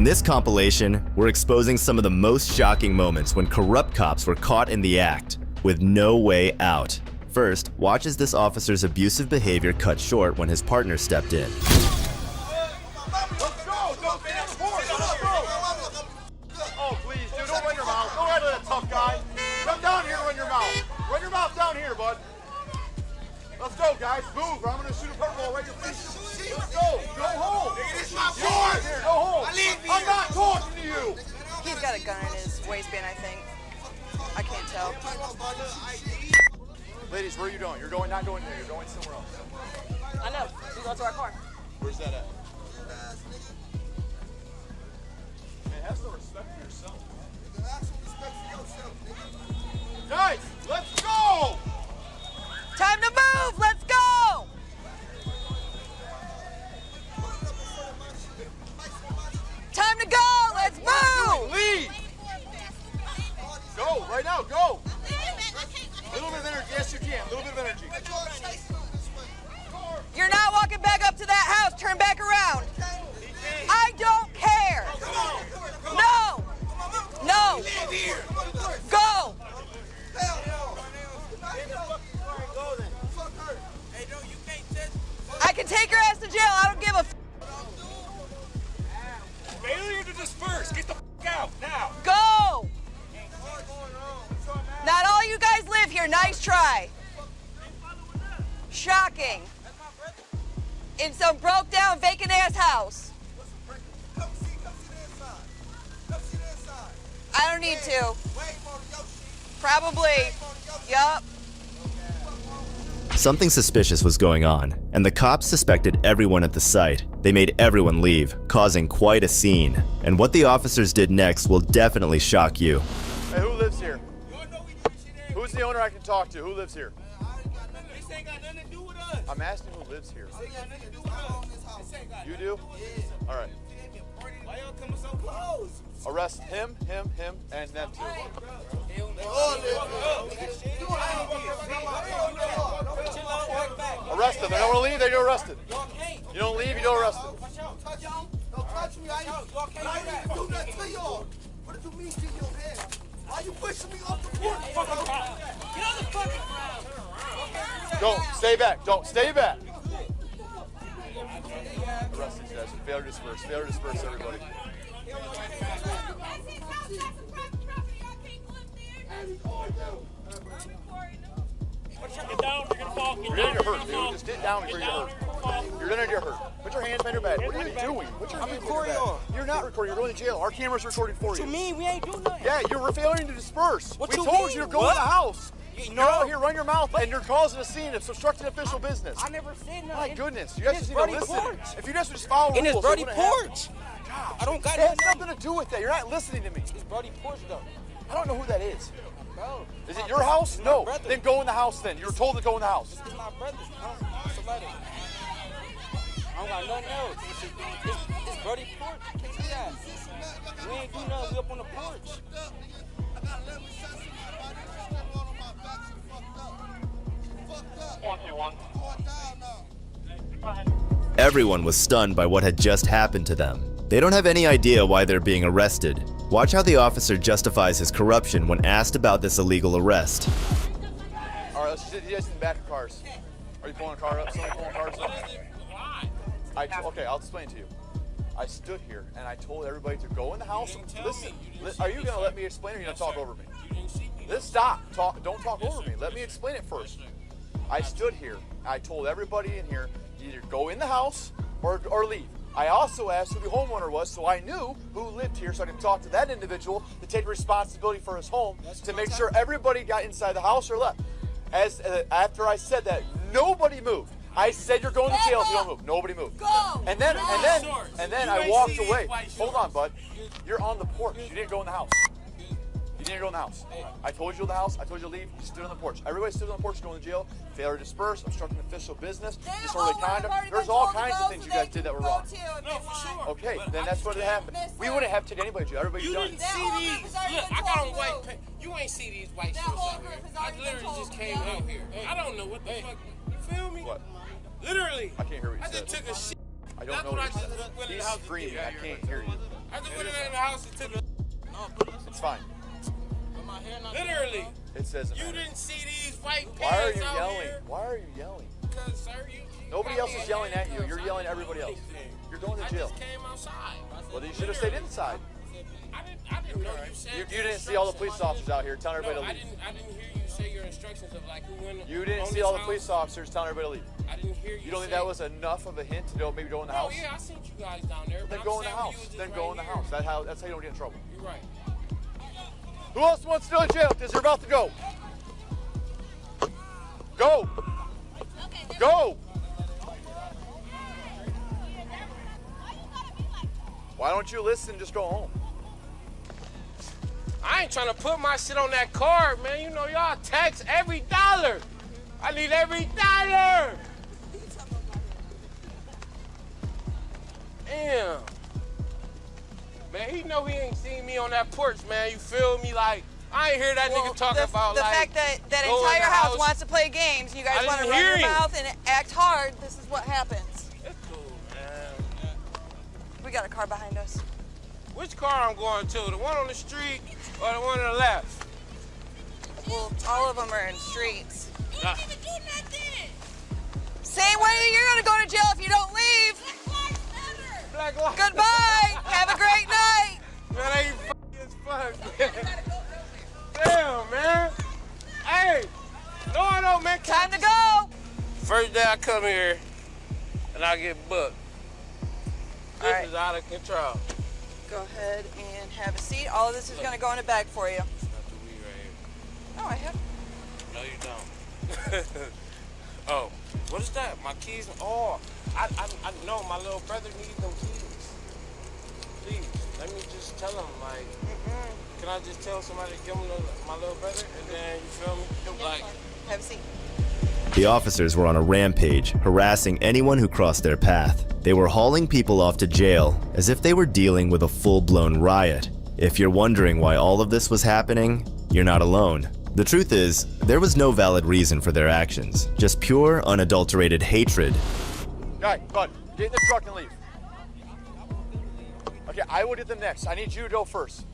In this compilation, we're exposing some of the most shocking moments when corrupt cops were caught in the act, with no way out. First, watch as this officer's abusive behavior cut short when his partner stepped in. Oh, please, dude, don't run your mouth. Go ahead, that tough guy. Come down here and run your mouth. Run your mouth down here, bud. Let's go, guys. Move, or I'm going to shoot a purple right in your face. Let's go. Go home. This is my board. Go home. I'm not talking to you. He's got a gun in his waistband, I think. I can't tell. Ladies, where are you going? You're not going there. You're going somewhere else. I know. We go to our car. Where's that at? Man, have some respect for yourself. Guys, let's go! Time to move! Let's go! Time to go! Let's move! Leave! Go, right now, go! A little bit of energy, yes you can, a little bit of energy. You're not walking back up to that house. Turn back around. I don't care. No! No! Go! I can take your ass to jail. I don't give a f. Failure to disperse. Get the f out now. Go! Not all you guys live here. Nice try. Shocking. In some broke down, vacant ass house. I don't need to. Probably. Yup. Something suspicious was going on, and the cops suspected everyone at the site. They made everyone leave, causing quite a scene. And what the officers did next will definitely shock you. Hey, who lives here? Who's the owner I can talk to? Who lives here? This ain't got nothing to do with us. I'm asking who lives here. This ain't got nothing to do with us. This ain't got You do? All right. Why y'all coming so close? Arrest him, and them two. Arrest them. They don't want to leave, they get arrested. You don't leave, you don't arrest them. Don't touch me. I didn't even do nothing to y'all. What did you mean to your head? Why you pushing me off the porch? Get on the fucking ground. Don't, stay back. Don't, stay back. Arrest these guys. Failure to disperse, everybody. Get down, you're gonna fall. You're gonna get hurt, dude. Just get down before you get hurt. You're gonna get hurt. Put your hands behind your back. What are you doing? Put your hands behind your back. You're not recording. You're going to jail. Our camera's recording for you. What you mean? We ain't doing nothing. Yeah, you're failing to disperse. What we you told mean? you to go in the house. You're out here, run your mouth, and you're causing a scene. It's obstructing official business. I never said nothing. My goodness, you guys just need to listen. If you just follow In rules, his Brody it wouldn't porch. happen. I don't got It has nothing to do with that. You're not listening to me. It's Brody porch though. I don't know who that is. Bro. Is it your house? No. brother. Then go in the house then. You were told to go in the house. It's my brother's. Somebody. I don't got nothing else. It's Brody porch. You can't see that. We ain't do nothing. We up on the porch. Everyone was stunned by what had just happened to them. They don't have any idea why they're being arrested. Watch how the officer justifies his corruption when asked about this illegal arrest. All right, let's sit you guys in the back of cars. Are you pulling a car up? Somebody pulling cars up? Okay, I'll explain to you. I stood here and I told everybody to go in the house. Listen, are you going to let me explain or are you going to talk over me? Let's stop. Don't talk over me. Let me explain it first. I stood here. I told everybody in here, either go in the house or leave. I also asked who the homeowner was, so I knew who lived here, so I could talk to that individual to take responsibility for his home to make sure everybody got inside the house or left. After I said that, nobody moved. I said you're going to jail if you don't move. Nobody moved. Go! And then I walked away. Hold on, bud. You're on the porch. You didn't go in the house. You didn't go in the house. I told you in the house. I told you to leave. You stood on the porch. Everybody stood on the porch going to jail. Failure to disperse. Obstructing official business. Disorderly conduct. There's all kinds of things you guys did that were wrong. No, for sure. Okay, then that's what happened. We wouldn't have taken anybody to jail. Everybody You done. didn't see these. Look, I got on white pants. You ain't see these white shirts out here. I literally just came out here. I don't know what the fuck. You feel me? What? Literally. I can't hear what you I said. just took a shit. I don't know what you said. He's screaming. I can't hear you. I just house and took a. It's fine. Literally. It says You didn't see these white Why are pants you out yelling? here? Why are you yelling? Because, sir, Nobody else is yelling at you. You're yelling at everybody else. You're going to jail. I just came outside. Well, you should have stayed inside. I didn't know you said. You didn't see all the police officers out here telling everybody to leave. I didn't hear you say your instructions of like who went. You didn't see all the police officers telling everybody to leave. I didn't hear you. You don't think that was enough of a hint to go maybe go in the house? Oh yeah, I seen you guys down there. Then go in the house. Then go in the house. That's how you don't get in trouble. You're right. Who else wants to go to jail? Because you're about to go. Go. Go. Why don't you listen and just go home? I ain't trying to put my shit on that card, man. You know y'all tax every dollar. I need every dollar. Damn. Man, he know he ain't seen me on that porch, man. You feel me? Like, I ain't hear that nigga talk about, the like, fact that that go in entire the house wants to play games, you guys I want to didn't run hear your him. mouth and act hard, this is what happens. It's cool, man. We got a car behind us. Which car I'm going to? The one on the street or the one on the left? Well, all of them are in streets. Nah. Same way you're gonna go to jail if you don't leave. Black lives. Goodbye. Have a great night. Man, they funny as fuck. Damn, man. Hey, no, man. Time to go. First day I come here and I get booked. This All right. is out of control. Go ahead and have a seat. All of this is gonna go in a bag for you. That's not the weed right here. No, I have. No, you don't. Oh, what is that? My keys? Oh, I know my little brother needs them keys. Please, let me just tell him, like, can I just tell somebody to give him my little brother? And then, you feel me? Like, Have a seat. The officers were on a rampage, harassing anyone who crossed their path. They were hauling people off to jail, as if they were dealing with a full-blown riot. If you're wondering why all of this was happening, you're not alone. The truth is, there was no valid reason for their actions, just pure, unadulterated hatred. All right, bud, get in the truck and leave. Okay, I will get them next. I need you to go first.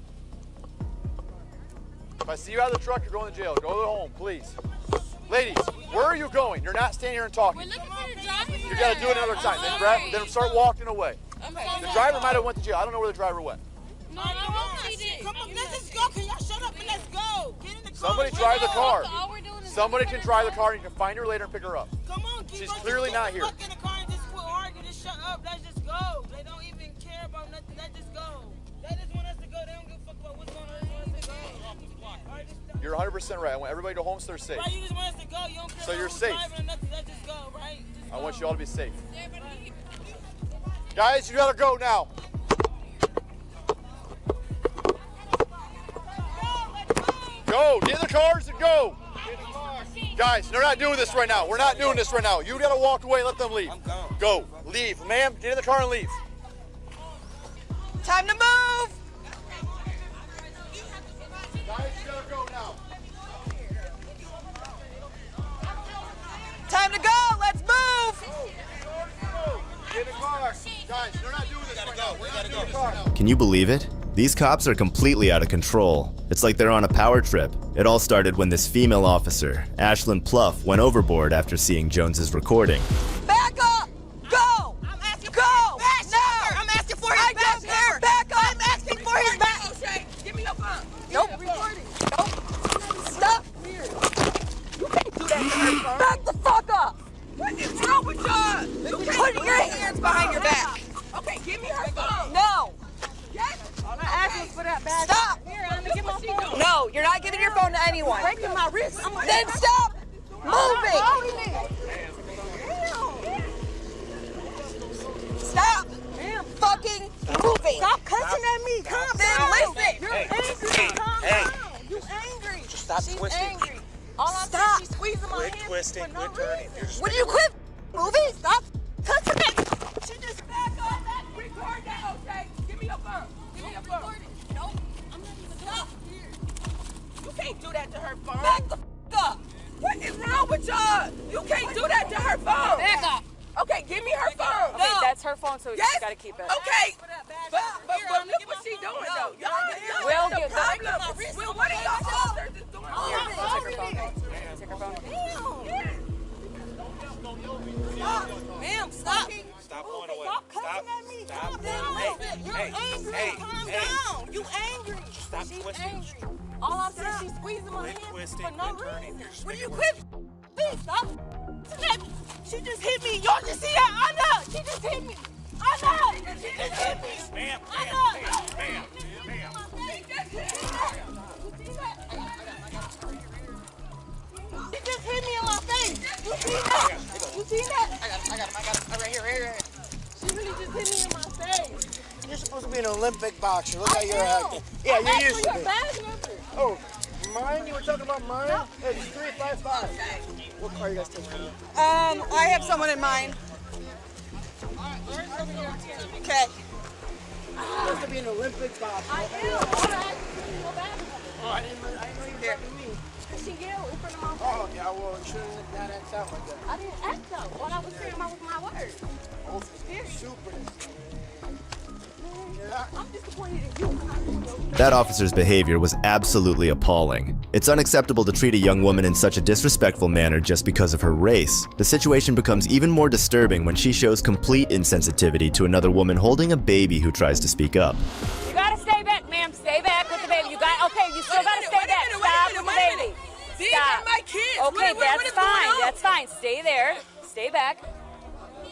If I see you out of the truck, you're going to jail. Go home, please. Ladies, where are you going? You're not standing here and talking. We're looking for the driver. You got to do it another time. Then start walking away. The driver might have went to jail. I don't know where the driver went. No, she did. Come on, let's just go. Can y'all shut up and let's go? Get in the car. Somebody drive the car. All we're doing is Somebody can drive the car and you can find her later and pick her up. Come on, keep She's us clearly just not here. Fuck in the car and just quit arguing. Just shut up. Let's just go. They don't even care about nothing. Let's just go. They just want us to go. They don't give a fuck about what's going on. They want us to go. All right, just You're 100% right. I want everybody to go home so they're safe. right, you just want us to go. You don't care So about you're who's safe. driving or nothing. Let's just go, right? Just I go. want you all to be safe. Guys, you gotta go now. Go, get in the cars and go. Guys, they're not doing this right now. We're not doing this right now. You gotta walk away and let them leave. I'm gone. Go, leave. Ma'am, get in the car and leave. Time to move. Guys, you gotta go now. Time to go. Let's move. Get in the car. Guys, they're not doing this right now. We're not doing this right now. Can you believe it? These cops are completely out of control. It's like they're on a power trip. It all started when this female officer, Ashlyn Pluff, went overboard after seeing Jones's recording. Back up. Go. I'm asking Go. No. I'm asking for his I don't care. Back up. I'm asking for his back. O'Shea, give me your phone. Nope. Nope. Stop. You can't do that to her, phone. Back the fuck up. What is wrong with y'all? You can't Put do your that. hands behind your back. Okay, give me her phone. No. Yes. I'm asking for that bag. Stop. Here, let me get my phone. No, you're not giving your phone to anyone. Breaking my wrist. Then stop moving. Stop fucking moving. Stop cussing at me. Calm Then down. listen. You're angry. Calm down. You angry. Just stop She's twisting. angry. All I'm Stop. saying, she's squeezing my Quit hands twisting, for no quit turning. reason. Would you quit moving? Stop cussing at me. She just back up. Record that, O'Shea. Give me your phone. Give me your phone. Nope. I'm not even stop. You can't do that to her phone. Back the up. What is wrong with y'all? You can't do that to her phone. Back up. Okay, give me her phone. No. That's her phone, so you Yes. gotta keep it. Okay. But look what she doing though. Calm down. You angry. Stop She's twisting. angry. All I'm saying, she's squeezing my hand twisting, for no quit turning. reason. Will you quit? Please stop. She just hit me. Y'all just see that? I know. She just hit me. I know. She just hit me. Ma'am, I know. ma'am. She just hit me in my face. You see that? You see that? I got him. Right here. She really just hit me in my face. You're supposed to be an Olympic boxer. Look how you're acting. Yeah, you're used to your it. badge number. Oh, mine? You were talking about mine? It's 355. What car you guys taking? I have someone in mind. Okay. You're supposed to be an Olympic boxer. I am. All right. Go back. Oh, I didn't know you were talking to me. She yelled in front of my face. Oh, yeah, well, you shouldn't have act out like that. I didn't act though. What I was saying was my word. Oh, super. I'm disappointed in you. That officer's behavior was absolutely appalling. It's unacceptable to treat a young woman in such a disrespectful manner just because of her race. The situation becomes even more disturbing when she shows complete insensitivity to another woman holding a baby who tries to speak up. You gotta stay back, ma'am. Stay back with the baby. You got okay. You still gotta stay back. Stop with the baby. These are my kids. Okay, what is going on? That's fine. Stay there. Stay back.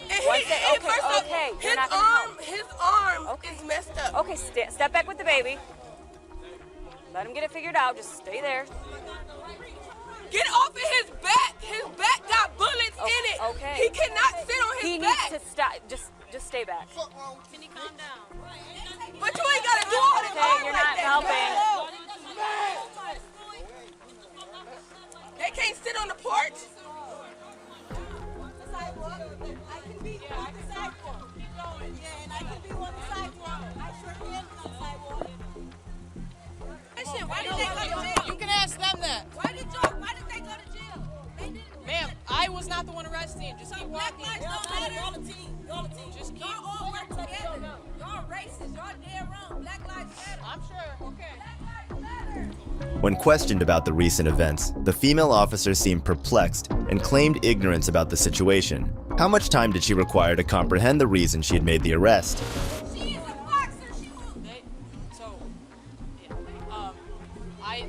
And Okay. You're not gonna help. his arm is messed up. Okay, step back with the baby. Let him get it figured out. Just stay there. Get off of his back. His back got bullets in it. Okay. He cannot sit on his He back. needs to stop. Just stay back. Can you calm down? But you ain't gotta do all this Okay, arm you're like not that. helping. They can't sit on the porch. Why did they go to jail? You can ask them that. Why did they go to jail? They didn't. Ma'am, I was not the one arresting. Just keep Black walking. lives don't matter. Y'all a team. Just keep. Y'all all work together. Y'all racist. Y'all dead wrong. Black lives matter. I'm sure. Okay. Black lives matter. When questioned about the recent events, the female officer seemed perplexed and claimed ignorance about the situation. How much time did she require to comprehend the reason she had made the arrest? She is a boxer. She will.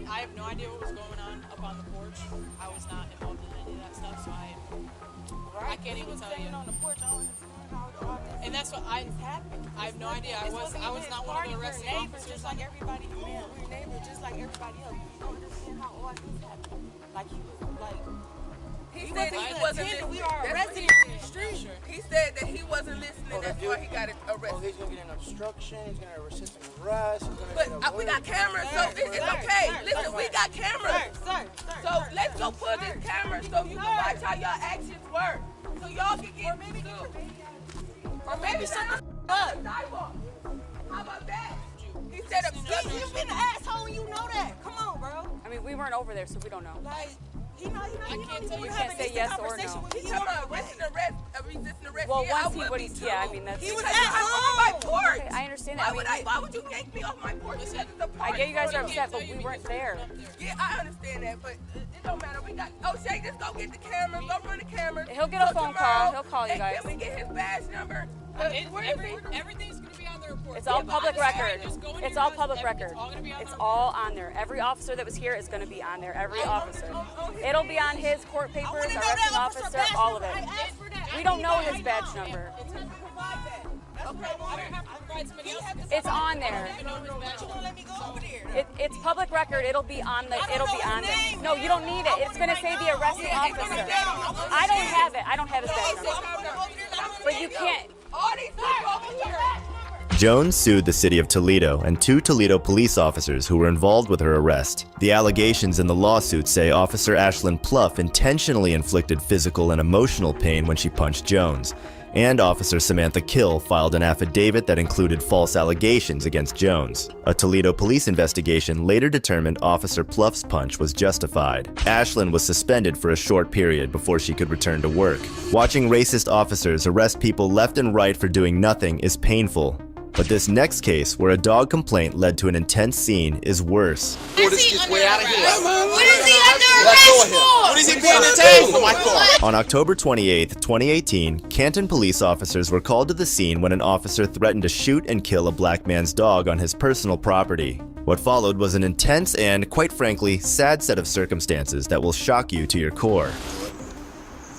I have no idea what was going on up on the porch. I was not involved in any of that stuff, so I can't even tell you. On the porch, I don't understand how all this And that's what I have no idea. I was not one of the arresting officers. just like everybody. Man, we're neighbors just like everybody else. You don't understand how all this happened. Like he was like. He said that he wasn't listening. We are That's what arrested he- in the street. He said that he wasn't listening. That's why he got Oh, arrested. he's going to get an obstruction. He's going to resist arrest. He's going But to get a we got cameras, so it's okay. Listen, we got cameras. Sir. So let's go put this camera so you can watch how your actions work. So y'all can get sued. Or maybe shut the up. Sidewalk. How about that? He said obstruction. You've been an asshole and you know that. Come on, bro. I mean, we weren't over there, so we don't know. Like, he know. I can't tell you. You can't say yes or no. He's talking about resisting arrest. Well, Yeah, I once he would would, be too. yeah, I mean that's. He was at my porch. Okay, I understand Why that. would I mean, why would you yank me off my porch? Because it's a I get you guys are party. upset, but we weren't there. Yeah, I understand that, but it don't matter. We got. Oh, Shay, just go get the cameras. Go run the cameras. He'll get a So phone tomorrow, call. He'll call you and guys. Can we get his badge number? Where is he? Everything's going to be on the report. It's all Yeah, public but I'm sorry, record. just go in It's your all house, public everything's record. all gonna be on It's the all on there. Every officer that was here is going to be on there. Every officer. It'll be on his court papers, arresting officer, all of it. We don't know his badge number. It's on there. It's public record. It'll be on the. It'll be on there. No, you don't need it. It's going to say the arresting officer. I don't have it. I don't have his badge number. But you can't. All these people over here. Jones sued the city of Toledo and 2 Toledo police officers who were involved with her arrest. The allegations in the lawsuit say Officer Ashlyn Pluff intentionally inflicted physical and emotional pain when she punched Jones, and Officer Samantha Kill filed an affidavit that included false allegations against Jones. A Toledo police investigation later determined Officer Pluff's punch was justified. Ashlyn was suspended for a short period before she could return to work. Watching racist officers arrest people left and right for doing nothing is painful. But this next case, where a dog complaint led to an intense scene, is worse. This gets way out of here. What is he under What is he putting the tag for my car? On October 28, 2018, Canton police officers were called to the scene when an officer threatened to shoot and kill a black man's dog on his personal property. What followed was an intense and, quite frankly, sad set of circumstances that will shock you to your core.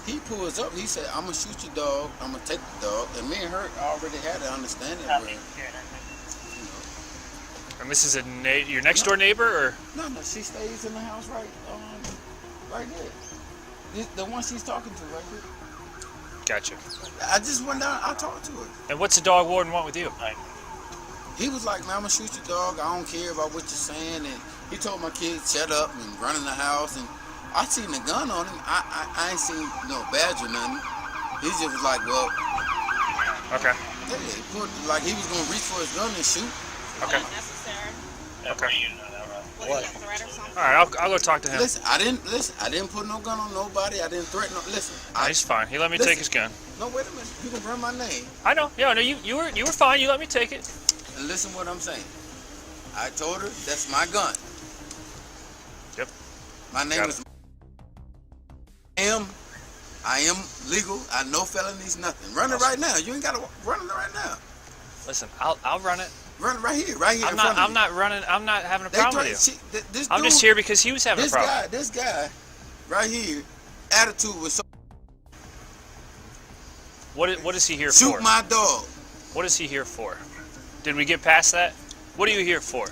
He pulls up, he said, I'm gonna shoot your dog, I'm gonna take the dog, and me and her already had an understanding where, And this is your next door neighbor, or? No, she stays in the house right there. The one she's talking to right there. Gotcha. I just went down, I talked to her. And what's the dog warden want with you? He was like, man, I'm gonna shoot your dog, I don't care about what you're saying, and he told my kid, shut up, and run in the house, and I seen the gun on him. I ain't seen no badge or nothing. He just was like, well. Okay. Yeah, he put, like he was gonna reach for his gun and shoot. Okay. Okay. What? All right, I'll go talk to him. Listen, I didn't put no gun on nobody. I didn't threaten. Listen. He's fine. He let me take his gun. No, wait a minute. You can run my name. I know. Yeah, no, you were fine. You let me take it. And listen what I'm saying. I told her that's my gun. Yep. My name is. I am legal. I know felonies, nothing. Run it right now. You ain't gotta run it right now. Listen, I'll run it. Run it right here, right here. I'm not running. I'm not having a problem with you. I'm just here because he was having a problem. This guy, right here, attitude was so. What is he here for? Shoot my dog. What is he here for? Did we get past that? What are you here for?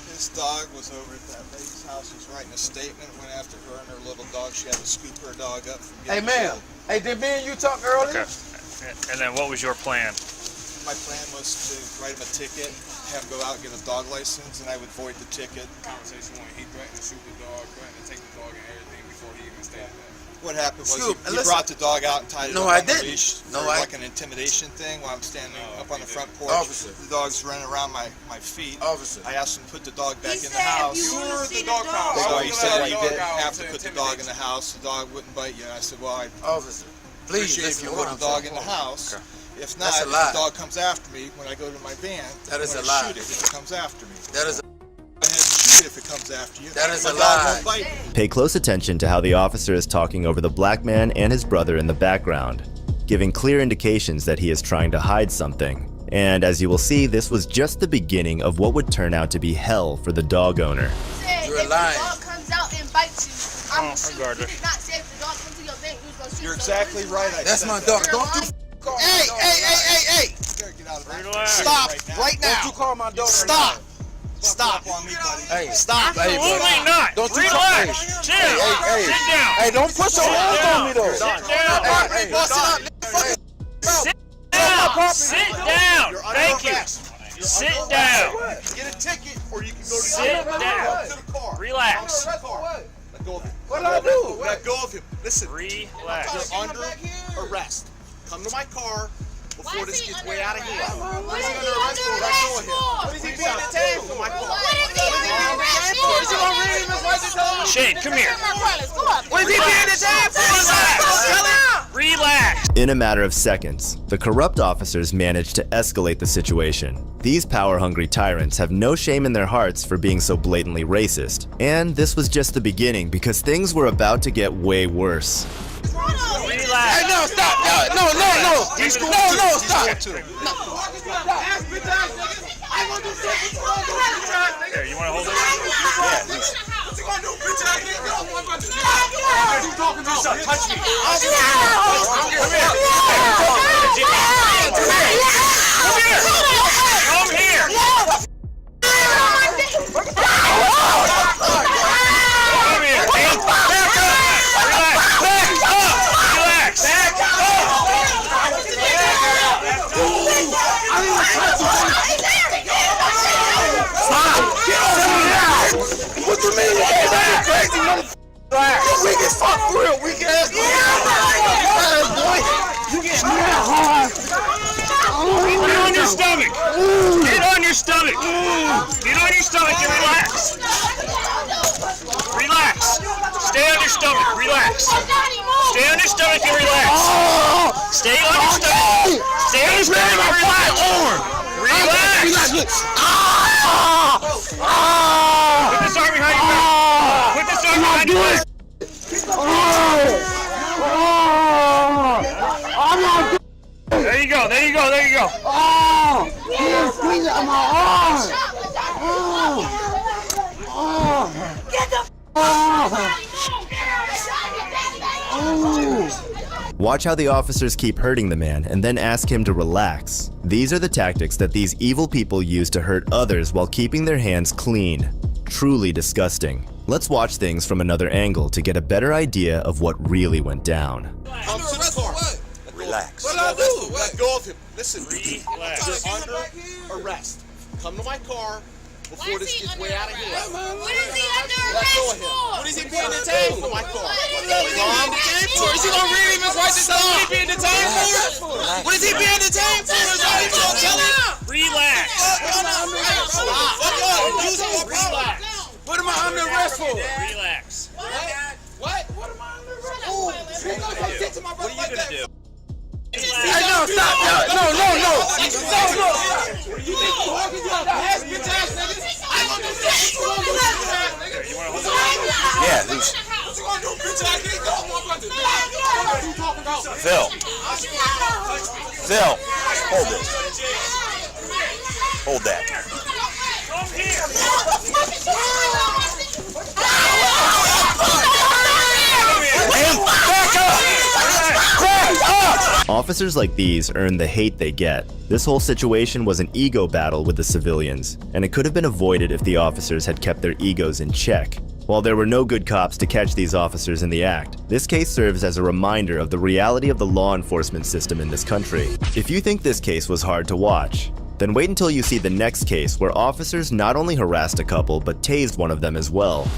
This dog was over at that lady's house. He's writing a statement. Went after her and her little dog. She had to scoop her dog up from getting ma'am. killed. Hey, did me and you talk earlier? Okay. And then what was your plan? My plan was to write him a ticket, have him go out and get a dog license, and I would void the ticket. Conversation when he threatened to shoot the dog, threatened to take the dog and everything before he even stated that. What happened was Scoop, he brought the dog out and tied it up I on the didn't. leash for like an intimidation thing while I'm standing up on the front porch. Officer. The dog's running around my feet. Officer. I asked him to put the dog back in the house. You were the dog pound. So he said you didn't have to put the dog in the house. The dog wouldn't bite you. And I said, well, I Officer, please appreciate if you put the dog in the house. Okay. If not, That's a if lie. the dog comes after me when I go to my van, That is I'm a gonna lie. shoot it if it comes after me. That is a Go ahead and shoot it if it comes after you. That is My a dog lie. won't bite me. Pay close attention to how the officer is talking over the black man and his brother in the background, giving clear indications that he is trying to hide something. And as you will see, this was just the beginning of what would turn out to be hell for the dog owner. You're lying. If the dog comes out and bites you, I'm gonna shoot. You did not say if the dog comes to your thing, you was gonna shoot. You're exactly right. That's my dog. Don't you call my dog. Hey! Get out of that. Relax. Stop right now. Don't you call my dog. Stop. Stop on me, buddy. Hey, stop. Absolutely not. Don't you Relax. Chill. Hey. Sit down. Hey, don't put your hands on me though. Sit down. Hey, Sit down. Sit down. Thank you. Sit down. Get a ticket, or you can go to Sit down. to the car. Relax. Let go of him. What did I do? Let go of him. Listen, Relax. you're under arrest. Come to my car before this gets way out of hand. What is he under arrest for? What is he being detained for? My car. What is he under arrest for? Is he gonna read Miss White? Shane, come here. What is he being detained for? Relax. In a matter of seconds, the corrupt officers managed to escalate the situation. These power-hungry tyrants have no shame in their hearts for being so blatantly racist. And this was just the beginning because things were about to get way worse. Relax. Hey, no, stop. No, stop. Here, you want to hold it? Touch me. Come here. Come here. Back up. Relax. Back What you mean? That's crazy, motherfucker. We can fuck for real. We can ask boy. You get hard. Get on your stomach. Get on your stomach. Get on your stomach and relax. Relax. Stay on your stomach. Relax. Stay on your stomach and relax. Stay on your stomach. Stay on your stomach and relax. Relax. Put this arm behind your back. Put this arm behind your back. go, there you go. Oh! He's squeezing on my arm! Oh! Oh! Get the oh! Watch how the officers keep hurting the man and then ask him to relax. These are the tactics that these evil people use to hurt others while keeping their hands clean. Truly disgusting. Let's watch things from another angle to get a better idea of what really went down. Come to the car. Relax. What did I do? Let go of him. Listen, Relax. you're under arrest. Come to my car before this gets way out of here. What is he under Let go of arrest him. for? What is he being detained for? My car. What is he being detained for? Is he gonna read him and write this down? What is he being detained for? What is he being detained for? Is that what you're telling him? Relax. Relax. What am I under arrest for? Relax. What? What am I under arrest for? What are you gonna do? Hey, no, stop! No! Yeah, Phil, hold this. Hold that. Officers like these earn the hate they get. This whole situation was an ego battle with the civilians, and it could have been avoided if the officers had kept their egos in check. While there were no good cops to catch these officers in the act, this case serves as a reminder of the reality of the law enforcement system in this country. If you think this case was hard to watch, then wait until you see the next case where officers not only harassed a couple but tased one of them as well.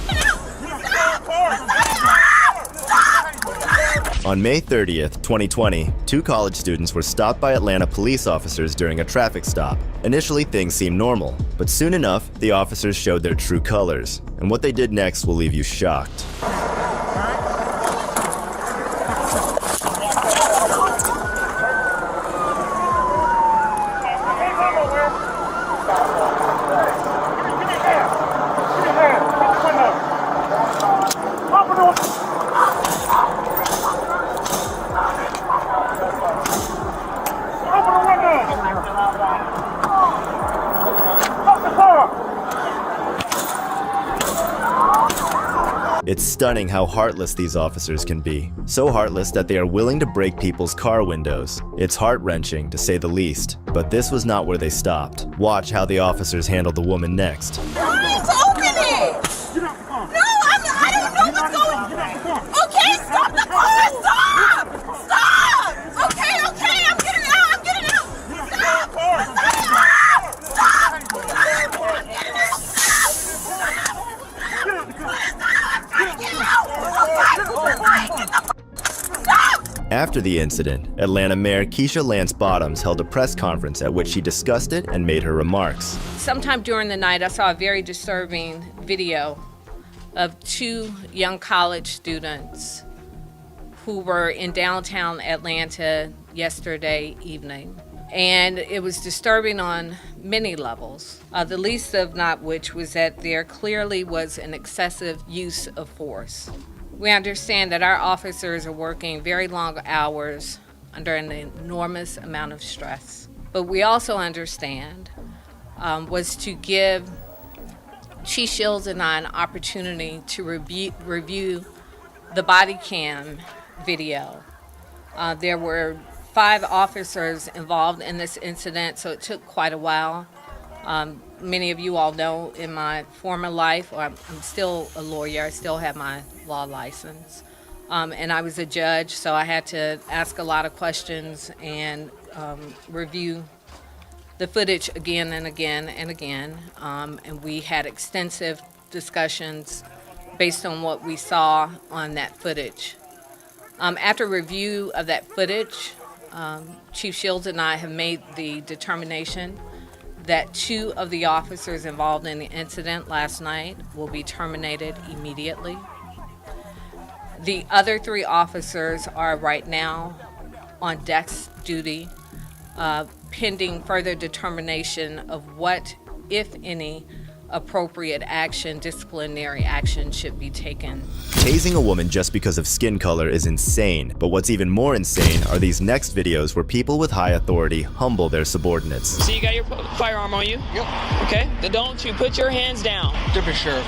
On May 30th, 2020, 2 college students were stopped by Atlanta police officers during a traffic stop. Initially, things seemed normal, but soon enough, the officers showed their true colors, and what they did next will leave you shocked. It's stunning how heartless these officers can be. So heartless that they are willing to break people's car windows. It's heart-wrenching, to say the least. But this was not where they stopped. Watch how the officers handle the woman next. Please open it! No, I don't know what's going on. Okay, stop the car! Stop! Stop! Okay, I'm getting out! Stop! Stop! After the incident, Atlanta Mayor Keisha Lance Bottoms held a press conference at which she discussed it and made her remarks. Sometime during the night, I saw a very disturbing video of 2 young college students who were in downtown Atlanta yesterday evening. And it was disturbing on many levels, the least of not which was that there clearly was an excessive use of force. We understand that our officers are working very long hours under an enormous amount of stress. But we also understand was to give Chief Shields and I an opportunity to review the body cam video. There were 5 officers involved in this incident, so it took quite a while. Many of you all know in my former life, I'm still a lawyer, I still have my law license. And I was a judge, so I had to ask a lot of questions and review the footage again and again and again. And we had extensive discussions based on what we saw on that footage. After review of that footage, Chief Shields and I have made the determination that 2 of the officers involved in the incident last night will be terminated immediately. The other 3 officers are right now on desk duty, pending further determination of what, if any, appropriate action, disciplinary action should be taken. Tasing a woman just because of skin color is insane, but what's even more insane are these next videos where people with high authority humble their subordinates. So you got your firearm on you? Yep. Okay, then don't you put your hands down. Deputy Sheriff.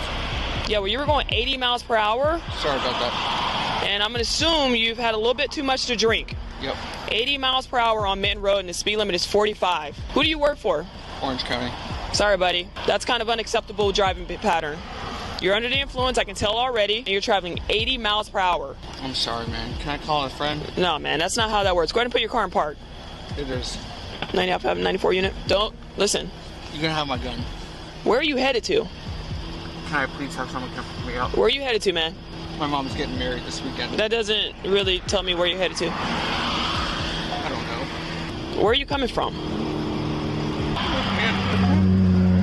Yeah, well, you were going 80 miles per hour. Sorry about that. And I'm gonna assume you've had a little bit too much to drink. Yep. 80 miles per hour on Minton Road and the speed limit is 45. Who do you work for? Orange County. Sorry, buddy. That's kind of unacceptable driving pattern. You're under the influence, I can tell already, and you're traveling 80 miles per hour. I'm sorry, man. Can I call a friend? No, man, that's not how that works. Go ahead and put your car in park. It is. 94 unit. Don't, listen. You're gonna have my gun. Where are you headed to? Can I please have someone come pick me up? Where are you headed to, man? My mom's getting married this weekend. That doesn't really tell me where you're headed to. I don't know. Where are you coming from?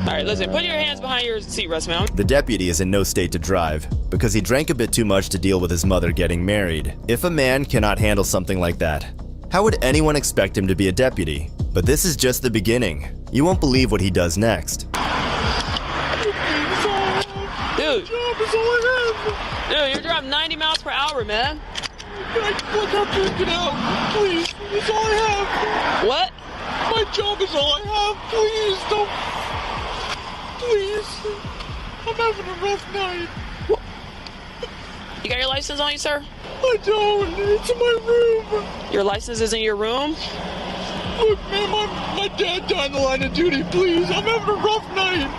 All right, listen, put your hands behind your seat rest, man. The deputy is in no state to drive because he drank a bit too much to deal with his mother getting married. If a man cannot handle something like that, how would anyone expect him to be a deputy? But this is just the beginning. You won't believe what he does next. Dude, you're driving 90 miles per hour, man. Look, I'm drinking out. Please, that's all I have. What? My job is all I have. Please, don't. Please. I'm having a rough night. You got your license on you, sir? I don't. It's in my room. Your license is in your room? Look, man, my dad died in the line of duty. Please, I'm having a rough night.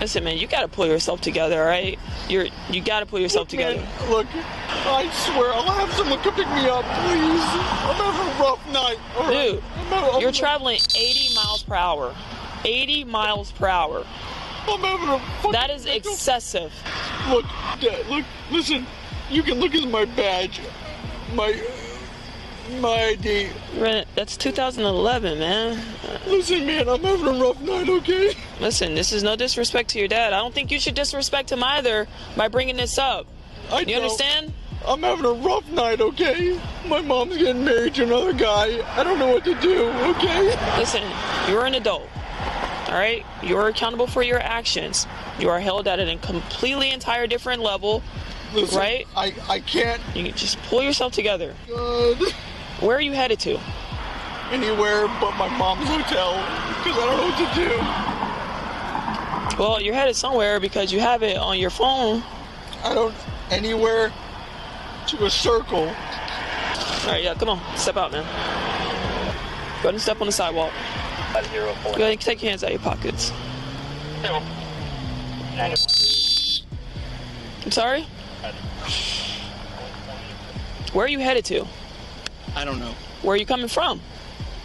Listen, man, you gotta pull yourself together, all right? You gotta pull yourself together. Man, look, I swear, I'll have someone come pick me up, please. I'm having a rough night. Dude, you're traveling 80 miles per hour. 80 miles per hour. I'm having a fucking... That is excessive. Look, Dad, look, listen. You can look at my badge. My ID. That's 2011, man. Listen, man, I'm having a rough night, okay? Listen, this is no disrespect to your dad. I don't think you should disrespect him either by bringing this up. You understand? I'm having a rough night, okay? My mom's getting married to another guy. I don't know what to do, okay? Listen, you're an adult, all right? You're accountable for your actions. You are held at a completely entire different level, listen, right? I can't. You can just pull yourself together. God. Where are you headed to? Anywhere but my mom's hotel, because I don't know what to do. Well, you're headed somewhere because you have it on your phone. Anywhere to a circle. All right, yeah, come on, step out, man. Go ahead and step on the sidewalk. Go ahead and take your hands out of your pockets. I'm sorry? Where are you headed to? I don't know. Where are you coming from?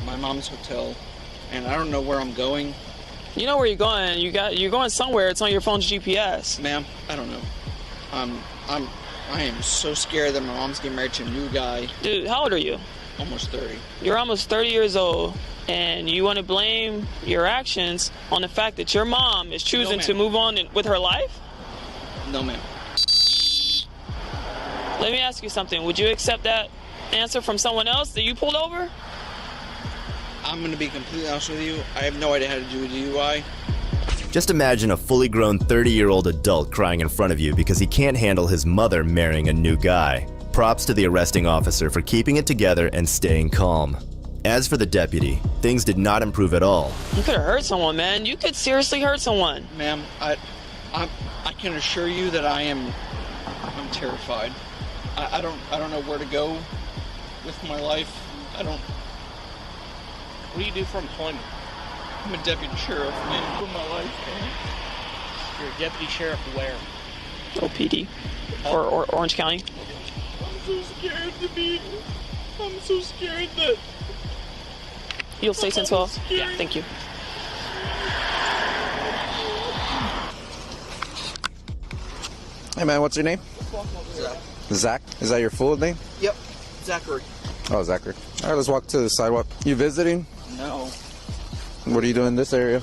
My mom's hotel, and I don't know where I'm going. You know where you're going. You're going somewhere. It's on your phone's GPS. Ma'am, I don't know. I am so scared that my mom's getting married to a new guy. Dude, how old are you? Almost 30. You're almost 30 years old, and you want to blame your actions on the fact that your mom is choosing to move on with her life? No, ma'am. Let me ask you something. Would you accept that answer from someone else that you pulled over? I'm going to be completely honest with you. I have no idea how to do a DUI. Just imagine a fully grown 30-year-old adult crying in front of you because he can't handle his mother marrying a new guy. Props to the arresting officer for keeping it together and staying calm. As for the deputy, things did not improve at all. You could have hurt someone, man. You could seriously hurt someone. Ma'am, I can assure you that I'm terrified. I don't know where to go with my life. What do you do for employment? I'm a deputy sheriff, man, for my life, man. You're a deputy sheriff where? OPD. Or Orange County. I'm so scared to be... I'm so scared that... You'll stay since 12? Yeah, thank you. Hey man, what's your name? Zach. Is that your full name? Yep, Zachary. Oh, Zachary. All right, let's walk to the sidewalk. You visiting? No. What are you doing in this area?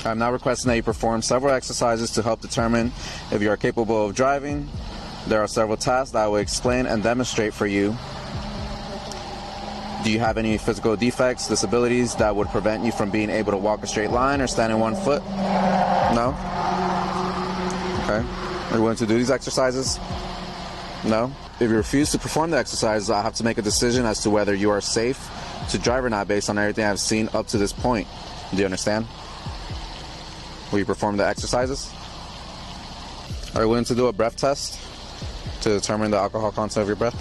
I'm now requesting that you perform several exercises to help determine if you are capable of driving. There are several tasks that I will explain and demonstrate for you. Do you have any physical defects, disabilities that would prevent you from being able to walk a straight line or stand in 1 foot? No? Okay. Are you willing to do these exercises? No? If you refuse to perform the exercises, I have to make a decision as to whether you are safe to drive or not based on everything I've seen up to this point. Do you understand? Will you perform the exercises? Are you willing to do a breath test to determine the alcohol content of your breath?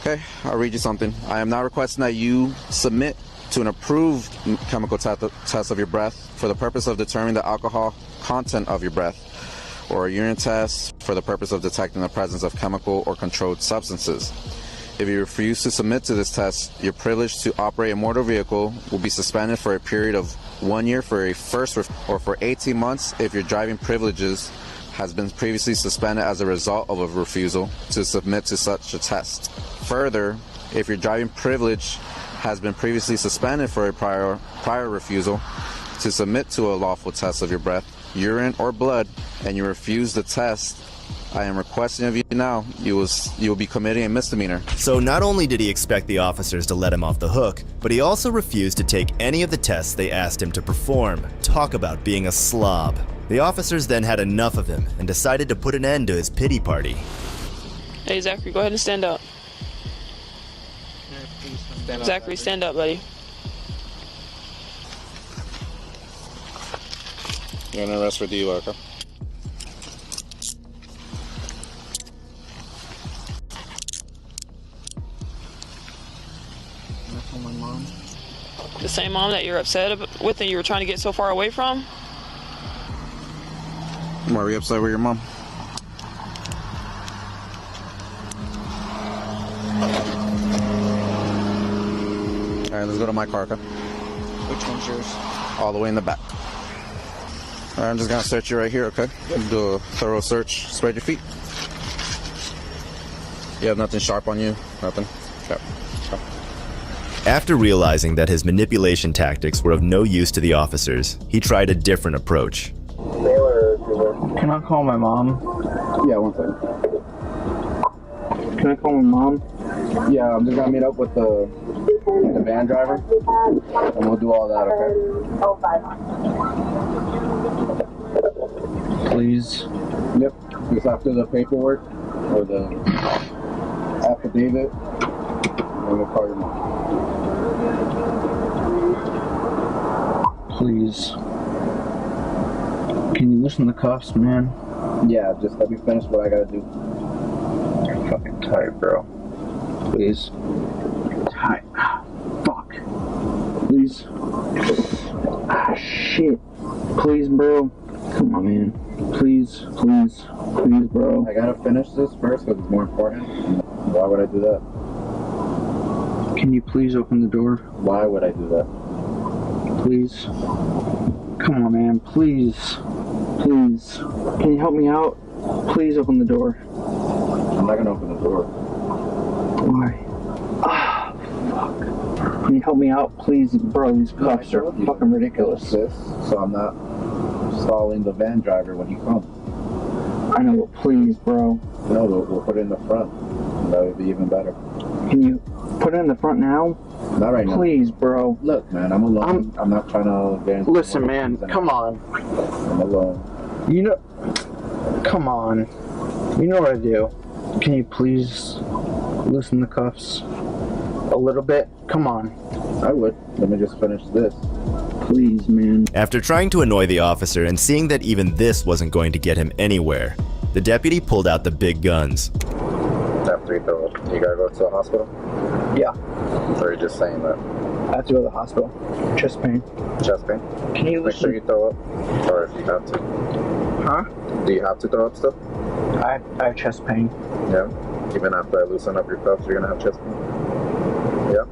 Okay, I'll read you something. I am not requesting that you submit to an approved chemical test of your breath for the purpose of determining the alcohol content of your breath, or a urine test for the purpose of detecting the presence of chemical or controlled substances. If you refuse to submit to this test, your privilege to operate a motor vehicle will be suspended for a period of 1 year for a first or for 18 months if your driving privileges has been previously suspended as a result of a refusal to submit to such a test. Further, if your driving privilege has been previously suspended for a prior refusal to submit to a lawful test of your breath, urine, or blood, and you refuse the test, I am requesting of you now, you will be committing a misdemeanor. So not only did he expect the officers to let him off the hook, but he also refused to take any of the tests they asked him to perform. Talk about being a slob. The officers then had enough of him and decided to put an end to his pity party. Hey, Zachary, go ahead and stand up. Zachary, stand up, buddy. You're under arrest for DUI, okay? My mom. The same mom that you're upset with and you were trying to get so far away from? Why are you upset with your mom? Alright, let's go to my car, okay? Which one's yours? All the way in the back. Alright, I'm just gonna search you right here, okay? Do a thorough search. Spread your feet. You have nothing sharp on you? Nothing? Okay. After realizing that his manipulation tactics were of no use to the officers, he tried a different approach. Can I call my mom? Yeah, 1 second. Can I call my mom? Yeah, I'm just gonna meet up with the van driver, and we'll do all that, okay? Please. Yep. Just after the paperwork, or the affidavit, and we'll call your mom. Please. Can you loosen the cuffs, man? Yeah, just let me finish what I gotta do. You're fucking tight, bro. Please. Tight. Fuck. Please. Shit. Please, bro. Come on, man. Please, please, please, bro. I gotta finish this first because it's more important. Why would I do that? Can you please open the door? Why would I do that? Please. Come on, man. Please. Please. Can you help me out? Please open the door. I'm not gonna open the door. Why? Ah, fuck. Can you help me out, please? Bro, these cuffs are fucking ridiculous. So I'm not stalling the van driver when he comes. I know, but please, bro. No, we'll put it in the front. That would be even better. Can you put it in the front now? Not right now. Please, bro. Look, man, I'm alone. I'm not trying to get into Listen, man, come on. I'm alone. You know, come on. You know what I do. Can you please loosen the cuffs a little bit? Come on. I would. Let me just finish this. Please, man. After trying to annoy the officer and seeing that even this wasn't going to get him anywhere, the deputy pulled out the big guns. After you gotta go to the hospital? Yeah. Or are you just saying that? I have to go to the hospital. Chest pain. Chest pain? Can you make sure you throw up? Or if you have to? Huh? Do you have to throw up still? I have chest pain. Yeah? Even after I loosen up your cuffs, you're gonna have chest pain? Yeah?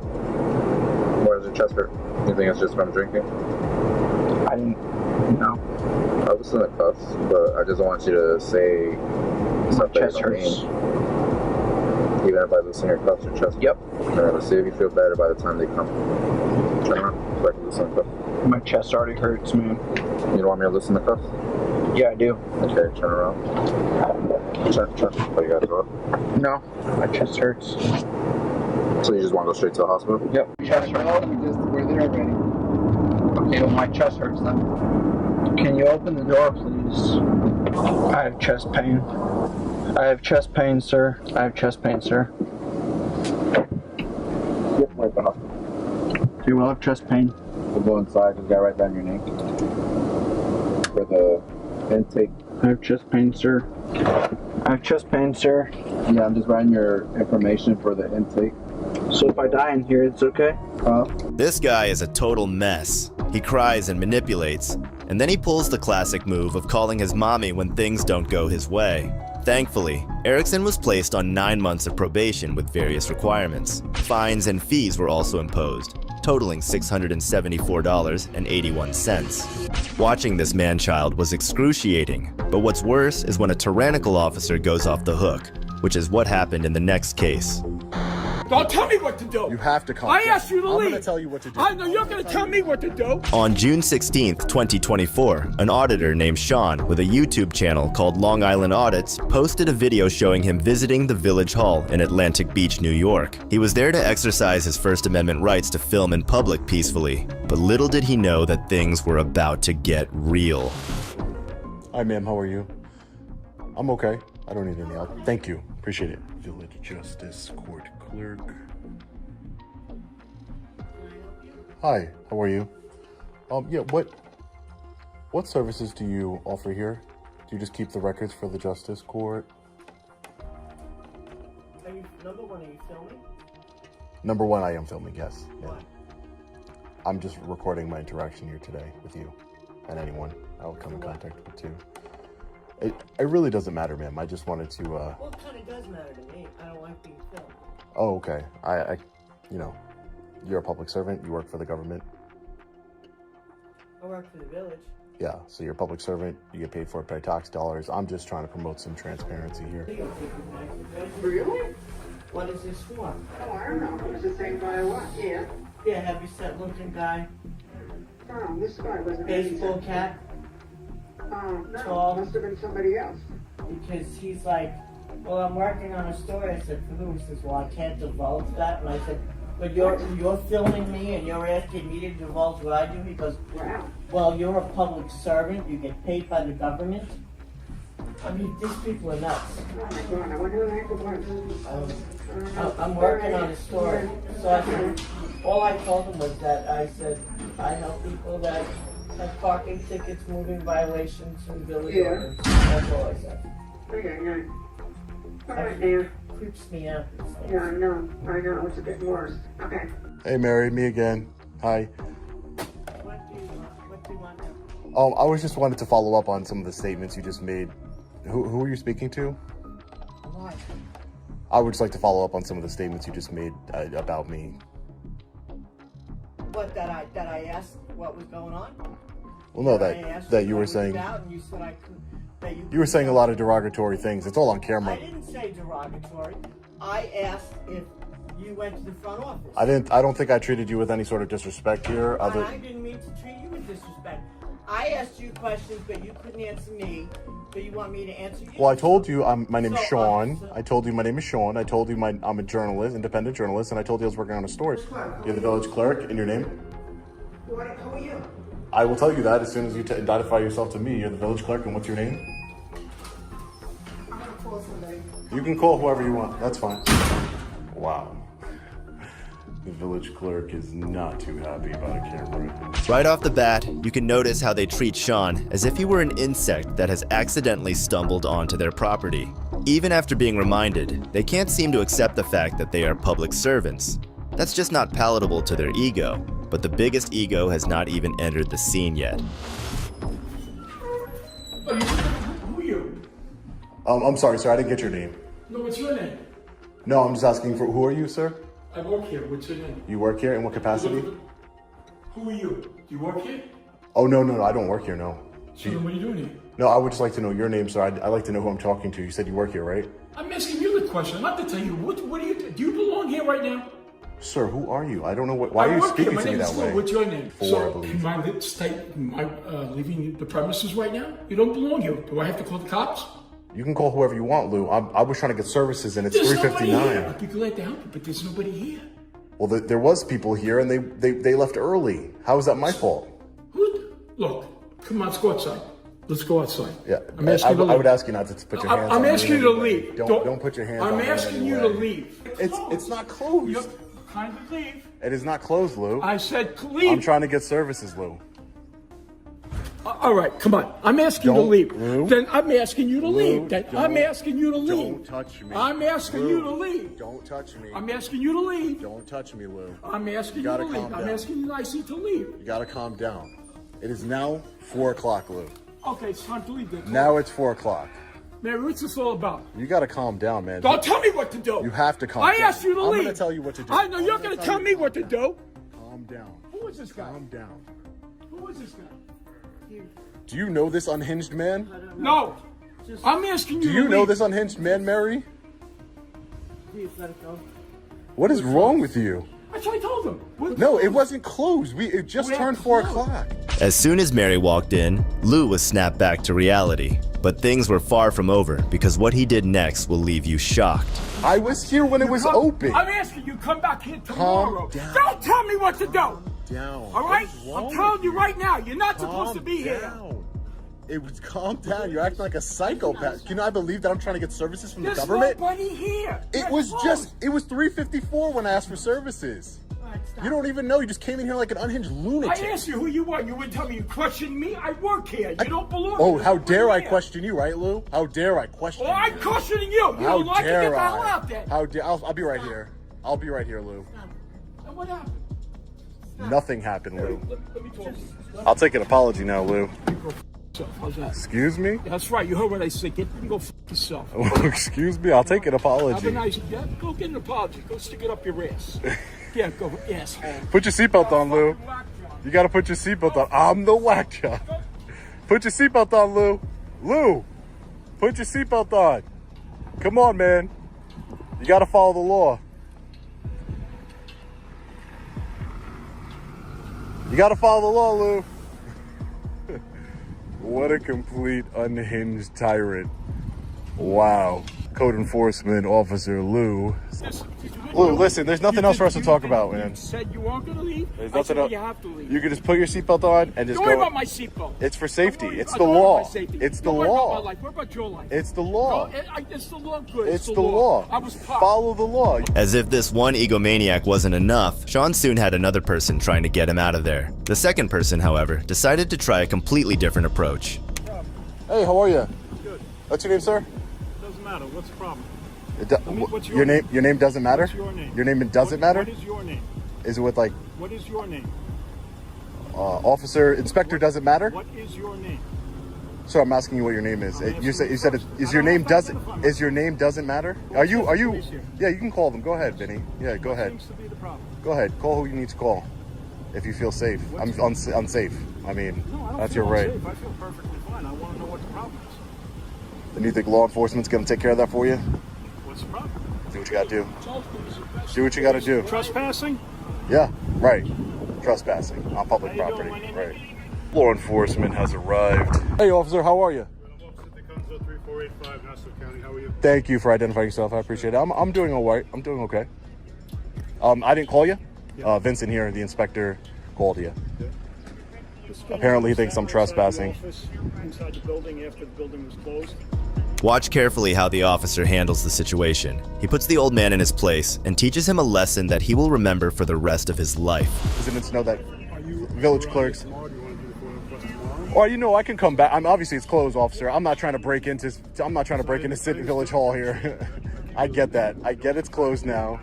Where does your chest hurt? You think it's just from drinking? I didn't know. I'll loosen the cuffs, but I just don't want you to say stuff that you don't mean. Even if I loosen your cuffs, your chest. Yep. Alright, let's see if you feel better by the time they come. Turn around so I can loosen the cuffs. My chest already hurts, man. You don't want me to loosen the cuffs? Yeah, I do. Okay, turn around. Check. Oh, you gotta go up? No, my chest hurts. So you just want to go straight to the hospital? Yep. Chest hurts. We're there already. Okay, well, my chest hurts then. Can you open the door, please? I have chest pain. I have chest pain, sir. I have chest pain, sir. Yep, right at the hospital. Do you will have chest pain? We'll go inside. Just got to write down your name. For the intake. I have chest pain, sir. I have chest pain, sir. Yeah, I'm just writing your information for the intake. So if I die in here, it's okay? This guy is a total mess. He cries and manipulates, and then he pulls the classic move of calling his mommy when things don't go his way. Thankfully, Erickson was placed on 9 months of probation with various requirements. Fines and fees were also imposed, totaling $674.81. Watching this man-child was excruciating, but what's worse is when a tyrannical officer goes off the hook, which is what happened in the next case. Don't tell me what to do. You have to come. I asked you to leave. I'm going to tell you what to do. I know you're going to tell me what to do. On June 16th, 2024, an auditor named Sean with a YouTube channel called Long Island Audits posted a video showing him visiting the Village Hall in Atlantic Beach, New York. He was there to exercise his First Amendment rights to film in public peacefully, but little did he know that things were about to get real. Hi, ma'am. How are you? I'm okay. I don't need any help. Thank you. Appreciate it. Village Justice Court Clerk. Hi, how are you? Yeah, what services do you offer here? Do you just keep the records for the Justice Court? Number one, are you filming? Number one, I am filming, yes. Yeah. Why? I'm just recording my interaction here today with you and anyone I will come in contact with too. It really doesn't matter, ma'am. I just wanted to, Well, it kind of does matter to me. I don't like being filmed. Oh, okay. I you know, you're a public servant. You work for the government. I work for the village. Yeah, so you're a public servant. You get paid for it by tax dollars. I'm just trying to promote some transparency here. Really? What is this for? Oh, I don't know. It was the same guy what? Yeah. Yeah, heavy set looking guy. Oh, this guy was a Baseball cap. No, Tall. must have been somebody else. Because he's like, well, I'm working on a story. I said, for who? He says, well, I can't divulge that. And I said, but you're filming me and you're asking me to divulge what I do? He goes, wow. Well, you're a public servant. You get paid by the government. I mean, these people are nuts. Oh my God, I wonder who the heck was. I'm working on a story. So I said, all I told him was that I said, I help people that have parking tickets, moving violations from village ordinance. That's all I said. Okay, yeah. All right, Dan. Creeps me out. Yeah, I know. It's a bit worse. Okay. Hey, Mary, me again. Hi. What do you want now? I was just wanted to follow up on some of the statements you just made. Who are you speaking to? Why? I would just like to follow up on some of the statements you just made about me. What, that I asked what was going on? Well, no, that you were saying. And you said I could, that you were saying a lot of derogatory things. It's all on camera. I didn't say derogatory. I asked if you went to the front office. I don't think I treated you with any sort of disrespect here. I didn't mean to treat you with disrespect. I asked you questions, but you couldn't answer me. But you want me to answer you? Well, I told you my name is Sean. I told you my name is Sean. I told you I'm a journalist, independent journalist, and I told you I was working on a story. You're the village clerk, and your name? Who are you? I will tell you that as soon as you identify yourself to me. You're the village clerk, and what's your name? I'm gonna call somebody. You can call whoever you want. That's fine. Wow. The village clerk is not too happy about a camera. Right off the bat, you can notice how they treat Sean as if he were an insect that has accidentally stumbled onto their property. Even after being reminded, they can't seem to accept the fact that they are public servants. That's just not palatable to their ego, but the biggest ego has not even entered the scene yet. Who are you? I'm sorry, sir. I didn't get your name. No, what's your name? No, I'm just asking for who are you, sir? I work here. What's your name? You work here? In what capacity? Who are you? Do you work here? Oh, no, I don't work here, no. So then what are you doing here? No, I would just like to know your name, sir. I'd like to know who I'm talking to. You said you work here, right? I'm asking you the question. I'm not to tell you. What do you do? Do you belong here right now? Sir, who are you? I don't know why are you speaking to me that way? What's your name? Four, so, I believe. Am I leaving the premises right now? You don't belong here. Do I have to call the cops? You can call whoever you want, Lou. I was trying to get services, and it's There's 3:59. nobody here. I'd be glad to help you, but there's nobody here. Well, there was people here, and they left early. How is that my fault? Look, come on, let's go outside. Let's go outside. Yeah, I'm asking you to leave. I would ask you not to put your hands on I'm me. asking you to leave. Don't put your hands on me. I'm asking you to leave. It's not closed. You're trying to leave. It is not closed, Lou. I said leave. I'm trying to get services, Lou. All right, come on. I'm asking you to leave. Lou. Then I'm asking you to leave. Then I'm don't- asking you to leave. Don't touch me. I'm asking Lou, you to leave. Don't touch me. I'm asking you to leave. Don't touch me, Lou. I'm asking you gotta to leave. calm I'm down. asking you nicely to leave. You gotta calm down. It is now 4 o'clock, Lou. Okay, it's time to leave. Then. Now it's 4 o'clock. Mary, what's this all about? You gotta calm down, man. Don't tell me what to do. You have to calm I down. asked you to I'm leave. gonna tell you what to do. I know you're gonna tell me what to do. Calm down. Who is this guy? Calm down. Who is this guy? Do you know this unhinged man? No. I'm asking you Do you to know leave. this unhinged man, Mary? Please let it go. What is wrong with you? That's what I told him. No, it wasn't closed. It just We're turned 4 closed. o'clock. As soon as Mary walked in, Lou was snapped back to reality. But things were far from over because what he did next will leave you shocked. I was here when it was open. I'm asking you, come back here tomorrow. down. Don't tell me what to do. Down. All right? What's wrong I'm telling with you right now, you're not supposed to Calm be here. down. It was calm down. You're acting like a psychopath. Can I believe that I'm trying to get services from the There's government? nobody here. It was 3:54 when I asked for services. You don't even know. You just came in here like an unhinged lunatic. I asked you who you are. You wouldn't tell me. You question me. I work here. You don't belong Oh, here. how dare I Here. question you, right, Lou? How dare I question Oh, I'm you? questioning you. You How don't like it? dare Get the hell I? out there. How dare I'll be right here. I'll be right here, Lou. And what happened? Nothing happened, Lou. Let me talk to you. I'll take an apology now, Lou. How's that? Excuse me? That's right. You heard what I said. Get go f yourself. Excuse me? I'll take an Have a apology. nice. Yeah, go get an apology. Go stick it up your ass. Yeah, go asshole. Put your seatbelt on, Lou. You gotta put your seatbelt on. I'm the whack job. Put your seatbelt on, Lou. Lou, put your seatbelt on. Come on, man. You gotta follow the law. You gotta follow the law, Lou. What a complete unhinged tyrant. Wow. Code Enforcement Officer Lou. Lou, listen, there's nothing else for us to talk about, man. You said you weren't going to leave. There's I nothing said else. you have to leave. You can just put your seatbelt on and just Don't worry go. about my seatbelt. It's for safety. It's the Don't worry about law. my safety. It's the Don't worry about law. my life. What about your life? It's the law. No, it's the law. Good. It's the law. I was popped. Follow the law. As if this one egomaniac wasn't enough, Sean soon had another person trying to get him out of there. The second person, however, decided to try a completely different approach. Hey, how are you? Good. What's your name, sir? Doesn't matter. What's the problem? What's your name? Your name doesn't matter? What's your name? Your name doesn't matter? What is your name? Is it with like What is your name? officer, inspector doesn't matter? What is your name? So I'm asking you what your name is. You said is your name doesn't matter? Are you Yeah, you can call them. Go ahead, Vinny. Yeah, go ahead. Seems to be the problem. Go ahead. Call who you need to call. If you feel safe. I'm unsafe. I mean, No, I don't that's feel your right. unsafe. I feel perfectly fine. I want to know what the problem is. Then you think law enforcement's gonna take care of that for you? What's the problem? Do what you gotta do. Do what you gotta do. Trespassing? Yeah, right. Trespassing on public property. Right. Law enforcement has arrived. Hey, officer, how are you? Thank you for identifying yourself. I appreciate it. I'm doing all right. I'm doing okay. I didn't call you. Vincent here, the inspector, called you. Apparently, he thinks I'm trespassing. Inside the building after the building was closed. Watch carefully how the officer handles the situation. He puts the old man in his place and teaches him a lesson that he will remember for the rest of his life. Residents know that village clerks. Or I can come back. Obviously it's closed, officer. I'm not trying to break into City Village Hall here. I get that. I get it's closed now.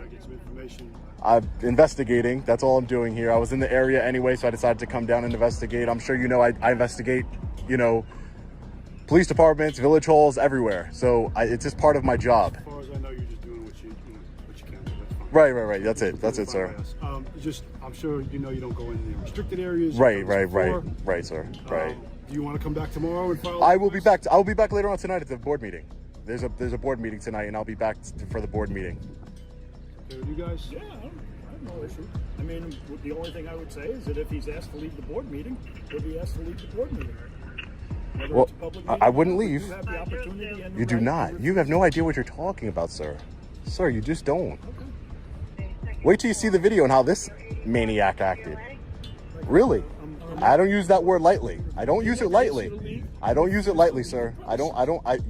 I'm investigating. That's all I'm doing here. I was in the area anyway, so I decided to come down and investigate. I'm sure you know I investigate, police departments, village halls, everywhere. So it's just part of my job. As far as I know, you're just doing what you can do. Right. That's it, sir. I'm sure you don't go in the restricted areas. Right, sir. Right. Do you want to come back tomorrow and file? I will be back. I will be back later on tonight at the board meeting. There's a board meeting tonight, and I'll be back for the board meeting. Okay, with you guys? Yeah, I have no issue. I mean, the only thing I would say is that if he's asked to leave the board meeting, he'll be asked to leave the board meeting. Well, I wouldn't leave. You do not. You have no idea what you're talking about, sir. Sir, you just don't. Wait till you see the video and how this maniac acted. Really? I don't use that word lightly. I don't use it lightly. I don't use it lightly, sir.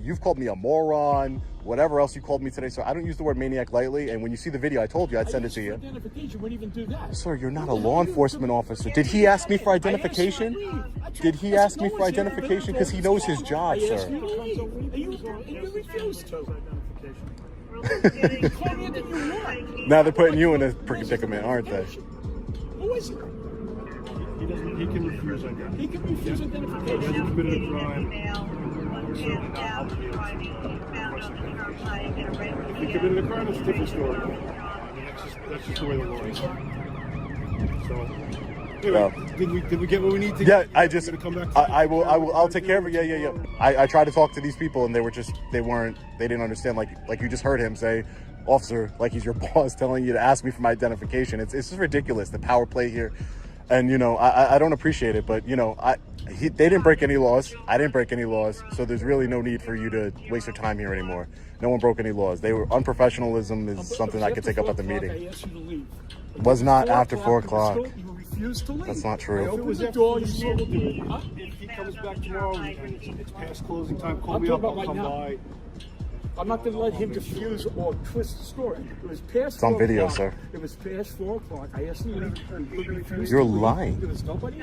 You've called me a moron, whatever else you called me today, sir. I don't use the word maniac lightly. And when you see the video, I told you I'd send it to you. Sir, you're not a law enforcement officer. Did he ask me for identification? Did he ask me for identification? Because he knows his job, sir. Now they're putting you in a predicament, aren't they? Who is it? He can refuse identification. He can refuse identification. If you committed a crime, we're certainly not obligated to request identification. If you committed a crime, it's a different story. I mean, that's just the way the law is. So, anyway, did we get what we need to get? Yeah, I'll take care of it. Yeah. I tried to talk to these people and they didn't understand. Like you just heard him say, officer, like he's your boss telling you to ask me for my identification. It's just ridiculous, the power play here. And, I don't appreciate it, but, they didn't break any laws. I didn't break any laws. So there's really no need for you to waste your time here anymore. No one broke any laws. Unprofessionalism is something I could take up at the meeting. It was not after 4 o'clock. You refused to leave. That's not true. I opened the door, you still will do it. If he comes back tomorrow and it's past closing time, call me up, I'll come by. I'm not going to let him diffuse or twist the story. It was past. It's on video, sir. It was past 4 o'clock. I asked him to leave. You're lying. There was nobody.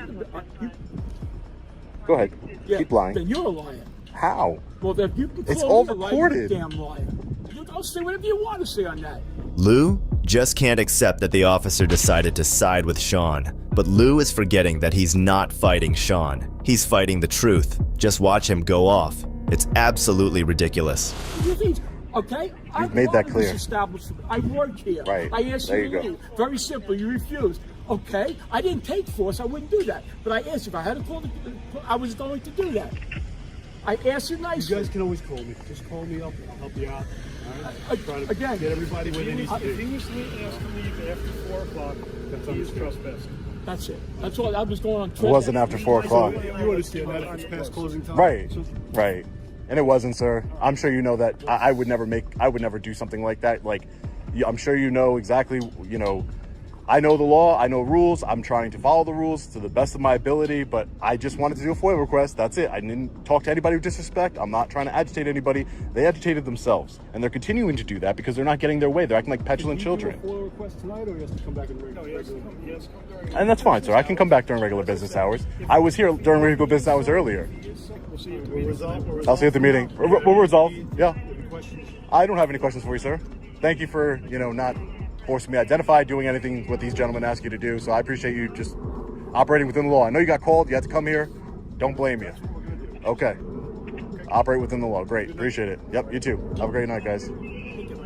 Go ahead. Yeah, keep lying. Then you're a liar. How? Well, if you it's all recorded. You're a damn liar. I'll say whatever you want to say on that. Lou just can't accept that the officer decided to side with Sean. But Lou is forgetting that he's not fighting Sean. He's fighting the truth. Just watch him go off. It's absolutely ridiculous. Okay? You've made that clear. I work here. Right. I asked you to leave. Very simple. You refused. Okay? I didn't take force. I wouldn't do that. But I asked you if I had to call I was going to do that. I asked you nicely. You guys can always call me. Just call me up and I'll help you out. All right? Try to get everybody where they need to be. If he was asked to leave after 4 o'clock, that's on his trespassing. That's it. That's all. I was going on. It wasn't after 4 o'clock. You understand that if it's past closing time. Right. And it wasn't, sir. I'm sure you know that. I would never do something like that. Like, I'm sure you know exactly, I know the law, I know rules. I'm trying to follow the rules to the best of my ability, but I just wanted to do a FOIA request. That's it. I didn't talk to anybody with disrespect. I'm not trying to agitate anybody. They agitated themselves, and they're continuing to do that because they're not getting their way. They're acting like petulant children. Do a FOIA request tonight, or he has to come back in regular? And that's fine, sir. I can come back during regular business hours. I was here during regular business hours earlier. We'll see you. I'll see you at the meeting. We'll resolve. Yeah. I don't have any questions for you, sir. Thank you for, not forcing me to identify, doing anything what these gentlemen ask you to do. So I appreciate you just operating within the law. I know you got called. You had to come here. Don't blame you. Okay. Operate within the law. Great. Appreciate it. Yep, you too. Have a great night, guys.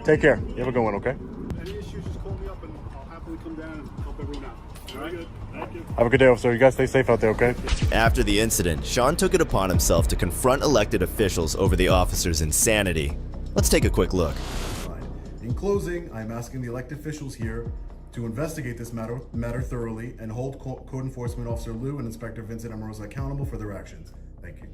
Take care. You have a good one, okay? Any issues, just call me up and I'll happily come down and help everyone out. All right? Thank you. Have a good day, officer. You guys stay safe out there, okay? After the incident, Sean took it upon himself to confront elected officials over the officer's insanity. Let's take a quick look. In closing, I'm asking the elected officials here to investigate this matter thoroughly and hold Code Enforcement Officer Lou and Inspector Vincent Amorosa accountable for their actions. Thank you.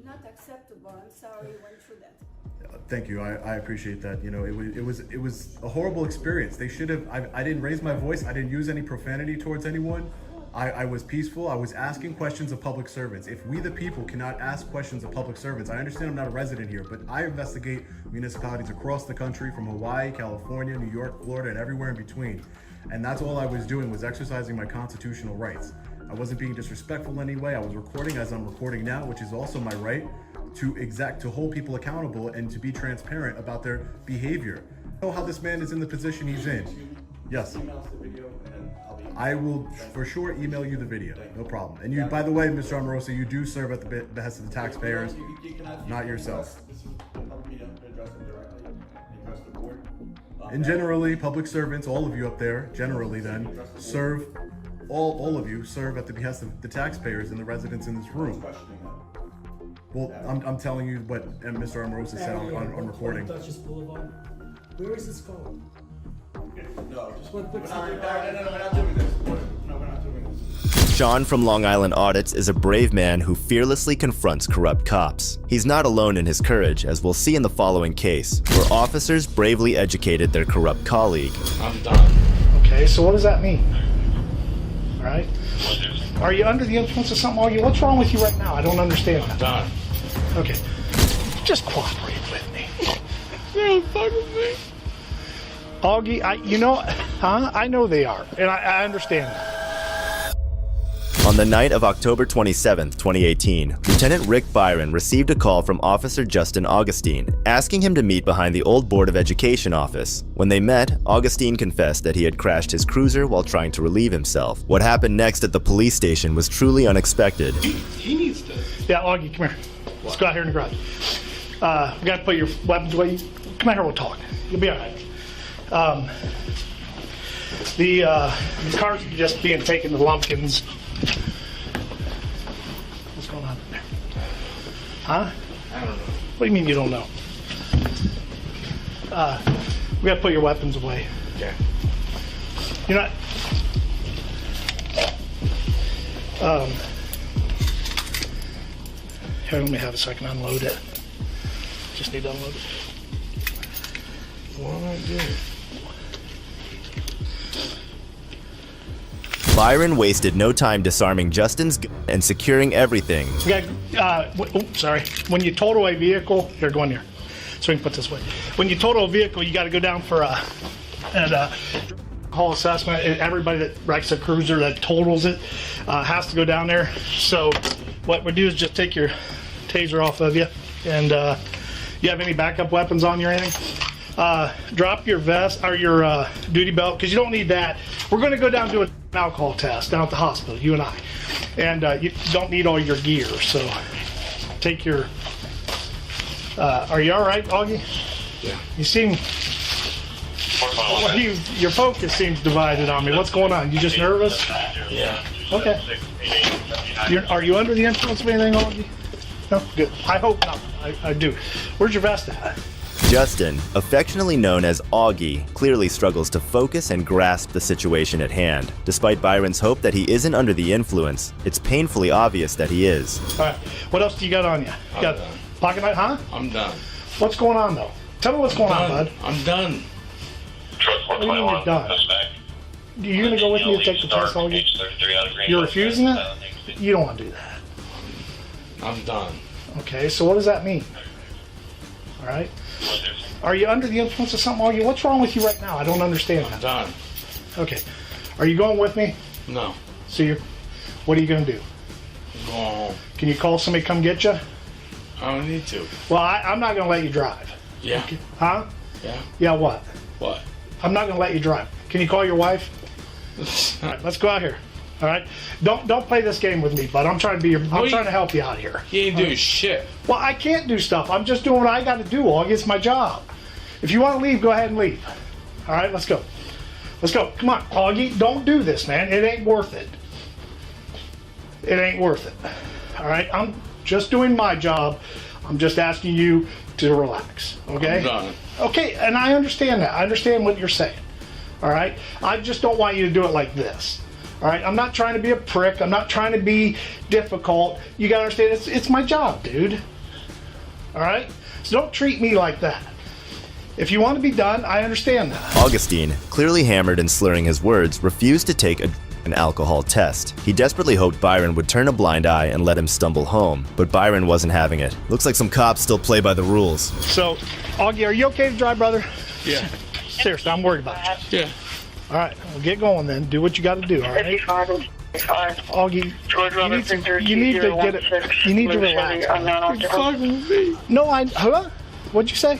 Not acceptable. I'm sorry you went through that. Thank you. I appreciate that. It was a horrible experience. They should have. I didn't raise my voice. I didn't use any profanity towards anyone. I was peaceful. I was asking questions of public servants. If we the people cannot ask questions of public servants, I understand I'm not a resident here, but I investigate municipalities across the country from Hawaii, California, New York, Florida, and everywhere in between. And that's all I was doing, was exercising my constitutional rights. I wasn't being disrespectful in any way. I was recording as I'm recording now, which is also my right to hold people accountable and to be transparent about their behavior. I know how this man is in the position he's in. Yes. I will for sure email you the video, no problem. And you, by the way, Mr. Amorosa, you do serve at the behest of the taxpayers, not yourself. And generally, public servants, all of you up there, generally then, serve, all of you serve at the behest of the taxpayers and the residents in this room. Well, I'm telling you what Mr. Amorosa said on recording. Where is this going? No, just put something back. No, we're not doing this. No, we're not doing this. Sean from Long Island Audits is a brave man who fearlessly confronts corrupt cops. He's not alone in his courage, as we'll see in the following case, where officers bravely educated their corrupt colleague. I'm done. Okay, so what does that mean? All right? Are you under the influence of something? What's wrong with you right now? I don't understand that. Done. Okay. Just cooperate with me. You're fucking me. Augie, I know they are, and I understand that. On the night of October 27, 2018, Lieutenant Rick Byron received a call from Officer Justin Augustine, asking him to meet behind the old Board of Education office. When they met, Augustine confessed that he had crashed his cruiser while trying to relieve himself. What happened next at the police station was truly unexpected. He needs to... Yeah, Augie, come here. Let's go out here in the garage. We got to put your weapons away. Come out here, we'll talk. You'll be all right. The car's just being taken to Lumpkins. What's going on there? Huh? I don't know. What do you mean you don't know? We got to put your weapons away. Okay. You're not... Here, let me have it so I can unload it. Just need to unload it. What am I doing? Byron wasted no time disarming Justin's gun and securing everything. We got, sorry. When you total a vehicle, here, go in here. So we can put this way. When you total a vehicle, you got to go down for a alcohol assessment. Everybody that wrecks a cruiser that totals it has to go down there. So what we do is just take your taser off of you, and you have any backup weapons on you or anything? Drop your vest or your duty belt, because you don't need that. We're going to go down to an alcohol test down at the hospital, you and I. And you don't need all your gear, so take your... are you all right, Augie? Yeah. You seem... your focus seems divided on me. What's going on? You just nervous? Yeah. Okay. Are you under the influence of anything, Augie? No? Good. I hope not. I do. Where's your vest at? Justin, affectionately known as Augie, clearly struggles to focus and grasp the situation at hand. Despite Byron's hope that he isn't under the influence, it's painfully obvious that he is. All right. What else do you got on you? You got done. Pocket knife, huh? I'm done. What's going on, though? Tell me what's going on, bud. I'm done. What do you mean you're done? You going to go with me to take the test, Augie? You're refusing it? You don't want to do that. I'm done. Okay, so what does that mean? All right. Are you under the influence of something, Augie? What's wrong with you right now? I don't understand that. I'm done. Okay. Are you going with me? No. So what are you going to do? I'm going home. Can you call somebody to come get you? I don't need to. Well, I'm not going to let you drive. Yeah. Okay. Huh? Yeah. Yeah, what? What? I'm not going to let you drive. Can you call your wife? All right, let's go out here. All right? Don't play this game with me, bud. I'm trying to trying to help you out here. He ain't doing shit. Well, I can't do stuff. I'm just doing what I got to do, Augie. It's my job. If you want to leave, go ahead and leave. All right, let's go. Let's go. Come on, Augie. Don't do this, man. It ain't worth it. It ain't worth it. All right? I'm just doing my job. I'm just asking you to relax, okay? I'm done. Okay, and I understand that. I understand what you're saying, all right? I just don't want you to do it like this, all right? I'm not trying to be a prick. I'm not trying to be difficult. You got to understand, it's my job, dude, all right? So don't treat me like that. If you want to be done, I understand that. Augustine, clearly hammered and slurring his words, refused to take an alcohol test. He desperately hoped Byron would turn a blind eye and let him stumble home, but Byron wasn't having it. Looks like some cops still play by the rules. So, Augie, are you okay to drive, brother? Yeah. Seriously, I'm worried about you. Yeah. All right, well, get going then. Do what you got to do, all right? Augie, you need to get it. You need to relax. No, huh? What'd you say?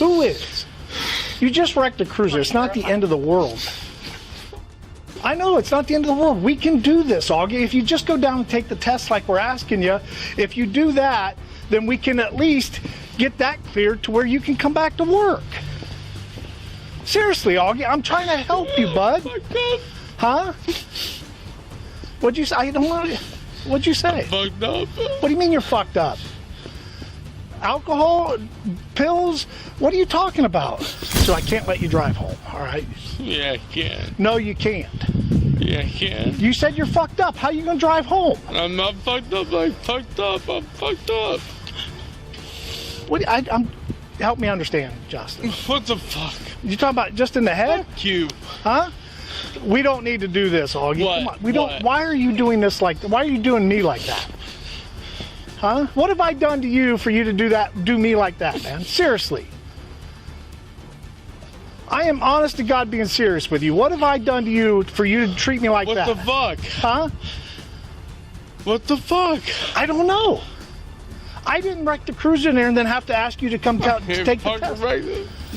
Who is? You just wrecked a cruiser. It's not the end of the world. I know, it's not the end of the world. We can do this, Augie. If you just go down and take the test like we're asking you, if you do that, then we can at least get that cleared to where you can come back to work. Seriously, Augie, I'm trying to help you, bud. Huh? What'd you say? I don't want to... What'd you say? Fucked up. What do you mean you're fucked up? Alcohol? Pills? What are you talking about? So I can't let you drive home, all right? Yeah, I can. No, you can't. Yeah, I can. You said you're fucked up. How are you going to drive home? I'm not fucked up. I'm fucked up. I'm fucked up. What? Help me understand, Justin. What the fuck? You talking about just in the head? Fuck you. Huh? We don't need to do this, Augie. What? Come on. We don't. Why are you doing this like? Why are you doing me like that? Huh? What have I done to you for you to do that? Do me like that, man? Seriously. I am honest to God being serious with you. What have I done to you for you to treat me like that? What the fuck? Huh? What the fuck? I don't know. I didn't wreck the cruiser in there and then have to ask you to come to take the test.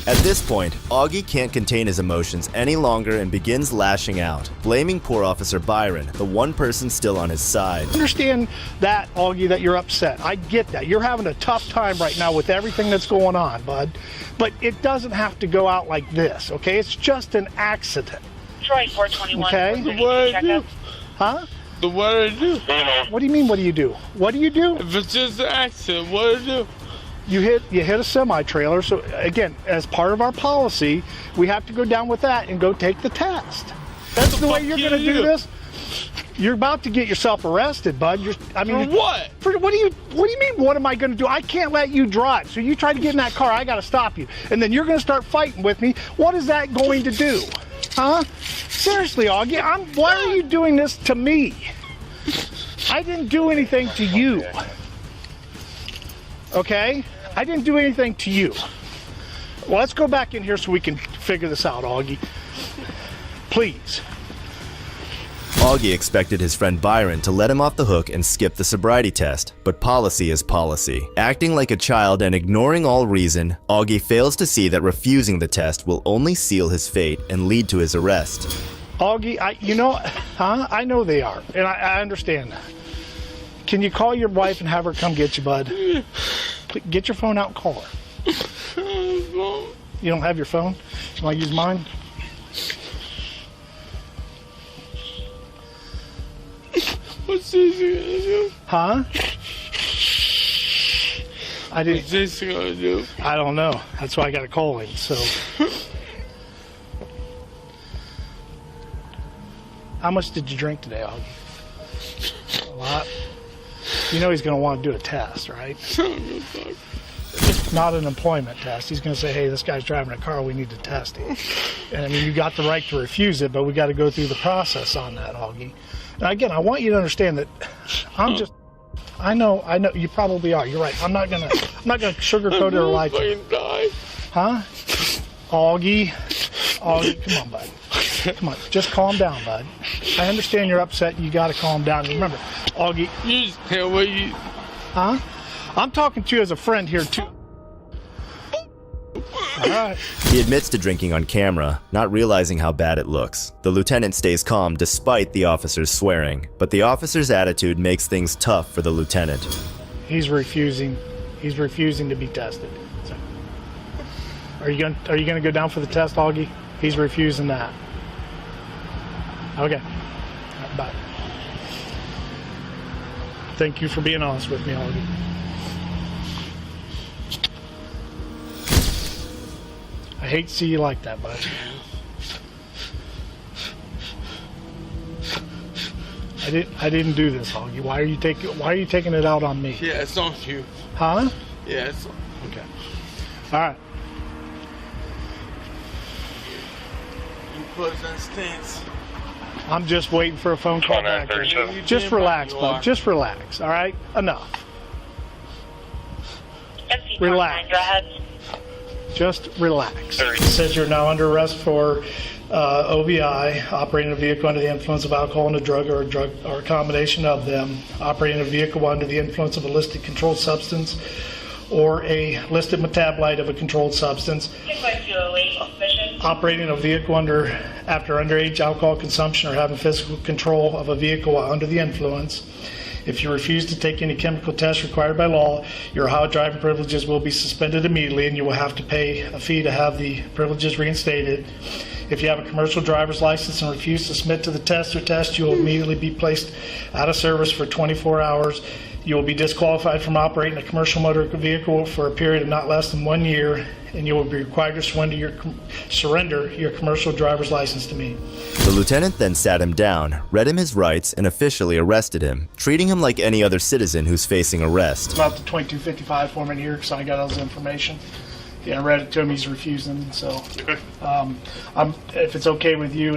At this point, Augie can't contain his emotions any longer and begins lashing out, blaming poor Officer Byron, the one person still on his side. I understand that, Augie, that you're upset. I get that. You're having a tough time right now with everything that's going on, bud. But it doesn't have to go out like this, okay? It's just an accident. Troy, 421. Okay? What I do? Huh? The what I do? What do you mean, what do you do? What do you do? If it's just an accident, what I do? You hit a semi-trailer, so again, as part of our policy, we have to go down with that and go take the test. That's the way you're going to do this. You're about to get yourself arrested, bud. For what? What do you mean? What am I going to do? I can't let you drive. So you try to get in that car, I got to stop you, and then you're going to start fighting with me. What is that going to do? Huh? Seriously, Augie, why are you doing this to me? I didn't do anything to you. Okay? I didn't do anything to you. Well, let's go back in here so we can figure this out, Augie. Please. Augie expected his friend Byron to let him off the hook and skip the sobriety test, but policy is policy. Acting like a child and ignoring all reason, Augie fails to see that refusing the test will only seal his fate and lead to his arrest. Augie, I know they are, and I understand that. Can you call your wife and have her come get you, bud? Get your phone out and call her. You don't have your phone? You want to use mine? What's this gonna do? Huh? What's this gonna do? I don't know. That's why I got to call him, so. How much did you drink today, Augie? A lot. You know he's going to want to do a test, right? Not an employment test. He's going to say, hey, this guy's driving a car, we need to test him. And I mean, you got the right to refuse it, but we got to go through the process on that, Augie. And again, I want you to understand that I know, you probably are. You're right. I'm not gonna sugarcoat it or lie to you. Huh? Augie, come on, bud. Come on, just calm down, bud. I understand you're upset. You got to calm down. Remember, Augie. Huh? I'm talking to you as a friend here too. All right. He admits to drinking on camera, not realizing how bad it looks. The lieutenant stays calm despite the officer's swearing, but the officer's attitude makes things tough for the lieutenant. He's refusing to be tested. So, are you going to go down for the test, Augie? He's refusing that. Okay. Bye. Thank you for being honest with me, Augie. I hate to see you like that, bud. I didn't do this, Augie. Why are you taking it out on me? Yeah, it's on you. Huh? Yeah, it's on. Okay. All right. You put on stance. I'm just waiting for a phone call back. Just relax, bud. Just relax. All right? Enough. Relax. Just relax. It says you're now under arrest for OVI, operating a vehicle under the influence of alcohol and a drug or a combination of them, operating a vehicle under the influence of a listed controlled substance or a listed metabolite of a controlled substance, operating a vehicle after underage alcohol consumption or having physical control of a vehicle while under the influence. If you refuse to take any chemical tests required by law, your Ohio driving privileges will be suspended immediately and you will have to pay a fee to have the privileges reinstated. If you have a commercial driver's license and refuse to submit to the test or test, you will immediately be placed out of service for 24 hours. You will be disqualified from operating a commercial motor vehicle for a period of not less than 1 year, and you will be required to surrender your commercial driver's license to me. The lieutenant then sat him down, read him his rights, and officially arrested him, treating him like any other citizen who's facing arrest. It's about the 2255 form in here because I got all his information. Yeah, I read it to him. He's refusing. So, okay. If it's okay with you,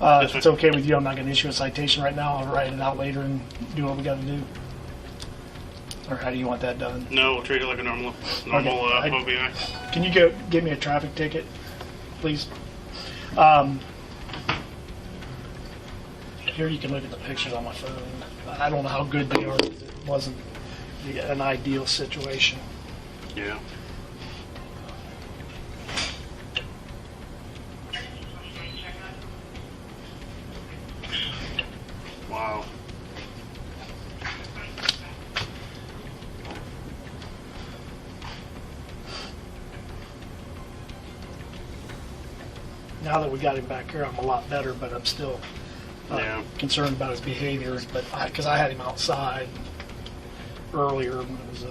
I'm not going to issue a citation right now. I'll write it out later and do what we got to do. Or how do you want that done? No, we'll treat it like a normal OBI. Can you go get me a traffic ticket, please? Here you can look at the pictures on my phone. I don't know how good they are. It wasn't an ideal situation. Yeah. Wow. Now that we got him back here, I'm a lot better, but I'm still concerned about his behaviors. But because I had him outside earlier, when it was.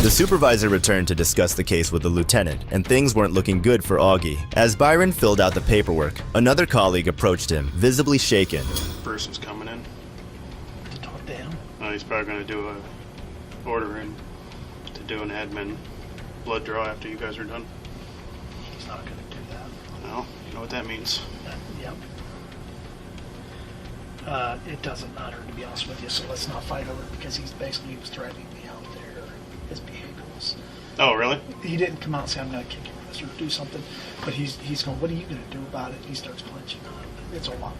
The supervisor returned to discuss the case with the lieutenant, and things weren't looking good for Augie. As Byron filled out the paperwork, another colleague approached him, visibly shaken. Person's coming in. To talk to him? He's probably going to do a order in to do an admin blood draw after you guys are done. He's not going to do that. No, you know what that means. Yep. It doesn't matter, to be honest with you, so let's not fight over it, because he was driving me out there. His behavior was... Oh, really? He didn't come out and say, I'm going to kick your ass or do something, but he's going, what are you going to do about it? He starts clenching on it. It's a lot.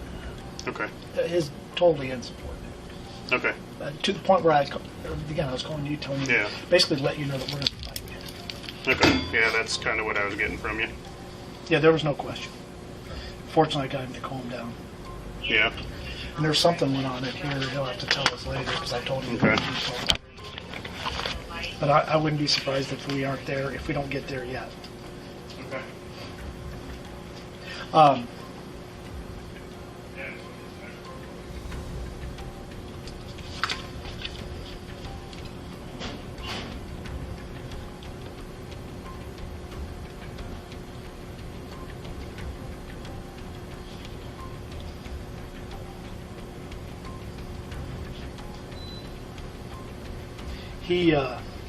Okay. His totally insubordinate. Okay. To the point where I was calling you, telling you, basically let you know that we're going to be fighting. Okay. Yeah, that's kind of what I was getting from you. Yeah, there was no question. Fortunately, I got him to calm down. Yeah. And there's something went on in here. He'll have to tell us later because I told him. Okay. But I wouldn't be surprised if we aren't there, if we don't get there yet. Okay.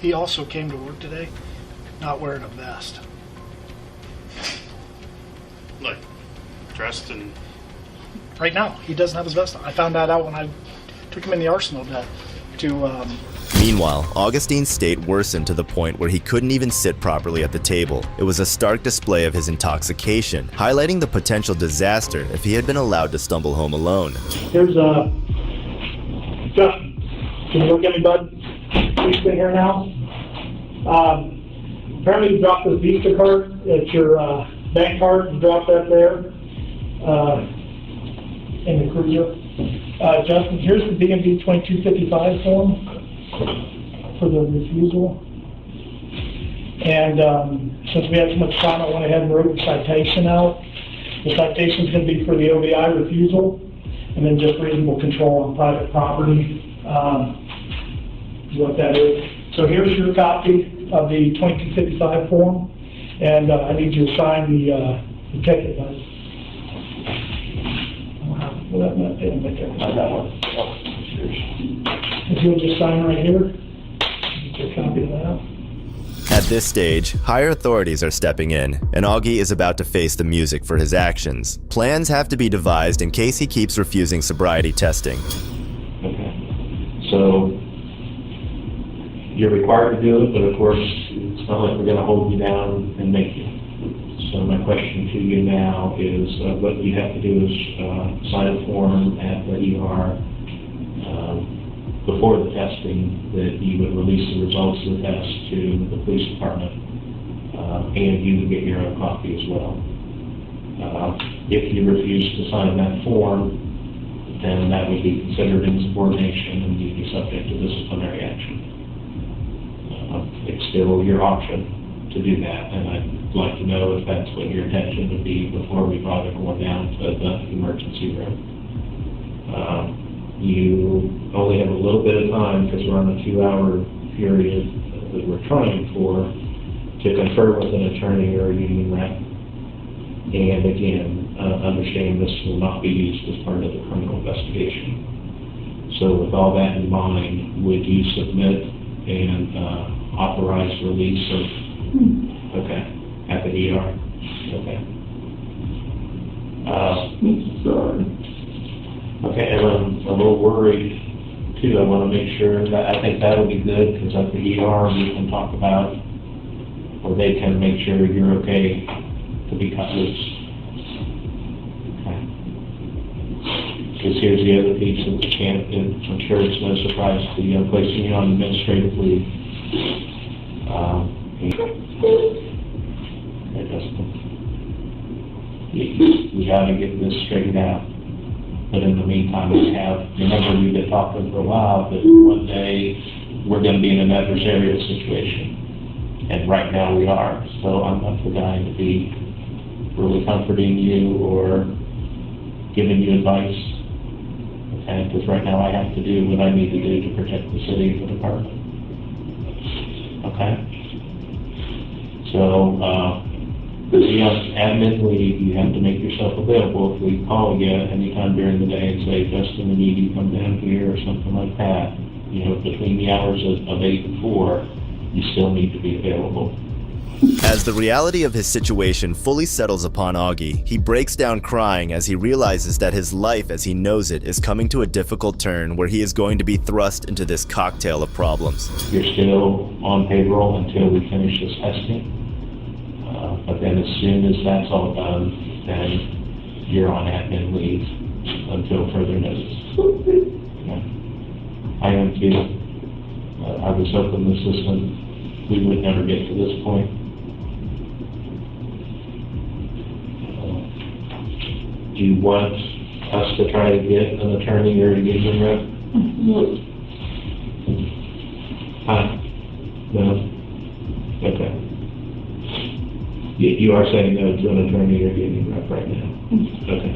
He also came to work today not wearing a vest. Like, dressed and... Right now, he doesn't have his vest on. I found that out when I took him in the arsenal to Meanwhile, Augustine's state worsened to the point where he couldn't even sit properly at the table. It was a stark display of his intoxication, highlighting the potential disaster if he had been allowed to stumble home alone. Here's Justin. Can you look at me, bud? You sit here now. Apparently you dropped this Visa card. It's your bank card. You dropped that there in the cruiser. Justin, here's the DMV 2255 form for the refusal. And since we had so much time, I went ahead and wrote the citation out. The citation is going to be for the OBI refusal, and then just reasonable control on private property. What that is. So here's your copy of the 2255 form, and I need you to sign the ticket. If you'll just sign right here, get a copy of that. At this stage, higher authorities are stepping in, and Augie is about to face the music for his actions. Plans have to be devised in case he keeps refusing sobriety testing. Okay. So you're required to do it, but of course, it's not like we're going to hold you down and make you. So my question to you now is, what you have to do is sign a form at the ER before the testing that you would release the results of the test to the police department, and you would get your own copy as well. If you refuse to sign that form, then that would be considered insubordination and you'd be subject to disciplinary action. It's still your option to do that, and I'd like to know if that's what your intention would be before we brought everyone down to the emergency room. you only have a little bit of time, because we're on a 2-hour period that we're trying for, to confer with an attorney or a union rep. And again, understand this will not be used as part of the criminal investigation. So with all that in mind, would you submit and authorize release of, okay, at the ER? Okay. Okay, and I'm a little worried too. I want to make sure that, I think that'll be good, because at the ER we can talk about, or they can make sure you're okay to be cut loose. Okay. Because here's the other piece that we can't, I'm sure it's no surprise to you, placing you on administrative leave. We got to get this straightened out. But in the meantime, remember we've been talking for a while that one day we're going to be in an adversarial situation. And right now we are. So I'm not the guy to be really comforting you or giving you advice. Okay, because right now I have to do what I need to do to protect the city and the department. Okay? So, admin leave, you have to make yourself available. If we call you anytime during the day and say, Justin, we need you to come down here or something like that, you know, between the hours of 8 and 4, you still need to be available. As the reality of his situation fully settles upon Augie, he breaks down crying as he realizes that his life as he knows it is coming to a difficult turn where he is going to be thrust into this cocktail of problems. You're still on payroll until we finish this testing. But then as soon as that's all done, then you're on admin leave until further notice. Okay. I am too. I was hoping the system, we would never get to this point. Do you want us to try to get an attorney or a union rep? No? Okay. You are saying no to an attorney or union rep right now? Okay.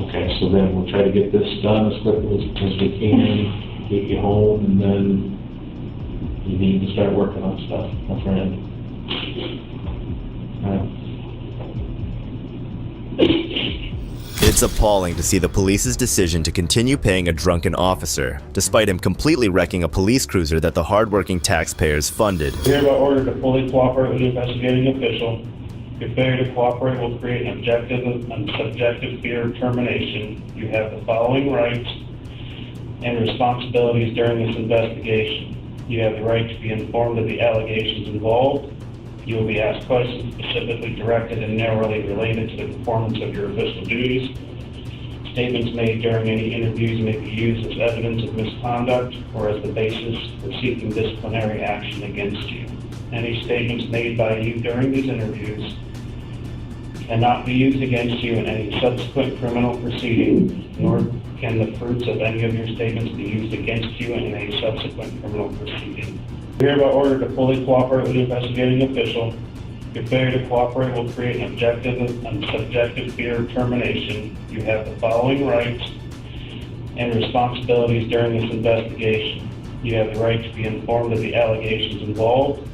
Okay, so then we'll try to get this done as quickly as we can, get you home, and then you need to start working on stuff, my friend. All right. It's appalling to see the police's decision to continue paying a drunken officer, despite him completely wrecking a police cruiser that the hardworking taxpayers funded. Hereby ordered to fully cooperate with the investigating official. Your failure to cooperate will create an objective and subjective fear of termination. You have the following rights and responsibilities during this investigation. You have the right to be informed of the allegations involved. You will be asked questions specifically directed and narrowly related to the performance of your official duties. Statements made during any interviews may be used as evidence of misconduct or as the basis for seeking disciplinary action against you. Any statements made by you during these interviews cannot be used against you in any subsequent criminal proceeding, nor can the fruits of any of your statements be used against you in a subsequent criminal proceeding. Hereby ordered to fully cooperate with the investigating official. Your failure to cooperate will create an objective and subjective fear of termination. You have the following rights and responsibilities during this investigation. You have the right to be informed of the allegations involved.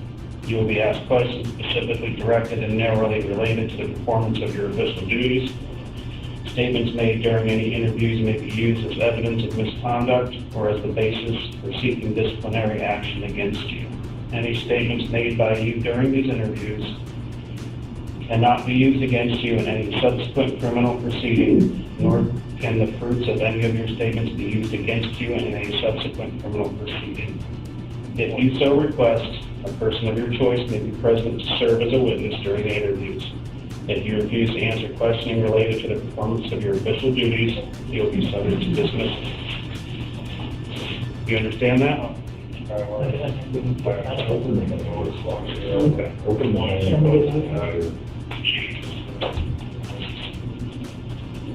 You will be asked questions specifically directed and narrowly related to the performance of your official duties. Statements made during any interviews may be used as evidence of misconduct or as the basis for seeking disciplinary action against you. Any statements made by you during these interviews cannot be used against you in any subsequent criminal proceeding, nor can the fruits of any of your statements be used against you in a subsequent criminal proceeding. If you so request, a person of your choice may be present to serve as a witness during the interviews. If you refuse to answer questioning related to the performance of your official duties, you'll be subject to dismissal. You understand that? Okay.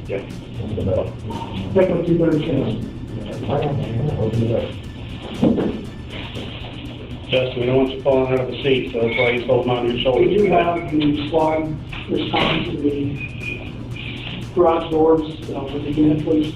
Yeah. Justin, we don't want you falling out of the seat, so that's why he's holding on to your shoulders. We do have the squad respond to the garage doors Officer, you can have, please.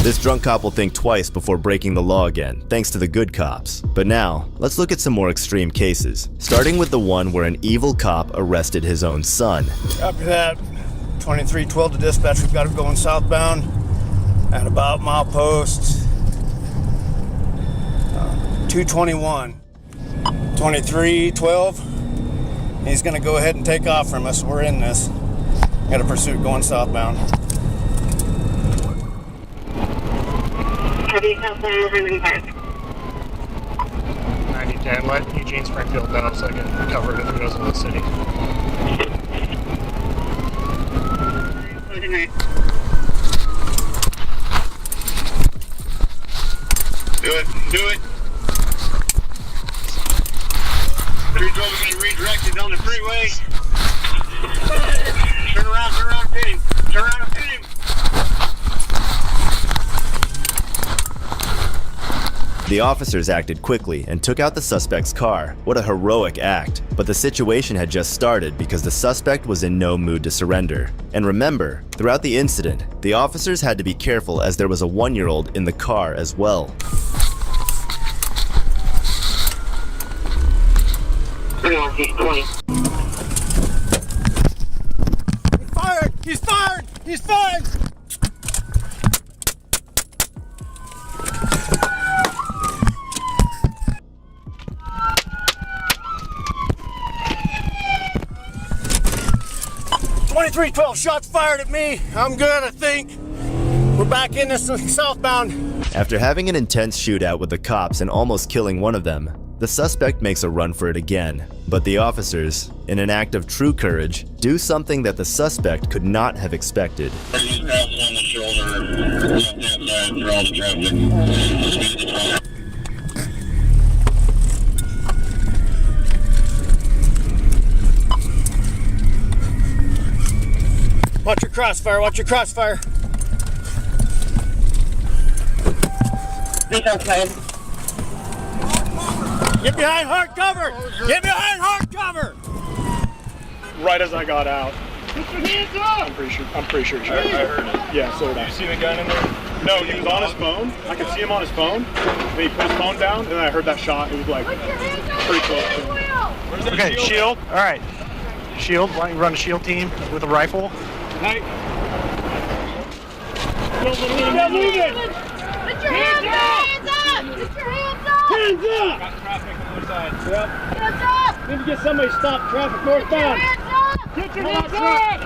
This drunk cop will think twice before breaking the law again, thanks to the good cops. But now, let's look at some more extreme cases, starting with the one where an evil cop arrested his own son. Copy that. 2312 to dispatch. We've got him going southbound at about milepost 221. 2312. He's going to go ahead and take off from us. We're in this. Got a pursuit going southbound. 9010, let Eugene Springfield know so I can cover it if it goes into the city. Do it. 312 is going to redirect you down the freeway. Turn around, pin him. Turn around and pin him. The officers acted quickly and took out the suspect's car. What a heroic act. But the situation had just started because the suspect was in no mood to surrender. And remember, throughout the incident, the officers had to be careful as there was a 1-year-old in the car as well. He's fired! He's fired! 2312, shots fired at me. I'm good, I think. We're back in this southbound. After having an intense shootout with the cops and almost killing one of them, the suspect makes a run for it again. But the officers, in an act of true courage, do something that the suspect could not have expected. Watch your crossfire, watch your crossfire. He's outside. Get behind hard cover! Get behind hard cover! Right as I got out. Put your hands up! I'm pretty sure. I heard it. Yeah, so did I. You see the gun in there? No, he was on his phone. I could see him on his phone. Then he put his phone down, and then I heard that shot. It was like pretty close to him. Okay, shield. All right. Shield. Why don't you run a shield team with a rifle? Hey. Put your hands up! Put your hands up! Hands up! Got traffic on the side. Yep. Hands up! Need to get somebody to stop traffic northbound. Get your hands up!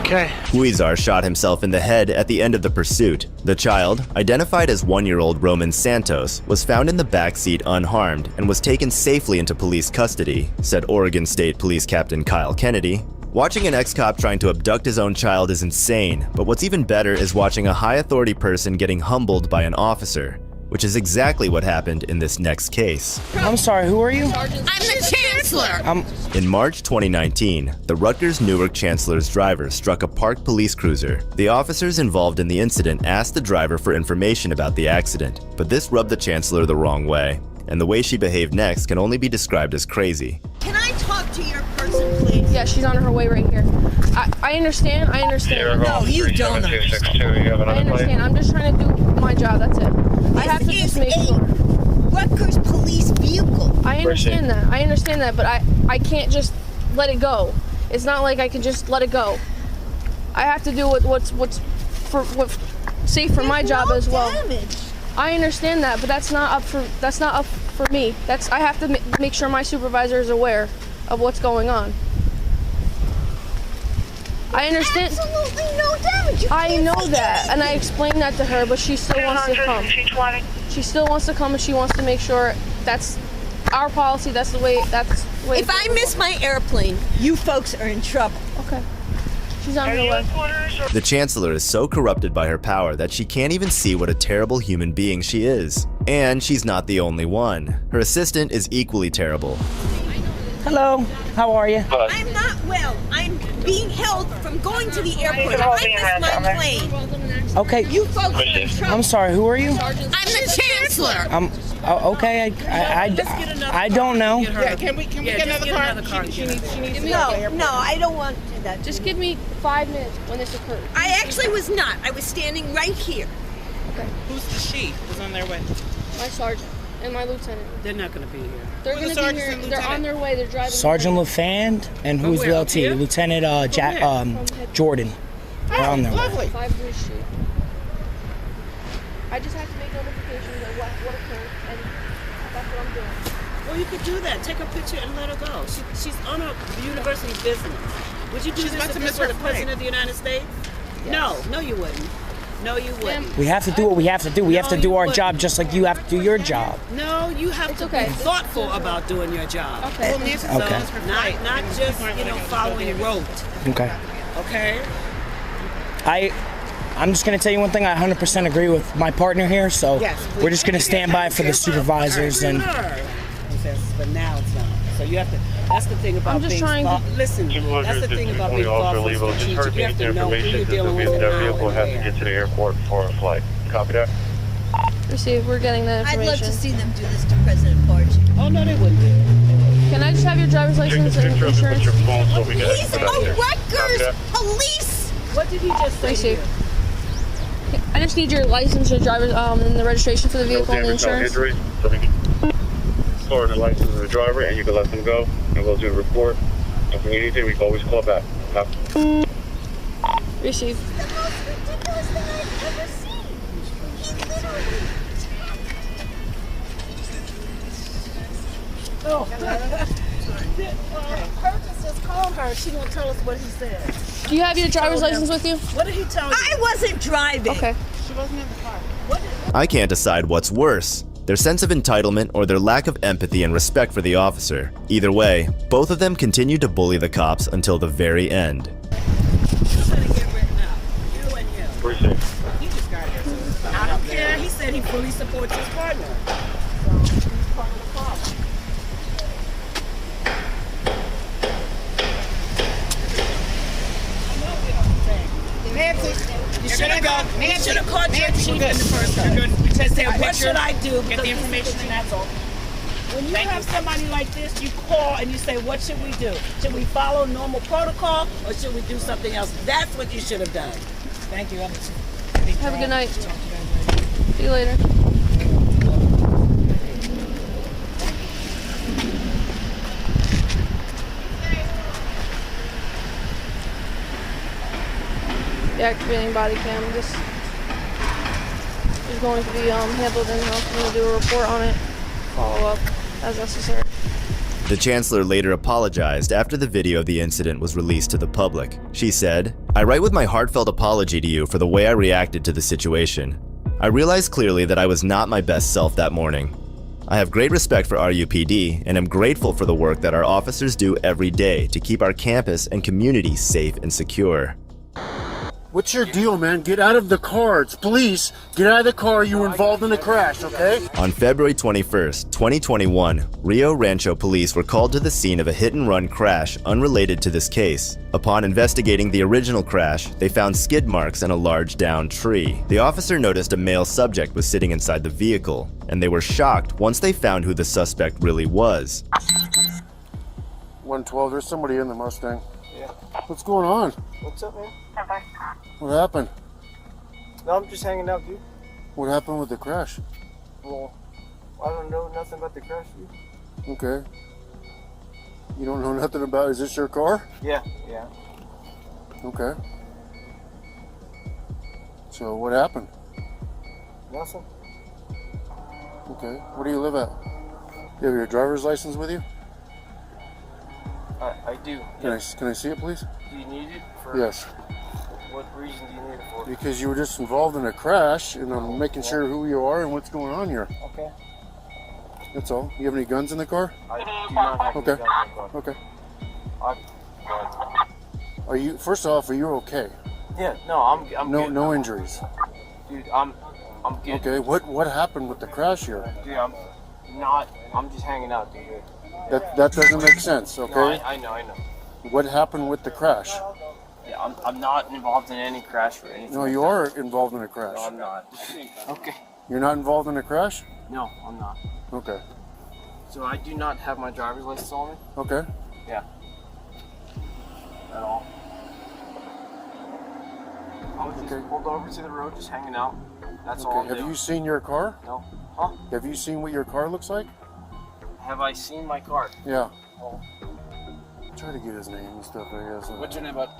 Okay. Huizar shot himself in the head at the end of the pursuit. The child, identified as 1-year-old Roman Santos, was found in the back seat unharmed and was taken safely into police custody, said Oregon State Police Captain Kyle Kennedy. Watching an ex-cop trying to abduct his own child is insane, but what's even better is watching a high-authority person getting humbled by an officer, which is exactly what happened in this next case. I'm sorry, who are you? I'm the Chancellor. In March 2019, the Rutgers Newark Chancellor's driver struck a parked police cruiser. The officers involved in the incident asked the driver for information about the accident, but this rubbed the Chancellor the wrong way, and the way she behaved next can only be described as crazy. Can I talk to your person, please? Yeah, she's on her way right here. I understand. No, you don't understand. I understand. I'm just trying to do my job, that's it. I have to just make sure. Rutgers police vehicle. I understand that, but I can't just let it go. It's not like I can just let it go. I have to do what's safe for my job as well. Damage. I understand that, but that's not up for me. I have to make sure my supervisor is aware of what's going on. I understand. Absolutely no damage. I know that, and I explained that to her, but she still wants to come. She still wants to come, and she wants to make sure that's our policy. That's the way. If I miss my airplane, you folks are in trouble. Okay. She's on her way. The Chancellor is so corrupted by her power that she can't even see what a terrible human being she is. And she's not the only one. Her assistant is equally terrible. Hello, how are you? I'm not well. I'm being held from going to the airport. I missed my plane. Okay. You folks are in trouble. I'm sorry, who are you? I'm the Chancellor. Okay, I don't know. Yeah, can we get another car? She needs to No, I don't want to do that. Just give me 5 minutes when this occurred. I actually was not. I was standing right here. Okay. Who's the chief? Who's on their way? My sergeant and my lieutenant. They're not going to be here. They're going to be here. They're on their way. They're driving. Sergeant LaFand and who's the LT? Lieutenant Jordan. They're on their way. Lovely. 5-3 Street. I just have to make notifications of what occurred, and that's what I'm doing. Well, you could do that. Take a picture and let her go. She's on a university business. Would you do this if this were the President of the United States? Yes. No, you wouldn't. No, you wouldn't. We have to do what we have to do. We have to do our job just like you have to do your job. No, you have to be thoughtful about doing your job. Okay. Not just, following rote. Okay. Okay? I'm just going to tell you one thing. I 100% agree with my partner here, so we're just going to stand by for the supervisors. But now it's not. So you have to. That's the thing about being listen. That's the thing about being thoughtful and strategic. You have to know who you're dealing with and how vehicle has to get to the airport for a flight. Copy that? Receive. We're getting that information. I'd love to see them do this to President Barge. Oh no, they wouldn't do it. Can I just have your driver's license and insurance? Your phone so we can He's a Rutgers police. What did he just say to you? I just need your license, your driver's, and the registration for the vehicle and the insurance. No injury, so we can store the license of the driver, and you can let them go, and we'll do a report. If we need anything, we can always call back. Receive. The most ridiculous thing I've ever seen. He literally. Curtis just called her. She won't tell us what he said. Do you have your driver's license with you? What did he tell you? I wasn't driving. Okay. She wasn't in the car. I can't decide what's worse, their sense of entitlement or their lack of empathy and respect for the officer. Either way, both of them continued to bully the cops until the very end. Appreciate it. He just got here. I don't care. He said he fully supports his partner. So he's part of the problem. Nancy, you should have gone. You should have called your chief in the first place. Just say, what should I do? Get the information and that's all. When you have somebody like this, you call and you say, what should we do? Should we follow normal protocol or should we do something else? That's what you should have done. Thank you. Have a good night. See you later. Deactivating body cam. This is going to be handled in-house. I'm going to do a report on it. Follow up as necessary. The Chancellor later apologized after the video of the incident was released to the public. She said, "I write with my heartfelt apology to you for the way I reacted to the situation. I realized clearly that I was not my best self that morning. I have great respect for RUPD and am grateful for the work that our officers do every day to keep our campus and community safe and secure." What's your deal, man? Get out of the car. It's police. Get out of the car. You were involved in a crash, okay? On February 21st, 2021, Rio Rancho police were called to the scene of a hit-and-run crash unrelated to this case. Upon investigating the original crash, they found skid marks and a large downed tree. The officer noticed a male subject was sitting inside the vehicle, and they were shocked once they found who the suspect really was. 112, there's somebody in the Mustang. Yeah. What's going on? What's up, man? What happened? No, I'm just hanging out, dude. What happened with the crash? Well, I don't know nothing about the crash, dude. Okay. You don't know nothing about, is this your car? Yeah. Okay. So what happened? Nothing. Okay. Where do you live at? You have your driver's license with you? I do. Can I see it, please? Do you need it for? Yes. What reason do you need it for? Because you were just involved in a crash, and I'm making sure who you are and what's going on here. Okay. That's all. You have any guns in the car? I do not have any guns in the car. Okay. Are you? First off, are you okay? Yeah, no, I'm No, good. no injuries. Dude, I'm good. Okay, what happened with the crash here? Dude, I'm just hanging out, dude. That doesn't make sense. Okay. No, I know. What happened with the crash? Yeah, I'm not involved in any crash or anything. No, you are involved in a crash. No, I'm not. Okay. You're not involved in a crash? No, I'm not. Okay. So I do not have my driver's license on me. Okay. Yeah. At all. I was just pulled over to the road, just hanging out. That's all I'm Have doing. you seen your car? No. Huh? Have you seen what your car looks like? Have I seen my car? Yeah. Oh. Try to get his name and stuff, I guess. What's your name, bud?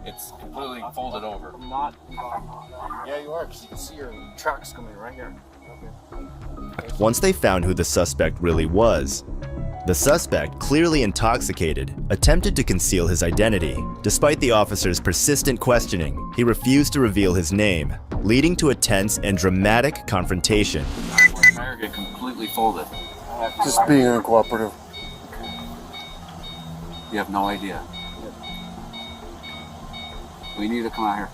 It's completely folded over. I'm not involved. Yeah, you are, because you can see your tracks coming right here. Okay. Once they found who the suspect really was, the suspect, clearly intoxicated, attempted to conceal his identity. Despite the officer's persistent questioning, he refused to reveal his name, leading to a tense and dramatic confrontation. My tire get completely folded. Just being uncooperative. You have no idea. We need to come out here.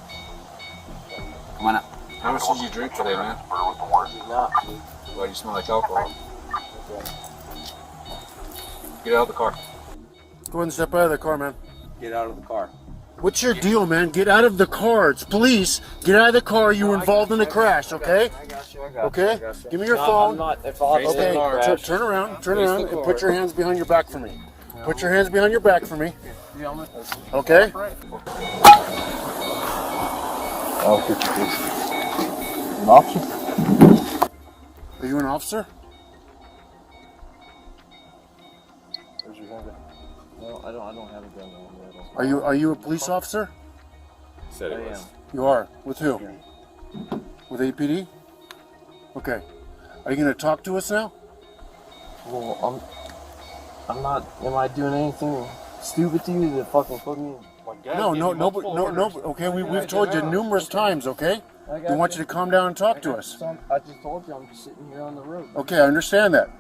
Come on up. How much did you drink today, man? Not. Why do you smell like alcohol? Get out of the car. Go ahead and step out of the car, man. Get out of the car. What's your deal, man? Get out of the car. It's police. Get out of the car. You were involved in a crash, okay? I got you. Okay? Give me your No, phone. I'm not involved in Okay, a crash. turn around, and put your hands behind your back for me. Put your hands behind your back for me. Okay? I'll put you this. An officer? Are you an officer? Where's your gun? No, I don't have a gun on me. Are you a police officer? Said it was. You are. With who? With APD? Okay. Are you going to talk to us now? Well, I'm not. Am I doing anything stupid to you to fucking put me? No. Okay, we've told you numerous times, okay? We want you to calm down and talk to us. I just told you I'm just sitting here on the road. Okay, I understand that.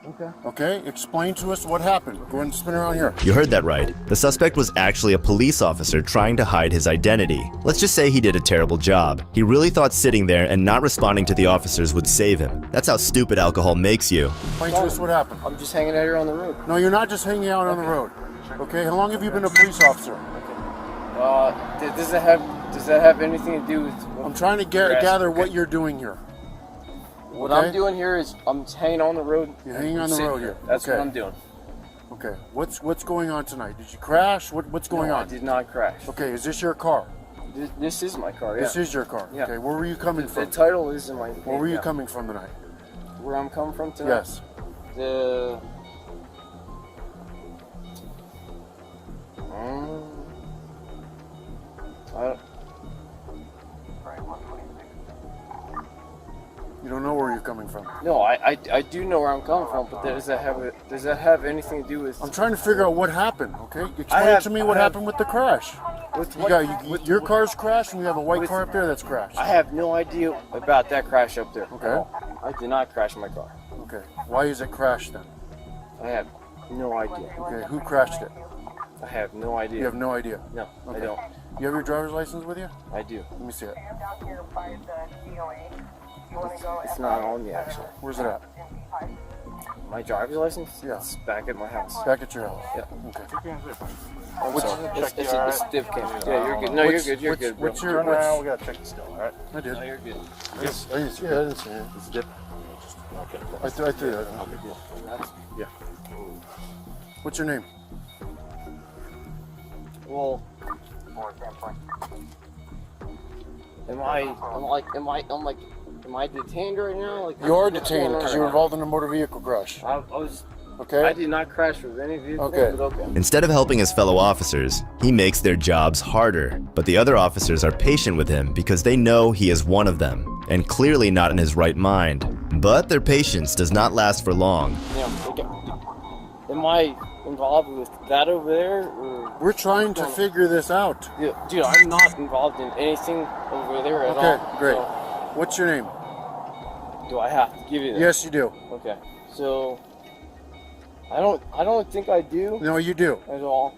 Okay. Okay, explain to us what happened. Go ahead and spin around here. You heard that right. The suspect was actually a police officer trying to hide his identity. Let's just say he did a terrible job. He really thought sitting there and not responding to the officers would save him. That's how stupid alcohol makes you. Explain to us what happened. I'm just hanging out here on the road. No, you're not just hanging out on the road. Okay, how long have you been a police officer? Does that have anything to do with? I'm trying to gather what you're doing here. What I'm doing here is I'm just hanging on the road. You're hanging on the road here. That's okay. what I'm doing. Okay. What's going on tonight? Did you crash? What's going on? I did not crash. Okay. Is this your car? This is my car. Yeah. This is your car. Yeah. Okay. Where were you coming from? The title is in my. Where were you coming from tonight? Where I'm coming from tonight? Yes. You don't know where you're coming from. No, I do know where I'm coming from, but does that have anything to do with? I'm trying to figure out what happened. Okay, explain to me what happened with the crash. Your car's crashed, and we have a white car up there that's crashed. I have no idea about that crash up there. Okay. I did not crash my car. Okay. Why is it crashed then? I have no idea. Okay. Who crashed it? I have no idea. You have no idea? No, okay. I don't. You have your driver's license with you? I do. Let me see it. It's not on me, actually. Where's it at? My driver's license? Yeah. It's back at my house. Back at your house? Yeah. Okay. It's div cam. Yeah, you're good. No, you're good. You're good, bro. Turn around. We gotta check the still, alright? I did. No, you're good. Yes. I didn't see it. It's a dip. Okay. I threw that. Yeah. What's your name? Well, am I detained right now? Like, you are detained because you were involved in a motor vehicle crash. I was. Okay. I did not crash with any vehicle. Okay. But okay. Instead of helping his fellow officers, he makes their jobs harder. But the other officers are patient with him because they know he is one of them, and clearly not in his right mind. But their patience does not last for long. Yeah, okay. Am I involved with that over there? Or we're trying to figure this out. Yeah, dude, I'm not involved in anything over there at all. Okay, great. So, what's your name? Do I have to give you that? Yes, you do. Okay, so I don't think I do. No, you do. At all.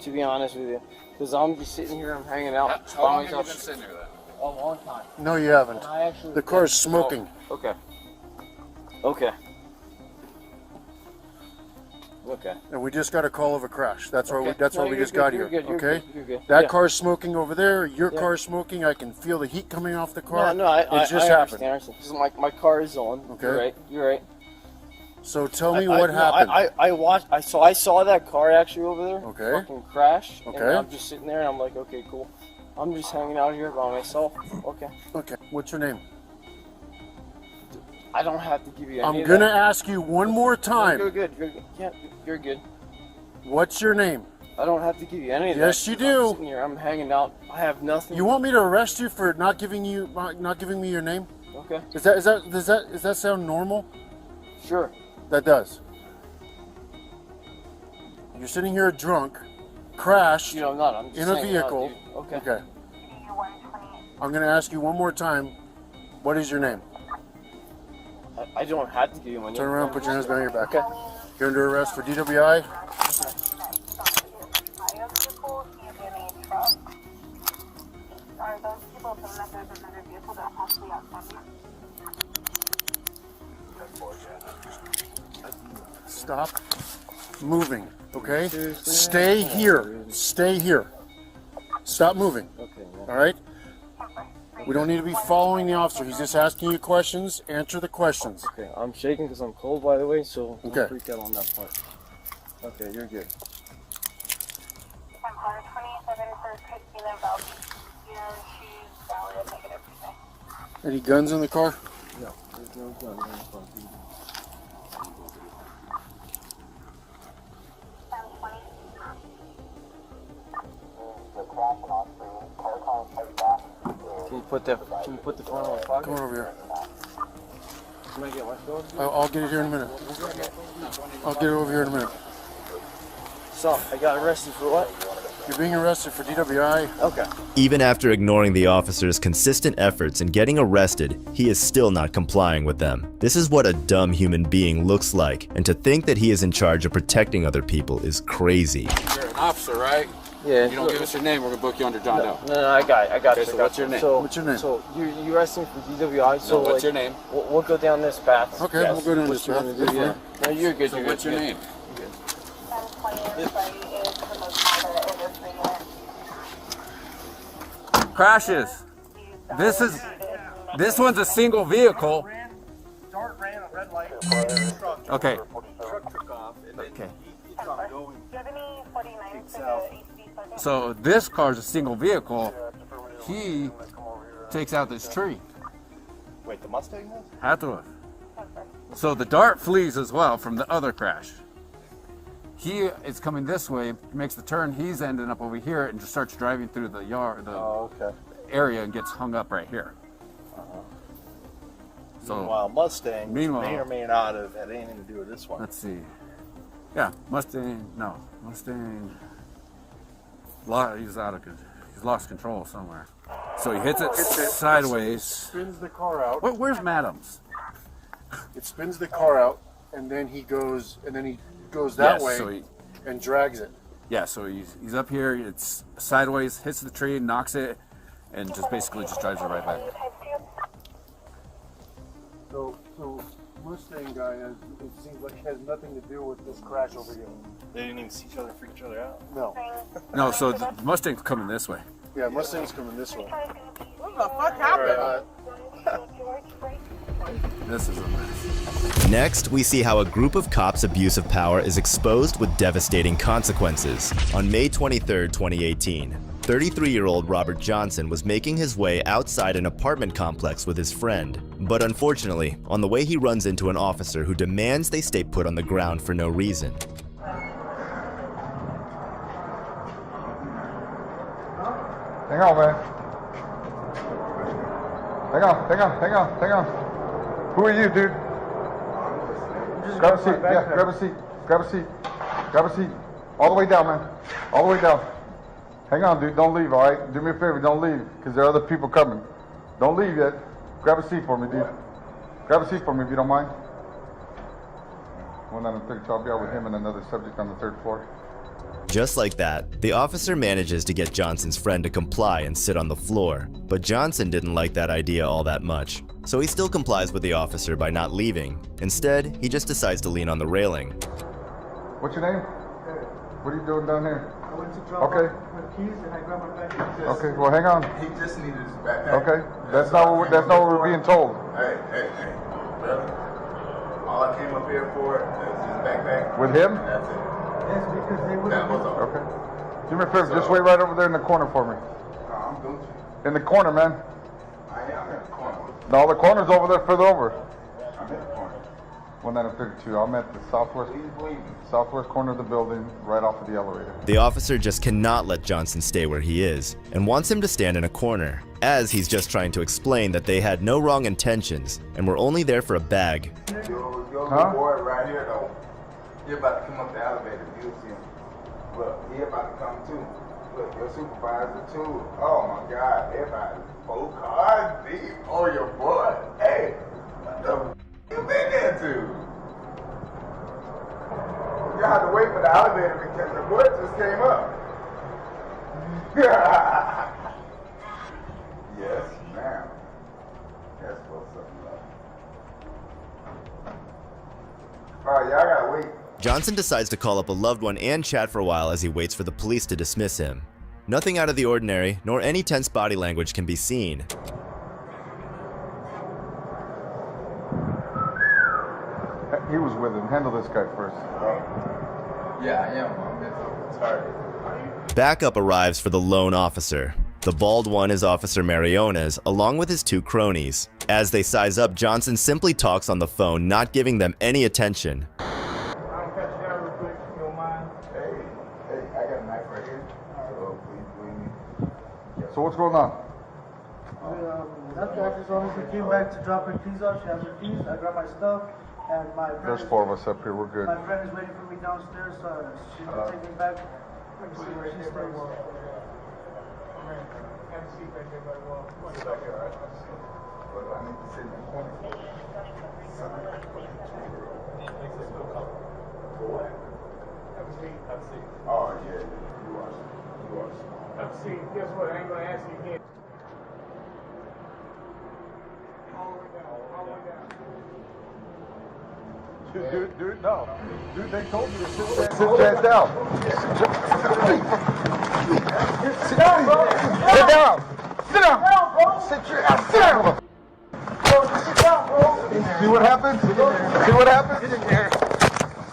To be honest with you. Because I'm just sitting here, I'm hanging out. How long have you been sitting here then? A long time. No, you haven't. The car's smoking. Okay. Okay. Okay. And we just got a call of a crash. That's why Okay. we just got here. You're good, Okay. you're good. That Yeah. car's smoking over there. Your Yeah. car's smoking. I can feel the heat coming off the car. No, I it just happened. understand. Because my car is on. Okay. You're right. So tell me what happened. I saw that car actually over there. Okay. Fucking crash. Okay. And I'm just sitting there and I'm like, okay, cool. I'm just hanging out here by myself. Okay. Okay. What's your name? I don't have to give you any I'm of gonna that. ask you one more time. You're good. You're good. Yeah, you're good. What's your name? I don't have to give you any of that. Yes, you do. I'm sitting here. I'm hanging out. I have nothing. You want me to arrest you for not giving me your name? Okay. Does that sound normal? Sure. That does. You're sitting here drunk, crashed You know, I'm not. I'm just in a hanging out, vehicle. dude. Okay. Okay. I'm gonna ask you one more time. What is your name? I don't have to give you my name. Turn around, put your hands behind your back. Okay. You're under arrest for DWI. Stop moving, okay? Stay here. Stay here. Stop moving. Okay. All right? We don't need to be following the officer. He's just asking you questions. Answer the questions. Okay. I'm shaking because I'm cold, by the way, so Okay. don't freak out on that part. Okay, you're good. Any guns in the car? No, there's no gun in the car. Can you put the phone in my pocket? Come on over here. Can I get my phone? I'll get it here in a minute. I'll get it over here in a minute. So, I got arrested for what? You're being arrested for DWI. Okay. Even after ignoring the officer's consistent efforts in getting arrested, he is still not complying with them. This is what a dumb human being looks like, and to think that he is in charge of protecting other people is crazy. You're an officer, right? Yeah. You don't give us your name, we're gonna book you under John Doe. No, I got Okay, you. so what's your name? So, What's your name? So, you arrested me for DWI, so what's your name? We'll go down this path. Okay, we'll go down this path. Yeah. No, you're good. So you're what's good. your name? Crashes. This one's a single vehicle. Dart ran a red light. Okay. Truck took off, and then Okay. he stopped going. So this car's a single vehicle. He takes out this tree. Wait, the Mustang was? Had to have. So the Dart flees as well from the other crash. He is coming this way, makes the turn, he's ending up over here and just starts driving through the yard, area and gets hung up right here. So Meanwhile, Mustang may Meanwhile- or may not have had anything to do with this one. let's see. Yeah, Mustang, he's lost control somewhere. So he hits it sideways. Spins the car out. Where's Madams? It spins the car out, and then he goes that Yes, way so he- and drags it. Yeah, so he's up here, it's sideways, hits the tree, knocks it, and just basically just drives it right back. So Mustang guy it seems like has nothing to do with this crash over here. They didn't even see each other, freak each other out. No. No, so the Mustang's coming this way. Yeah, Mustang's coming this way. What the fuck happened? This is a mess. Next, we see how a group of cops' abuse of power is exposed with devastating consequences. On May 23, 2018, 33-year-old Robert Johnson was making his way outside an apartment complex with his friend. But unfortunately, on the way he runs into an officer who demands they stay put on the ground for no reason. Hang on, man. Hang on. Who are you, dude? Grab a seat. Yeah, grab a seat. All the way down, man. All the way down. Hang on, dude. Don't leave, all right? Do me a favor. Don't leave, because there are other people coming. Don't leave yet. Grab a seat for me, dude. Grab a seat for me if you don't mind. 132, I'll be out with him and another subject on the 3rd floor. Just like that, the officer manages to get Johnson's friend to comply and sit on the floor, but Johnson didn't like that idea all that much, so he still complies with the officer by not leaving. Instead, he just decides to lean on the railing. What's your name? What are you doing down here? I went to drop off my keys and I grabbed my backpack. Okay, well hang on. He just needed his backpack. Okay, that's not what we're being told. Hey, brother. All I came up here for is his backpack. With him? And that's it. Yes, because they would have. Okay. Do me a favor, just wait right over there in the corner for me. No, I'm Gucci. In the corner, man. I am in the corner. No, the corner's over there, further over. I'm in the corner. 132, I'm at the southwest corner of the building, right off of the elevator. The officer just cannot let Johnson stay where he is, and wants him to stand in a corner, as he's just trying to explain that they had no wrong intentions, and were only there for a bag. Your boy right here, though. He about to come up the elevator. You'll see him. Look, he about to come too. Look, your supervisor too. Oh my God, everybody. 4 cars deep. Oh, your boy. Hey, what the you been into? You had to wait for the elevator because the boy just came up. Yes, ma'am. That's what's up. Alright, y'all gotta wait. Johnson decides to call up a loved one and chat for a while as he waits for the police to dismiss him. Nothing out of the ordinary, nor any tense body language can be seen. He was with him. Handle this guy first. Yeah, I am. I'm target. Backup arrives for the lone officer. The bald one is Officer Mariones, along with his 2 cronies. As they size up, Johnson simply talks on the phone, not giving them any attention. So what's going on? Nothing. I just honestly came back to drop her keys off. She has her keys. I got my stuff. And my friend There's 4 of us up here. We're good. My friend is waiting for me downstairs, so she's gonna take me back. I can see where she stays. I need to sit in the corner. Oh yeah, you are. Have a seat. Guess what? I ain't gonna ask you again. All the way down. Dude, no. Dude, they told you to sit down. Sit down, bro. Sit down. Sit down, bro. Sit your ass down. Sit down, bro. See what happens? See what happens?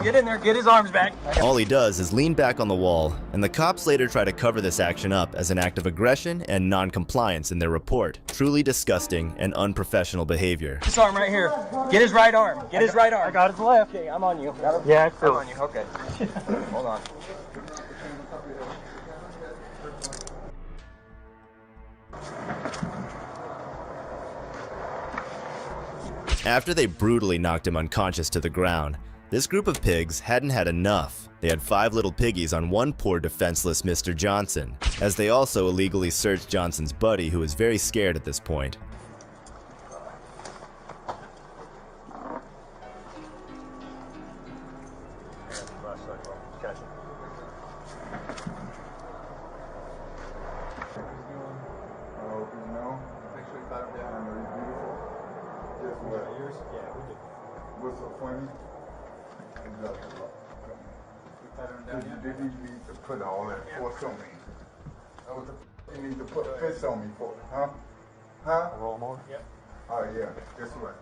Get in there, get his arms back. All he does is lean back on the wall, and the cops later try to cover this action up as an act of aggression and non-compliance in their report. Truly disgusting and unprofessional behavior. This arm right here. Get his right arm. Get his right arm. I got his left. Okay, I'm on you. Yeah, I'm on you. Okay. Hold on. After they brutally knocked him unconscious to the ground, this group of pigs hadn't had enough. They had 5 little piggies on one poor defenseless Mr. Johnson, as they also illegally searched Johnson's buddy, who was very scared at this point. What's so funny? They need to put all that force on me. What the you need to put a fist on me for? Huh? Huh? Roll more? Yep. Oh yeah, guess what?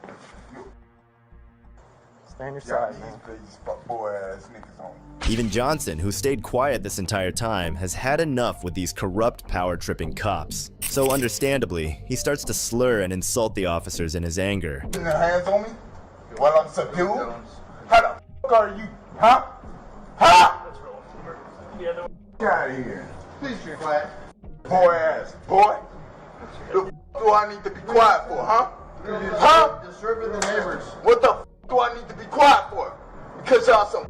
Stay on your side, man. These boy ass niggas on me. Even Johnson, who stayed quiet this entire time, has had enough with these corrupt, power-tripping cops. So understandably, he starts to slur and insult the officers in his anger. Putting their hands on me while I'm subdued? How the fuck are you? Huh? Huh? Get out of here. Please be quiet. Boy ass boy. The fuck do I need to be quiet for, huh? Huh? Disturbing the neighbors. What the fuck do I need to be quiet for? Because y'all some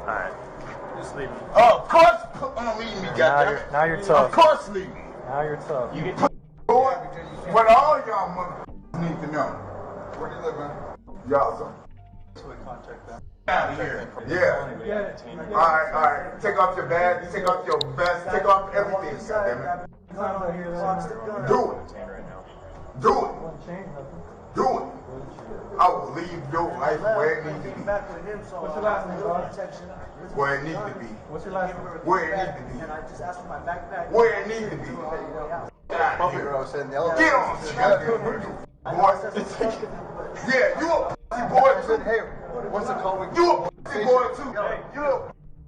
Alright. Just leave me. Oh, of course I'm leaving me, goddammit. Now you're tough. Of course leave me. Now you're tough. You get boy. What all y'all motherfuckers need to know. Where do you live, man? Y'all some. So we contact them. out of here. Yeah. Alright. Take off your badge, take off your vest, take off everything, goddammit. Do it. I will leave your life where it needs to be. What's your last name, bro? Where it needs to be. What's your last name? Where it needs to be. And I just asked for my backpack. Where it needs to be. Get on, boy. Yeah, you a pussy boy too. Hey, what's it called? You a pussy boy too. You a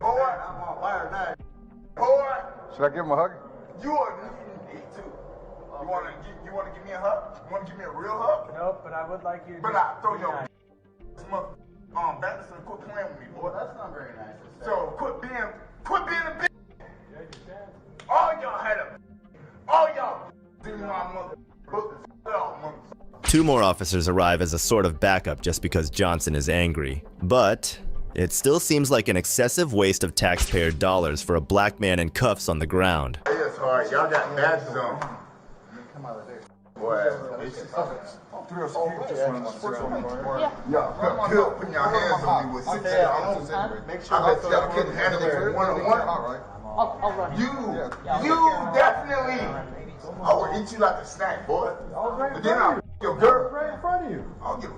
boy. I'm on fire now. Boy. Should I give him a hug? You are need too. You wanna give me a hug? You wanna give me a real hug? Nope, but I would like you to. But I throw your back and quit playing with me, boy. That's not very nice. So quit being a bitch. All y'all had a. All y'all see my mother. Two more officers arrive as a sort of backup just because Johnson is angry. But it still seems like an excessive waste of taxpayer dollars for a black man in cuffs on the ground. It's hard. Y'all got badges on. Boy, it's just y'all putting your hands on me with $6. I bet y'all couldn't handle it one-on-one. You definitely. I would eat you like a snack, boy. But then I'll your girl right in front of you. I'll give a.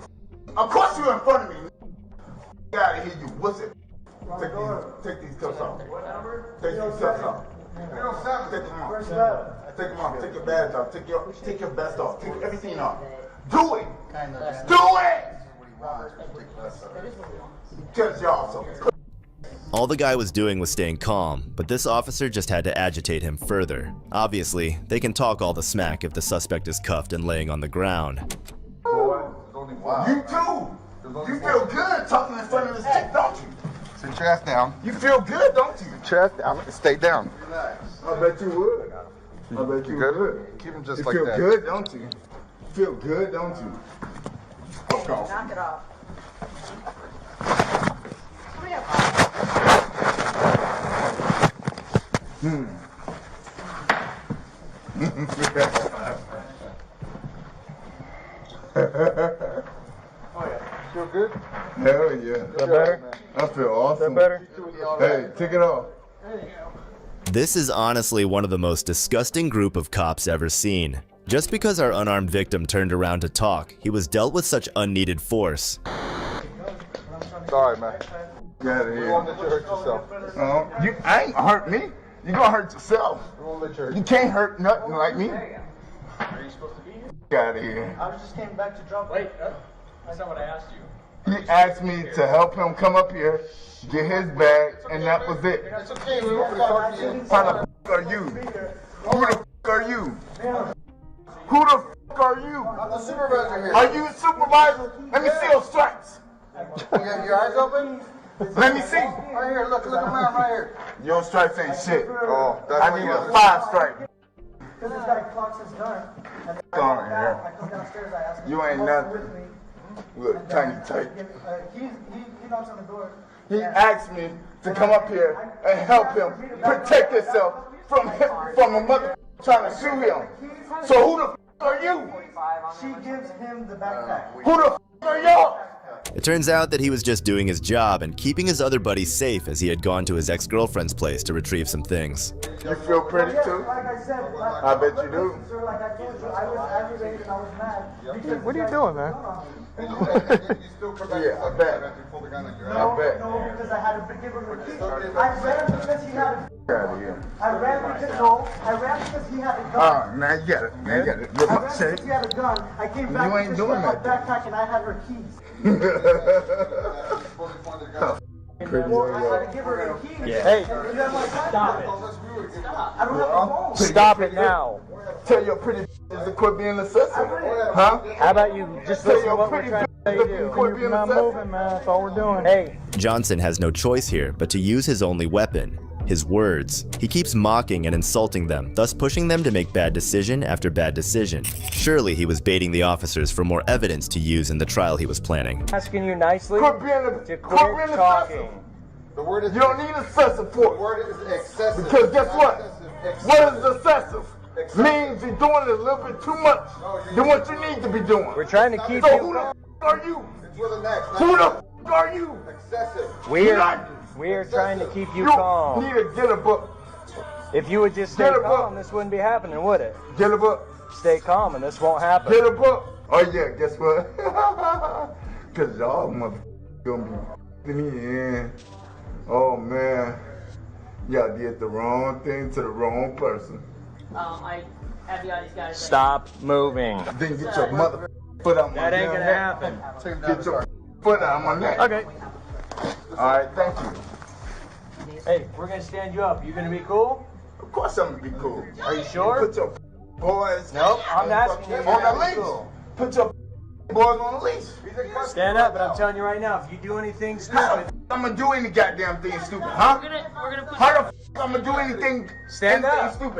Of course you're in front of me. Get out of here, you wussy. Take these cuffs off. Take these cuffs off. Take them off. Take them off. Take your badge off. Take your vest off. Take everything off. Do it. Do it. Because y'all so. All the guy was doing was staying calm, but this officer just had to agitate him further. Obviously, they can talk all the smack if the suspect is cuffed and laying on the ground. You too. You feel good talking in front of this chick, don't you? Sit your ass down. You feel good, don't you? Chest down. Stay down. I bet you would. I bet you would. Keep him just you like that. You feel good, don't you? You feel good, don't you? Okay. Knock it off. Hurry up. Feel good? Hell yeah. That better? I feel awesome. That better? Hey, take it off. This is honestly one of the most disgusting group of cops ever seen. Just because our unarmed victim turned around to talk, he was dealt with such unneeded force. Sorry, man. Get out of here. We won't let you hurt yourself. You ain't gonna hurt me. You gonna hurt yourself. We won't let you hurt You can't hurt nothing like me. Are you supposed to be here? Get out of here. I just came back to drop. Wait, that's not what I asked you. He asked me to help him come up here, get his bag, and that was it. It's okay, we won't talk to you. How the f are you? Who the f are you? Who the f are you? I'm the supervisor here. Are you a supervisor? Let me see your stripes. You got your eyes open? Let me see. Right here, look at mine right here. Your stripes ain't shit. Oh, that's I need a 5 stripe. Because this guy clocks his gun. Sorry, I come downstairs, I ask him. You ain't nothing. Look, tiny tight. He knocks on the door. He asked me to come up here and help him protect himself from a mother trying to shoot him. So who the f are you? She gives him the backpack. Who the f are y'all? It turns out that he was just doing his job and keeping his other buddies safe as he had gone to his ex-girlfriend's place to retrieve some things. You feel pretty too? Like I said, I bet you do. Sir, like I told you, I was aggravated and I was mad. What are you doing, man? Yeah, I bet. No, because I had to give him the key. I ran because he had a Get out of here. I ran because he had a gun. Oh, now you got it. Now you got it. Look, I ran because he had a gun. I came back You ain't to doing my that. backpack and I had her keys. Well, I had to give her her keys. Yeah. Hey, stop it. I don't have a phone. Stop it now. Tell your pretty bitches to quit being excessive. Huh? How about you just tell listen to your what pretty we're trying to bitches do? to quit being excessive. man. That's all we're doing. Hey. Johnson has no choice here but to use his only weapon, his words. He keeps mocking and insulting them, thus pushing them to make bad decision after bad decision. Surely he was baiting the officers for more evidence to use in the trial he was planning. Asking you nicely Quit being talking. The word is you don't need excessive force. The word is excessive. Because guess what? What is excessive? Means you're doing a little bit too much than what you need to be doing. We're trying to keep so you. who the f are you? It's for the next. Who the f are you? Excessive. We're trying to keep you calm. You need to get a book. If you would just stay calm, this wouldn't be happening, would it? Get a book. Stay calm and this won't happen. Get a book. Oh yeah, guess what? Cause y'all motherfuckers gonna be me in. Oh man. Y'all did the wrong thing to the wrong person. I have the audience guys. Stop moving. Then get your mother foot on my neck. That ain't gonna happen. Get your foot on my neck. Okay. Alright, thank you. Hey, we're gonna stand you up. You gonna be cool? Of course I'm gonna be cool. Are you sure? Put your boys. Nope, I'm asking you. On the leash. Cool. Put your boys on the leash. Stand up, but I'm telling you right now, if you do anything stupid, I'm gonna do any goddamn thing stupid, huh? We're gonna put How the f I'm gonna do anything stupid,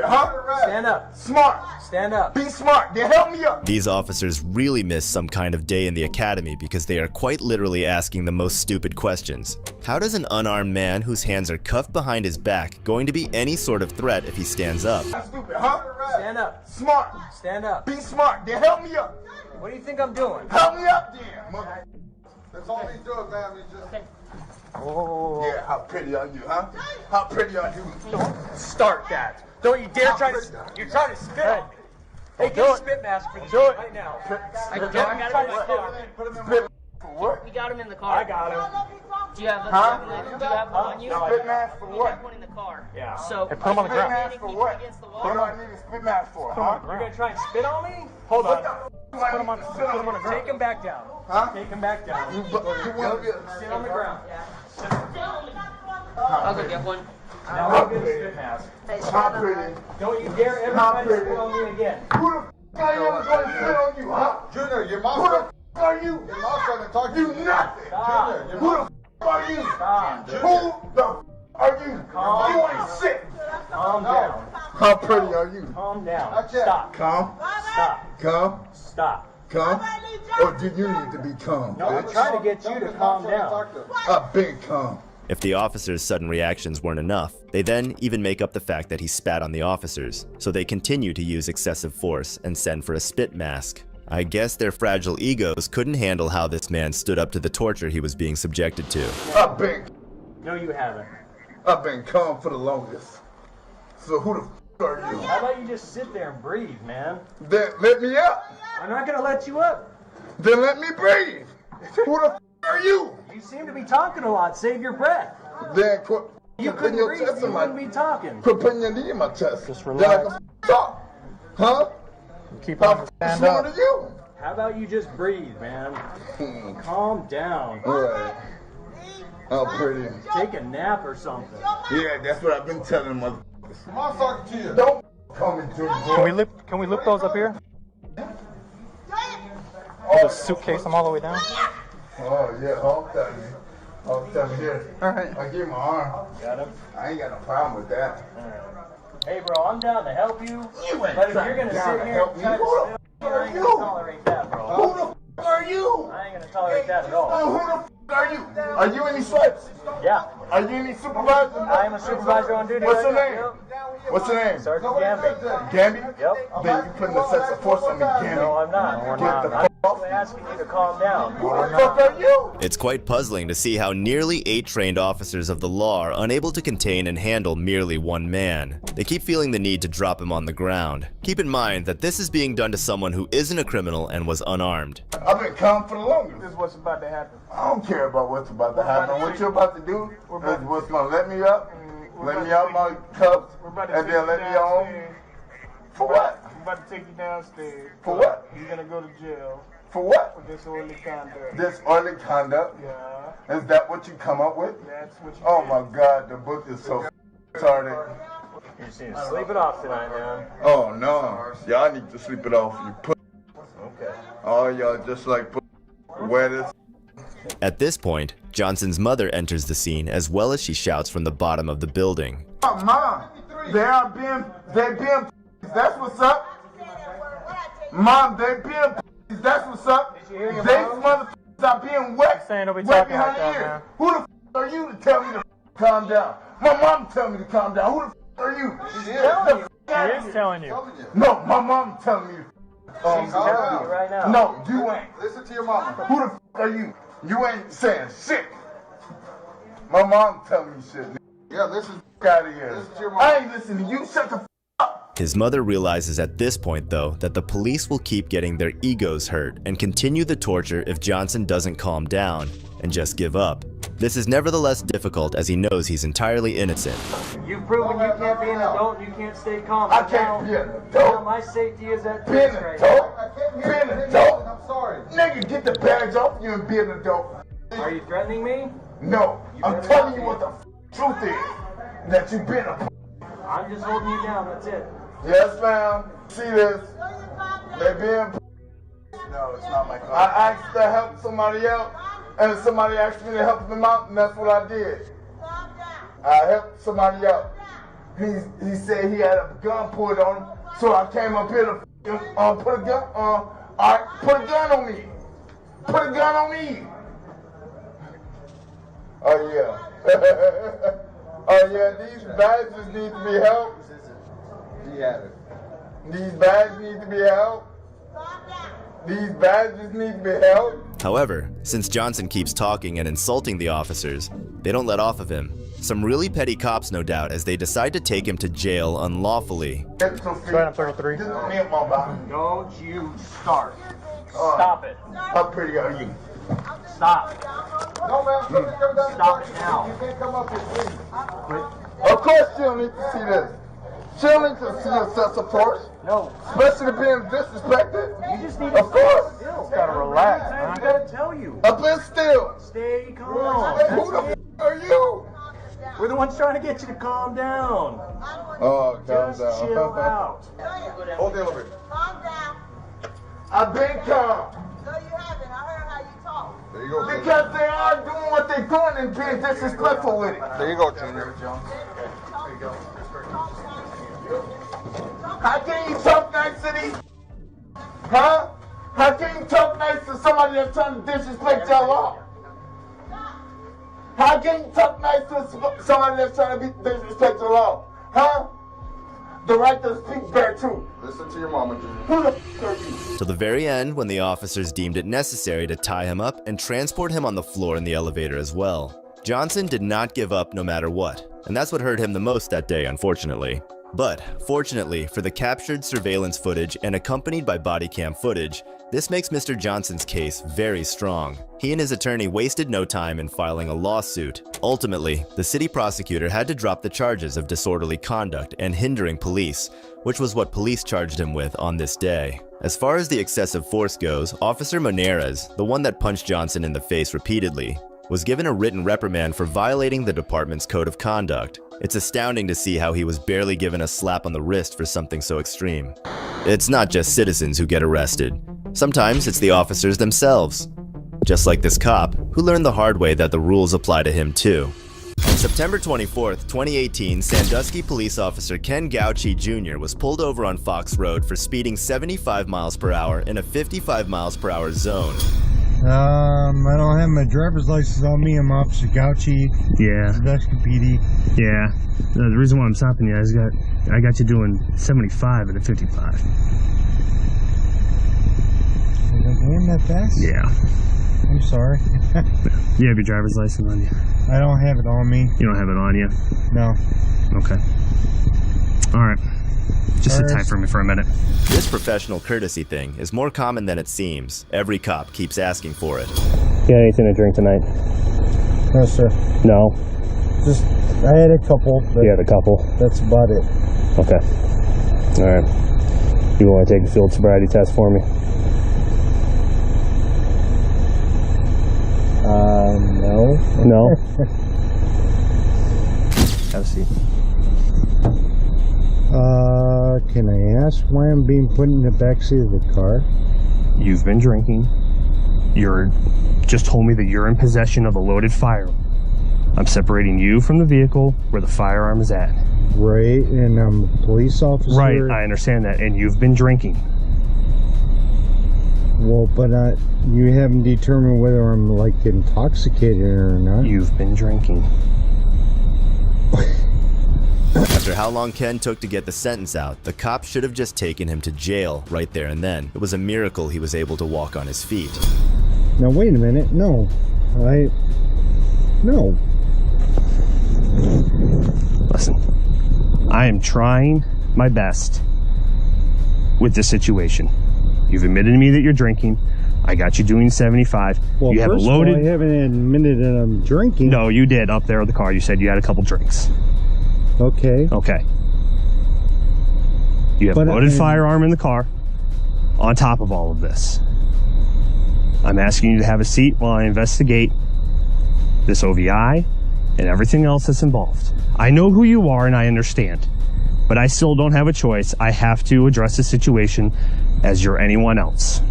huh? Stand up. Smart. Stand up. Be smart. Then help me up. These officers really miss some kind of day in the academy because they are quite literally asking the most stupid questions. How does an unarmed man whose hands are cuffed behind his back going to be any sort of threat if he stands up? Stupid, huh? Stand up. Smart. Stand up. Be smart. Then help me up. What do you think I'm doing? Help me up, then, mother. That's all he's doing, man. He's just... Oh. Yeah, how pretty are you, huh? How pretty are you? Don't start that. Don't you dare try to. You're trying to spit on me. Hey, get a spit mask for this right now. I got him in the car. What? We got him in the car. I got him. Do you have one on you? Spit mask for We what? have one in the car. Yeah. So Hey, put him on the Spit ground. mask for what? What do I need a spit mask for, huh? You're gonna try and spit on me? Hold on. Put him on the ground. Take him back down. Huh? Take him back down. You want to be Sit on the ground. I'll go get one. Now we'll get a spit mask. How pretty? Don't you dare ever try to spit on me again. Who the f are you ever going to spit on you, huh? Junior, your mouth. Who the f are you? Your mouth's trying to talk to you. Nothing. Stop. Junior, who the f are you? Stop. Who the f are you? Calm You ain't shit. Calm down. How pretty are you? Calm down. Stop. Calm. Stop. Calm. Stop. Calm. Or do you need to be calm, No, I'm bitch? trying to get you to calm down. I've been calm. If the officer's sudden reactions weren't enough, they then even make up the fact that he spat on the officers, so they continue to use excessive force and send for a spit mask. I guess their fragile egos couldn't handle how this man stood up to the torture he was being subjected to. I've been. No, you haven't. I've been calm for the longest. So who the f are you? How about you just sit there and breathe, man? Then let me up. I'm not gonna let you up. Then let me breathe. Who the f are you? You seem to be talking a lot. Save your breath. Then quit. You couldn't breathe. You wouldn't be talking. Quit putting your knee in my chest. Just Then I relax. can talk. Huh? Keep How on stand smart up. are you? How about you just breathe, man? Calm down. Alright. How pretty. Take a nap or something. Yeah, that's what I've been telling motherfuckers. Come on, talking to you. Don't call me Junior. Can we lift those up here? The suitcase them all the way down. Oh yeah, I'll tell you. I'll tell you here. Alright. I give my arm. Got him? I ain't got no problem with that. Hey, bro, I'm down to help you. But if you're gonna down sit to here help and me. try to Who the spit f on me, I ain't are gonna you? tolerate that, bro. Who the f are you? I ain't gonna tolerate that at all. Who the f are you? Are you any stripes? Yeah. Are you any supervisor? I am a supervisor on duty. What's your right name? now. What's your name? Sergeant Gamby. Gamby? Yep. Then you putting excessive force on me, Gamby. No, I'm not. Get the f I'm asking you to calm down. Who the fuck are you? It's quite puzzling to see how nearly 8 trained officers of the law are unable to contain and handle merely one man. They keep feeling the need to drop him on the ground. Keep in mind that this is being done to someone who isn't a criminal and was unarmed. I've been calm for the longest. This is what's about to happen. I don't care about what's about to happen. What you're about to do is what's going to let me up, let me out my cups, and then let me on. For what? I'm about to take you downstairs. For what? You're gonna go to jail For what? for disorderly conduct. Disorderly conduct? Yeah, Is that what you come up with? that's what you Oh my God, the book is so retarded. You just need to sleep it off tonight, man. Oh no, y'all need to sleep it off. You put. Okay. Oh y'all just like put wettest. At this point, Johnson's mother enters the scene as well as she shouts from the bottom of the building. Oh, Mom, they've been. That's what's up. Mom, they've been. That's what's up. Did you hear your These mom? motherfuckers are being wet. Saying don't be Wet talking like behind that, the ear. man. Who the f are you to tell me to calm down? My mom tell me to calm down. Who the f are you? She's telling you. She is telling you. No, my mom telling me to She's telling you right now. No, you ain't. Listen to your mama. Who the f are you? You ain't saying shit. My mom telling me shit. Yeah, this is out of here. I ain't listening to you. Shut the up. His mother realizes at this point, though, that the police will keep getting their egos hurt and continue the torture if Johnson doesn't calm down and just give up. This is nevertheless difficult as he knows he's entirely innocent. You've proven you can't be an adult and you can't stay calm. I can't be an adult. My safety is at Be an risk right adult? now. Be an adult? I'm sorry. Nigga, get the badge off you and be an adult. Are you threatening me? No, I'm telling you what the truth is. That you've been a I'm just holding you down, that's it. Yes, ma'am. See this? They being No, it's not my car. I asked to help somebody else, and somebody asked me to help them out, and that's what I did. I helped somebody out. He said he had a gun pulled on him, so I came up here to put a gun on. Alright, put a gun on me. Put a gun on me. Oh yeah. Oh yeah, these badges need to be held. These badges need to be held. These badges need to be held. However, since Johnson keeps talking and insulting the officers, they don't let off of him. Some really petty cops, no doubt, as they decide to take him to jail unlawfully. Trying to 33. Don't you start. Stop it. How pretty are you? Stop. No, man. Stop it now. You can't come up here, please. Of course she don't need to see this. She don't need to see your sense of force. No. Especially being disrespected. You just need to Of course. Just gotta relax, man. I gotta tell you. Up and still. Stay calm. Hey, who the are you? We're the ones trying to get you to calm down. Oh, calm Just down. chill out. Hold the elevator. Calm down. I've been calm. No, you haven't. I heard how you talk. There you go. Because they are doing what they're doing and being disrespectful with it. There you go, Junior. There you go. How can you talk nice to these? Huh? How can you talk nice to somebody that's trying to disrespect your law? How can you talk nice to somebody that's trying to disrespect your law? Huh? The right to speak there too. Listen to your mama, Junior. Who the f are you? To the very end, when the officers deemed it necessary to tie him up and transport him on the floor in the elevator as well. Johnson did not give up no matter what, and that's what hurt him the most that day, unfortunately. But, fortunately, for the captured surveillance footage and accompanied by body cam footage, this makes Mr. Johnson's case very strong. He and his attorney wasted no time in filing a lawsuit. Ultimately, the city prosecutor had to drop the charges of disorderly conduct and hindering police, which was what police charged him with on this day. As far as the excessive force goes, Officer Monarez, the one that punched Johnson in the face repeatedly, was given a written reprimand for violating the department's code of conduct. It's astounding to see how he was barely given a slap on the wrist for something so extreme. It's not just citizens who get arrested. Sometimes it's the officers themselves. Just like this cop, who learned the hard way that the rules apply to him too. On September 24th, 2018, Sandusky police officer Ken Gauchi Jr. was pulled over on Fox Road for speeding 75 miles per hour in a 55 miles per hour zone. I don't have my driver's license on me. I'm Officer Gauchi. Yeah. Sandusky PD. Yeah. The reason why I'm stopping you is I got you doing 75 at a 55. Am I going that fast? Yeah. I'm sorry. You have your driver's license on you? I don't have it on me. You don't have it on you? No. Okay. All right. Just sit tight for me for a minute. This professional courtesy thing is more common than it seems. Every cop keeps asking for it. You got anything to drink tonight? No, sir. No? Just, I had a couple. You had a couple? That's about it. Okay. All right. You want to take a field sobriety test for me? No. No? Have a seat. Can I ask why I'm being put in the backseat of the car? You've been drinking. You're just told me that you're in possession of a loaded firearm. I'm separating you from the vehicle where the firearm is at. Right, and I'm a police officer. Right, I understand that, and you've been drinking. Well, but you haven't determined whether I'm, like, intoxicated or not. You've been drinking. After how long Ken took to get the sentence out, the cops should have just taken him to jail right there and then. It was a miracle he was able to walk on his feet. Now, wait a minute. No. No. Listen, I am trying my best with this situation. You've admitted to me that you're drinking. I got you doing 75. Well, you have first loaded. of all, I haven't admitted that I'm drinking. No, you did up there in the car. You said you had a couple drinks. Okay. Okay. You have a loaded firearm in the car on top of all of this. I'm asking you to have a seat while I investigate this OVI and everything else that's involved. I know who you are and I understand, but I still don't have a choice. I have to address the situation as you're anyone else.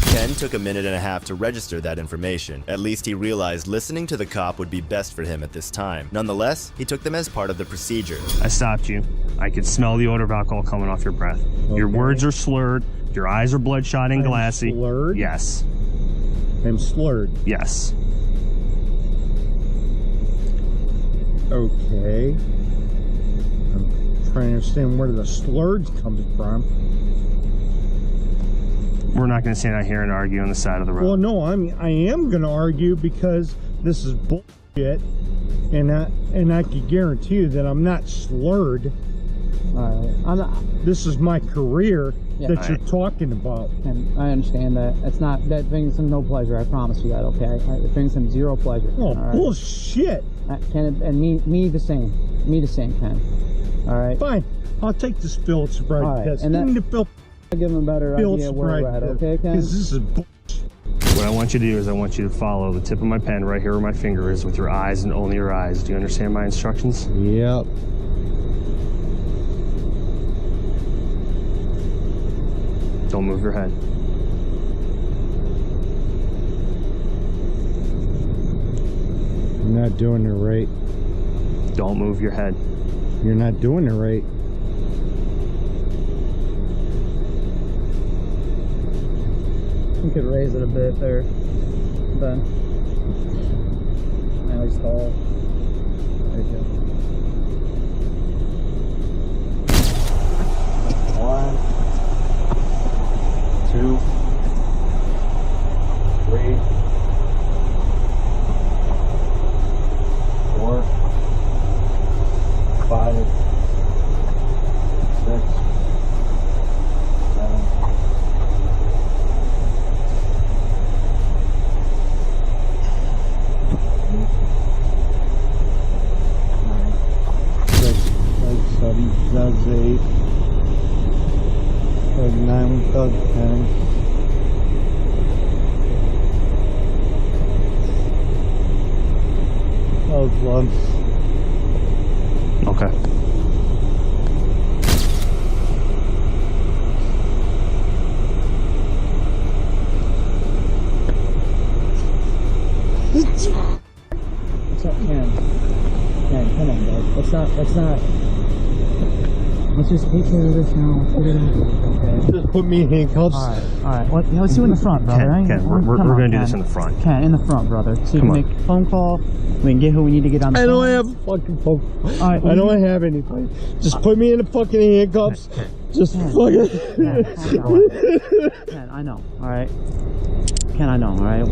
Ken took a minute and a half to register that information. At least he realized listening to the cop would be best for him at this time. Nonetheless, he took them as part of the procedure. I stopped you. I could smell the odor of alcohol coming off your breath. Okay. Your words are slurred. Your eyes are bloodshot and glassy. Slurred? Yes. I'm slurred. Yes. Okay. I'm trying to understand where the slurred's coming from. We're not going to stand out here and argue on the side of the road. Well, no, I am going to argue because this is bullshit, and I can guarantee you that I'm not slurred. This is my career that you're talking about. And I understand that. It's not, that brings him no pleasure, I promise you that, okay? It brings him zero pleasure. Oh, bullshit. Ken, and me the same. Me the same, Ken. All right? Fine. I'll take this field sobriety test. And Give me the field. I'll give him a better idea where we're at, okay, Ken? Because this is bullshit. What I want you to do is I want you to follow the tip of my pen right here where my finger is with your eyes and only your eyes. Do you understand my instructions? Yep. Don't move your head. You're not doing it right. Don't move your head. You're not doing it right. You could raise it a bit there, Ben. Now he's tall. There you go. 1, 2, 3, 4, 5, 6, 7. That's 8. That's 9, that's 10. That was 1. Okay. What's up, Ken? Ken, come on, bud. Let's not. Let's just take care of this now. Okay. Just put me in handcuffs. Alright. Let's do it in the front, brother. Ken, we're going to do this in the front. Ken, in the front, brother. So you can make a phone call. We can get who we need to get on the phone. I don't have a fucking phone. Alright. I don't have anything. Just put me in the fucking handcuffs. Just fucking. Ken, I know. Alright. Ken, I know. Alright.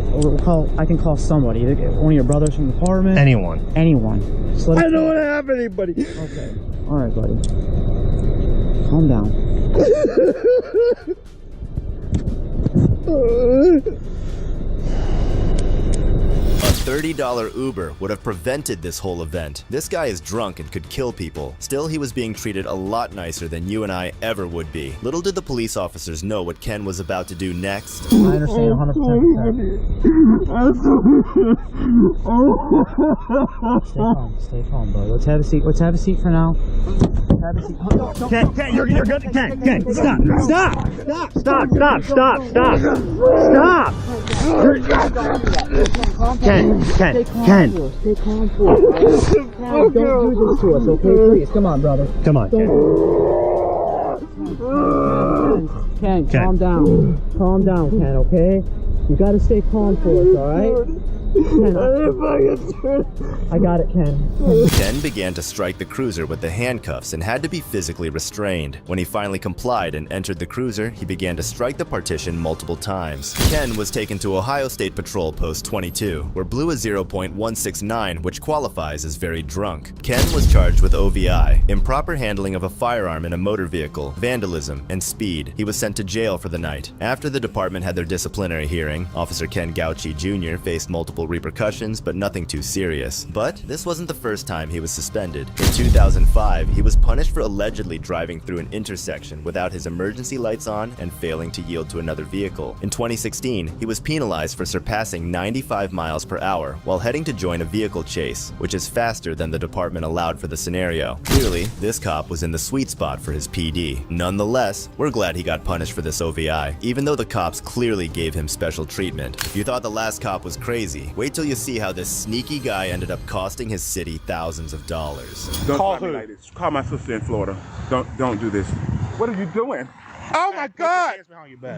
I can call somebody. Either one of your brothers from the apartment. Anyone. Just let I don't have anybody. Okay. Alright, buddy. Calm down. A $30 Uber would have prevented this whole event. This guy is drunk and could kill people. Still, he was being treated a lot nicer than you and I ever would be. Little did the police officers know what Ken was about to do next. I understand 100%. Stay calm, bro. Let's have a seat. Let's have a seat for now. Have a seat. Ken, you're good. Ken, stop. Ken. Stay calm for us. Don't do this to us, okay? Please, come on, brother. Come on, Ken, calm down. Calm down, Ken, okay? You gotta stay calm for us, alright? I got it, Ken. Ken began to strike the cruiser with the handcuffs and had to be physically restrained. When he finally complied and entered the cruiser, he began to strike the partition multiple times. Ken was taken to Ohio State Patrol Post 22, where blew a 0.169, which qualifies as very drunk. Ken was charged with OVI, improper handling of a firearm in a motor vehicle, vandalism, and speed. He was sent to jail for the night. After the department had their disciplinary hearing, Officer Ken Gauchi Jr. faced multiple repercussions, but nothing too serious. But this wasn't the first time he was suspended. In 2005, he was punished for allegedly driving through an intersection without his emergency lights on and failing to yield to another vehicle. In 2016, he was penalized for surpassing 95 miles per hour while heading to join a vehicle chase, which is faster than the department allowed for the scenario. Clearly, this cop was in the sweet spot for his PD. Nonetheless, we're glad he got punished for this OVI, even though the cops clearly gave him special treatment. If you thought the last cop was crazy, wait till you see how this sneaky guy ended up costing his city thousands of dollars. Don't call me like this. Call my sister in Florida. Don't do this. What are you doing? Oh my God!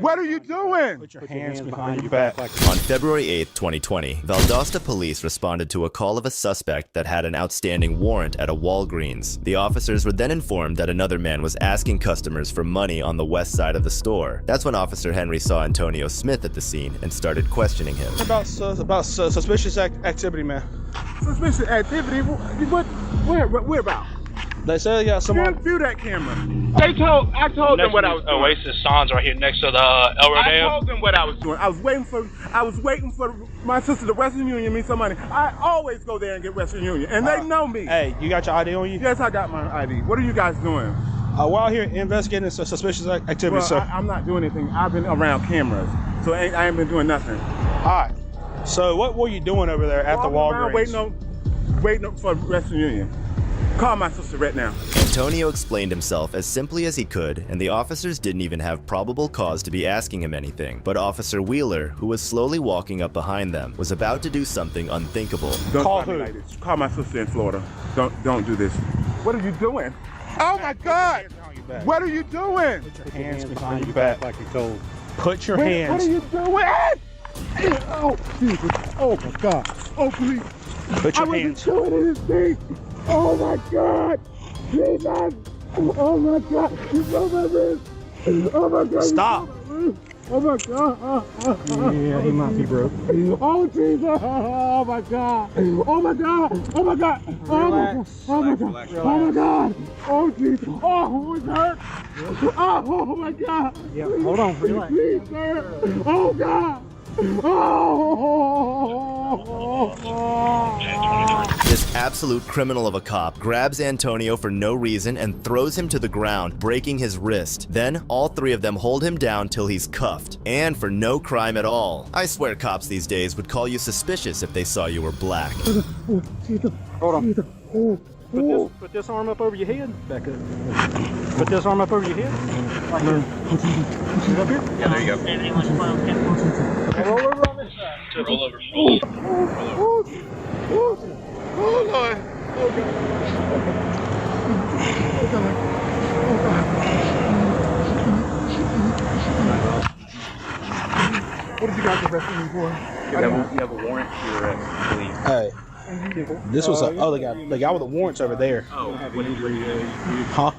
What are you doing? Put your hands behind your back. On February 8, 2020, Valdosta police responded to a call of a suspect that had an outstanding warrant at a Walgreens. The officers were then informed that another man was asking customers for money on the west side of the store. That's when Officer Henry saw Antonio Smith at the scene and started questioning him. About suspicious activity, man. Suspicious activity? Where about? They said they got someone. Can't view that camera. I told them what I was doing. Oasis Sans right here next to the El Rodeo. I told them what I was doing. I was waiting for my sister to Western Union me some money. I always go there and get Western Union, and they know me. Hey, you got your ID on you? Yes, I got my ID. What are you guys doing? We're out here investigating suspicious activity, well, sir. I'm not doing anything. I've been around cameras, so I ain't been doing nothing. All right. So what were you doing over there at the Walgreens? Waiting for Western Union. Call my sister right now. Antonio explained himself as simply as he could, and the officers didn't even have probable cause to be asking him anything. But Officer Wheeler, who was slowly walking up behind them, was about to do something unthinkable. Don't call me like this. Call my sister in Florida. Don't do this. What are you doing? Oh my God! What are you doing? Put your hands behind your back like you're told. Put your hands. What are you doing? Oh, Jesus. Oh my God. Oh, please. Put your hands. I wasn't doing anything. Oh my God! Jesus! Oh my God! He's on my wrist! Oh my God! Stop! Oh my God! Yeah, he might be broke. Oh Jesus! Oh my God! Oh my God! Oh my God! Oh my God! Oh my God! Oh my God! Oh Jesus! Oh, it hurts! Oh my God! Yeah, hold on, relax. Please, sir! Oh God! This absolute criminal of a cop grabs Antonio for no reason and throws him to the ground, breaking his wrist. Then, all three of them hold him down till he's cuffed, and for no crime at all. I swear cops these days would call you suspicious if they saw you were black. Hold on. Put this arm up over your head. Back up. Put this arm up over your head. Right here. Sit up here. Yeah, there you go. Anything on your spinal cord? Roll over on this side. To roll over. Oh Lord. Oh God. What did you guys arrest me for? You have a warrant to leave. Hey. This was the other guy. The guy with the warrants over there. Oh, what did you Huh?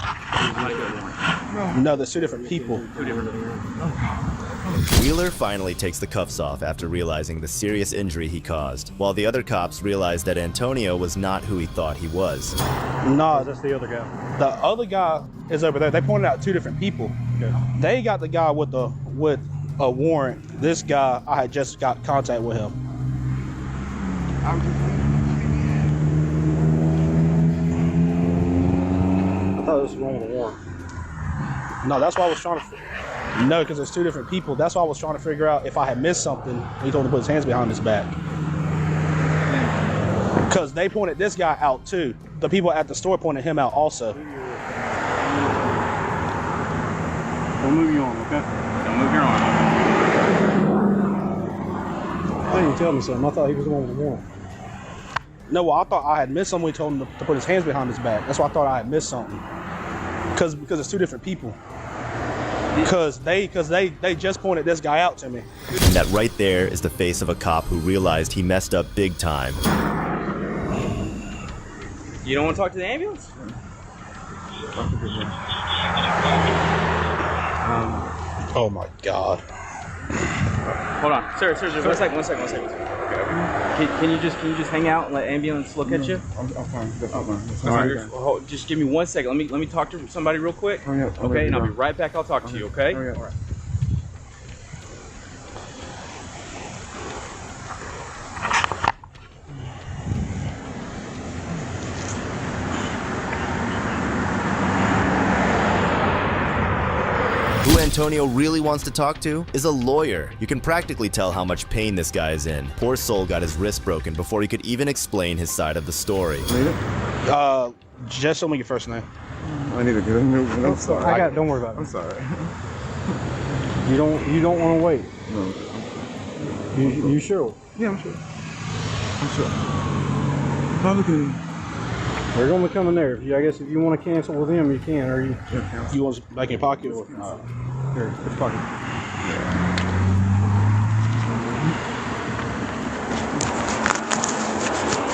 No, there's two different people. Wheeler finally takes the cuffs off after realizing the serious injury he caused, while the other cops realized that Antonio was not who he thought he was. No, that's the other guy. The other guy is over there. They pointed out two different people. Okay. They got the guy with a warrant. This guy, I had just got contact with him. I thought this was one with a warrant. No, that's why I was trying to. No, because there's two different people. That's why I was trying to figure out if I had missed something. He told him to put his hands behind his back. Because they pointed this guy out too. The people at the store pointed him out also. Don't move your arm, okay? Don't move your arm. They didn't tell me something. I thought he was the one with the warrant. No, well, I thought I had missed something. He told him to put his hands behind his back. That's why I thought I had missed something. Because it's two different people. Cause they just pointed this guy out to me. And that right there is the face of a cop who realized he messed up big time. You don't want to talk to the ambulance? Oh my God. Hold on, sir, one second. Can you just hang out and let ambulance look at you? I'm fine. Just give me 1 second. Let me talk to somebody real quick. Okay, and I'll be right back. I'll talk to you. Okay. All right. Who Antonio really wants to talk to is a lawyer. You can practically tell how much pain this guy is in. Poor soul got his wrist broken before he could even explain his side of the story. Just tell me your first name. I need to get a new one. I'm sorry. Don't worry about it. I'm sorry. You don't want to wait. No. You sure? Yeah, I'm sure. How looking? They're gonna be coming there. I guess if you want to cancel with them, you can, or you want to back in your pocket, or here, put your pocket.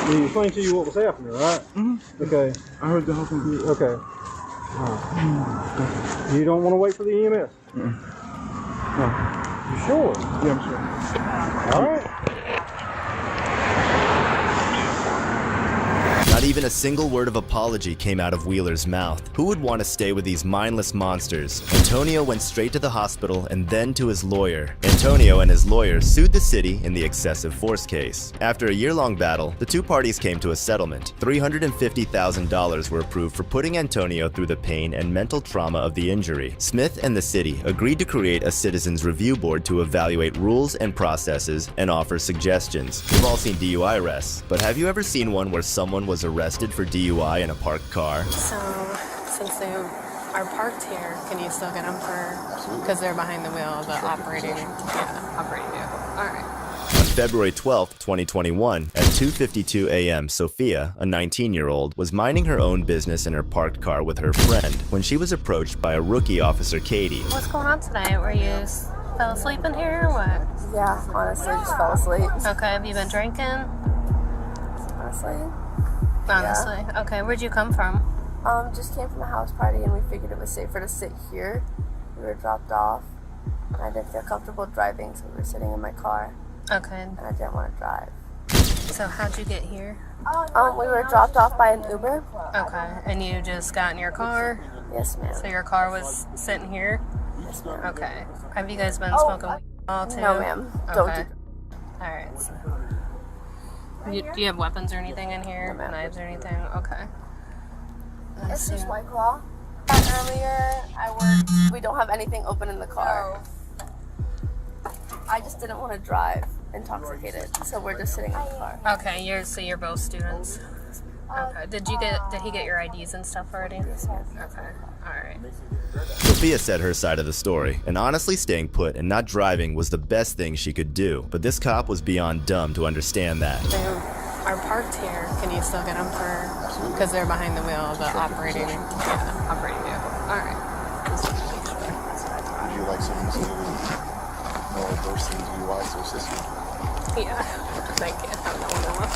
He explained to you what was happening, right? Mm-hmm. Okay. I heard the whole thing. Okay. You don't want to wait for the EMS? No. You sure? Yeah, I'm sure. All right. Not even a single word of apology came out of Wheeler's mouth. Who would want to stay with these mindless monsters? Antonio went straight to the hospital and then to his lawyer. Antonio and his lawyer sued the city in the excessive force case. After a year-long battle, the two parties came to a settlement. $350,000 were approved for putting Antonio through the pain and mental trauma of the injury. Smith and the city agreed to create a citizens review board to evaluate rules and processes and offer suggestions. We've all seen DUI arrests, but have you ever seen one where someone was arrested for DUI in a parked car? So, since they are parked here, can you still get them for, because they're behind the wheel of the operating vehicle? All right. On February 12, 2021, at 2:52 a.m., Sophia, a 19-year-old, was minding her own business in her parked car with her friend when she was approached by a rookie officer, Katie. What's going on tonight? Were you fell asleep in here or what? Yeah, honestly, just fell asleep. Okay, have you been drinking? Honestly. Yeah. Okay, where'd you come from? Just came from a house party and we figured it was safer to sit here. We were dropped off and I didn't feel comfortable driving, so we were sitting in my car. Okay. And I didn't want to drive. So how'd you get here? We were dropped off by an Uber. Okay, and you just got in your car? Yes, ma'am. So your car was sitting here? Yes, ma'am. Okay. Have you guys been smoking weed all too? No, ma'am. Okay. Don't do Alright. So. Do you have weapons or anything in here? No, knives or anything? Okay. It's just White Claw. Earlier, we don't have anything open in the car. I just didn't want to drive intoxicated, so we're just sitting in the car. Okay, you're both students. Okay. Did he get your IDs and stuff already? Yes, ma'am. Okay. Alright. Sophia said her side of the story, and honestly staying put and not driving was the best thing she could do, but this cop was beyond dumb to understand that. They are parked here. Can you still get them for, because they're behind the wheel of the operating vehicle? Alright. Would you like someone to know reverse things DUI to assist you? Yeah, thank you. Have no one.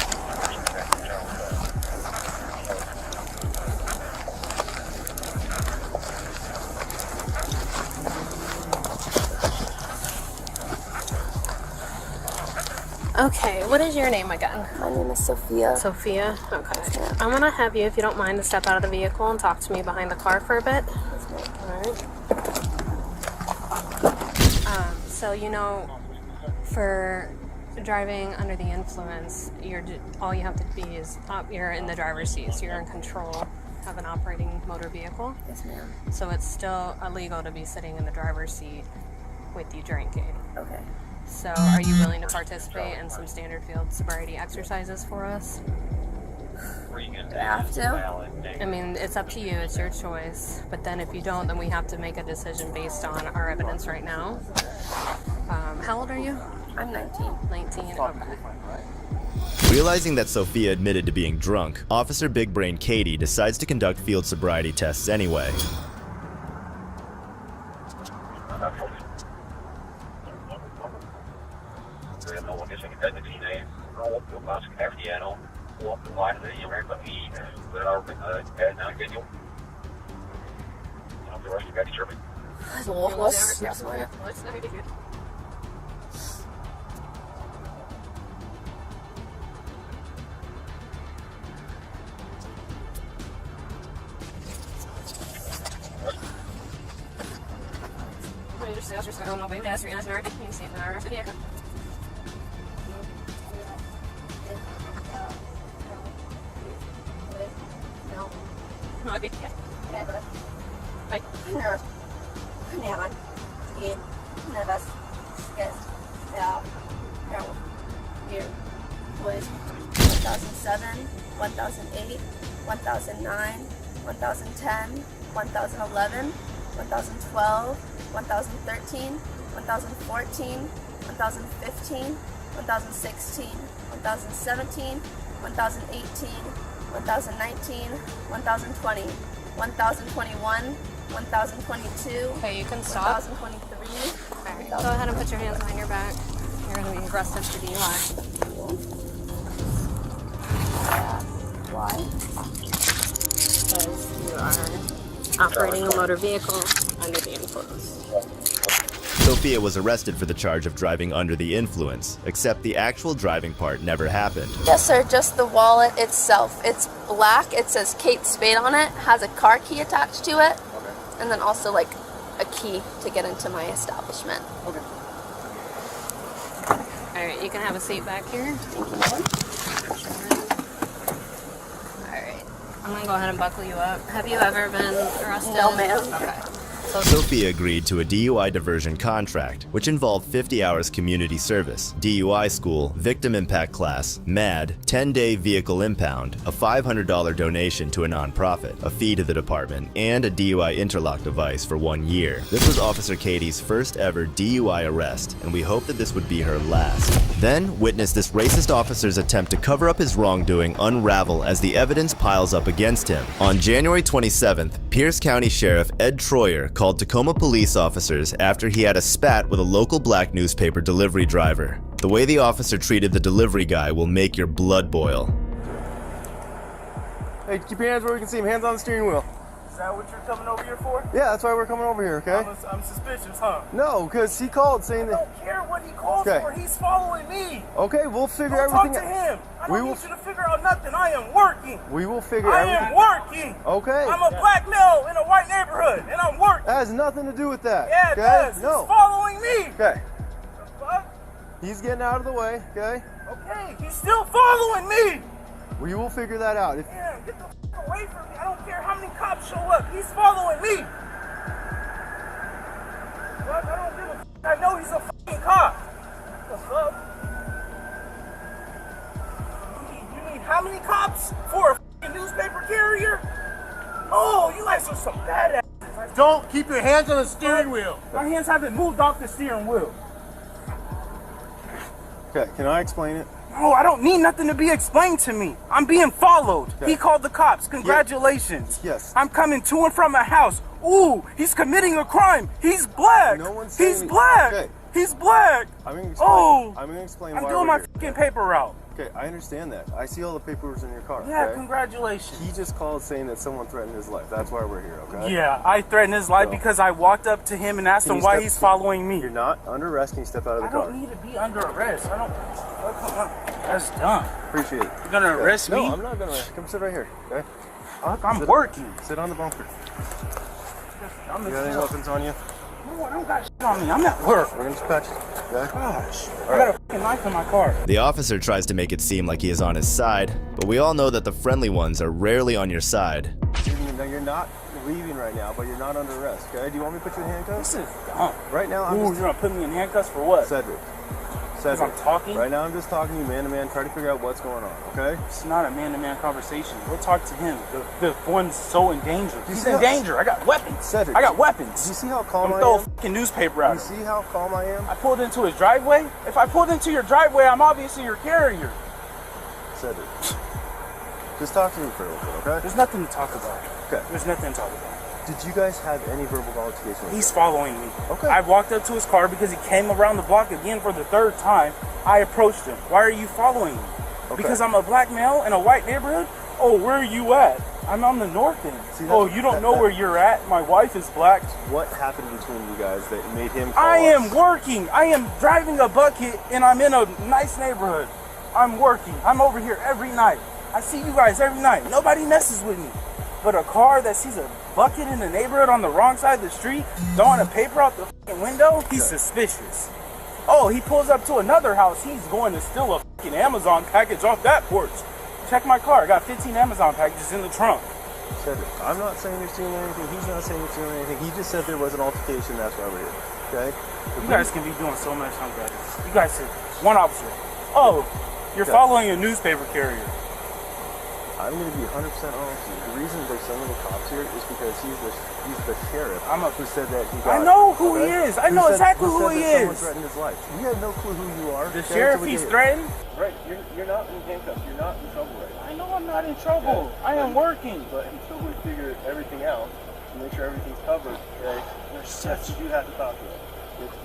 Okay, what is your name again? My name is Sophia. Sophia? Okay. I'm gonna have you, if you don't mind, to step out of the vehicle and talk to me behind the car for a bit. Alright. So, for driving under the influence, all you have to be is, you're in the driver's seat, so you're in control of an operating motor vehicle. Yes, ma'am. So it's still illegal to be sitting in the driver's seat with you drinking. Okay. So are you willing to participate in some standard field sobriety exercises for us? Do I have to? I mean, it's up to you. It's your choice. But then if you don't, then we have to make a decision based on our evidence right now. How old are you? I'm 19. 19, okay. Realizing that Sophia admitted to being drunk, Officer Big Brain Katie decides to conduct field sobriety tests anyway. Los. Okay, you can stop. 1023. Alright, go ahead and put your hands behind your back. You're going to be aggressive to DUI. Why? Because you are operating a motor vehicle under the influence. Sophia was arrested for the charge of driving under the influence, except the actual driving part never happened. Yes, sir. Just the wallet itself. It's black. It says Kate Spade on it. Has a car key attached to it. Okay. And then also like a key to get into my establishment. Okay. Alright, you can have a seat back here. Thank you, madam. Alright, I'm going to go ahead and buckle you up. Have you ever been arrested? No, ma'am. Okay. Sophia agreed to a DUI diversion contract, which involved 50 hours community service, DUI school, victim impact class, MAD, 10-day vehicle impound, a $500 donation to a nonprofit, a fee to the department, and a DUI interlock device for 1 year. This was Officer Katie's first ever DUI arrest, and we hoped that this would be her last. Then, witness this racist officer's attempt to cover up his wrongdoing unravel as the evidence piles up against him. On January 27th, Pierce County Sheriff Ed Troyer called Tacoma police officers after he had a spat with a local black newspaper delivery driver. The way the officer treated the delivery guy will make your blood boil. Hey, keep your hands where we can see them. Hands on the steering wheel. Is that what you're coming over here for? Yeah, that's why we're coming over here, okay? I'm suspicious, huh? No, because he called saying that... I don't care what he called Okay. for. He's following me. Okay, we'll figure Don't everything talk to him. I We don't will- need you to figure out nothing. I am working. We will figure I everything... am working. Okay. I'm a black male in a white neighborhood, and I'm working. That has nothing to do with that. Yeah, it okay? does. No. He's following me. Okay. What? He's getting out of the way, okay? Okay, he's still following me. We will figure that out. Damn, get the f away from me. I don't care how many cops show up. He's following me. What? I don't give a f. I know he's a fucking cop. What the fuck? You need how many cops for a fucking newspaper carrier? Oh, you guys are some badasses. Don't keep your hands on the steering wheel. My hands haven't moved off the steering wheel. Okay, can I explain it? No, I don't need nothing to be explained to me. I'm being followed. Okay. He called the cops. Congratulations. Yes. I'm coming to and from a house. Ooh, he's committing a crime. He's black. No one's He's saying- black. Okay. He's black. I'm gonna explain. Oh, I'm gonna explain I'm why doing we're my here. fucking paper route. Okay, I understand that. I see all the papers in your car. Yeah, okay? congratulations. He just called saying that someone threatened his life. That's why we're here, okay? Yeah, I threatened his life No. because I walked up to him and asked Can him you why step- he's following me. You're not under arrest. Can you step out of the I car? don't need to be under arrest. I don't. Oh, come on. That's dumb. Appreciate it. You're gonna arrest me? No, I'm not gonna arrest. Come sit right here, okay? Fuck, I'm Sit- working. Sit on the bumper. I'm You got any weapons on you? No, I don't got shit on me. I'm at work. We're gonna dispatch you, okay? Gosh, I got a fucking knife in my car. The officer tries to make it seem like he is on his side, but we all know that the friendly ones are rarely on your side. You're not leaving right now, but you're not under arrest, okay? Do you want me to put you in handcuffs? This is dumb. Right now, I'm Ooh, just... you're gonna put me in handcuffs for what? Cedric. Because I'm talking? Right now, I'm just talking to you man to man, try to figure out what's going on, okay? It's not a man-to-man conversation. We'll talk to him. The one's so in danger. He's see in how- danger. I got weapons. Cedric, I got weapons. Do you see how calm I throw a am? fucking newspaper at You him. see how calm I am? I pulled into his driveway. If I pulled into your driveway, I'm obviously your carrier. Cedric. Just talk to me for a little bit, okay? There's nothing to talk about. Okay. There's nothing to talk about. Did you guys have any verbal altercation? He's following me. Okay. I walked up to his car because he came around the block again for the third time. I approached him. Why are you following me? Okay. Because I'm a black male in a white neighborhood? Oh, where are you at? I'm on the north end. Oh, you don't know where you're at? My wife is black. What happened between you guys that made him call I am us? working. I am driving a bucket and I'm in a nice neighborhood. I'm working. I'm over here every night. I see you guys every night. Nobody messes with me. But a car that sees a bucket in the neighborhood on the wrong side of the street, throwing a paper out the fucking window, he's suspicious. Oh, he pulls up to another house. He's going to steal a fucking Amazon package off that porch. Check my car. I got 15 Amazon packages in the trunk. Cedric, I'm not saying you're stealing anything. He's not saying you're stealing anything. He just said there was an altercation. That's why we're here. Okay? You guys can be doing so much on that. You guys said one officer. Oh, you're following a newspaper carrier. I'm going to be 100% honest with you. The reason there's so many cops here is because he's the sheriff who said that he got... I know who he is. I know exactly who he is. Someone threatened his life. You have no clue who you are. The sheriff he's threatened? Right. You're not in handcuffs. You're not in trouble right now. I know I'm not in trouble. I am working. But until we figure everything out, to make sure everything's covered, okay, yes, you do have to talk to him.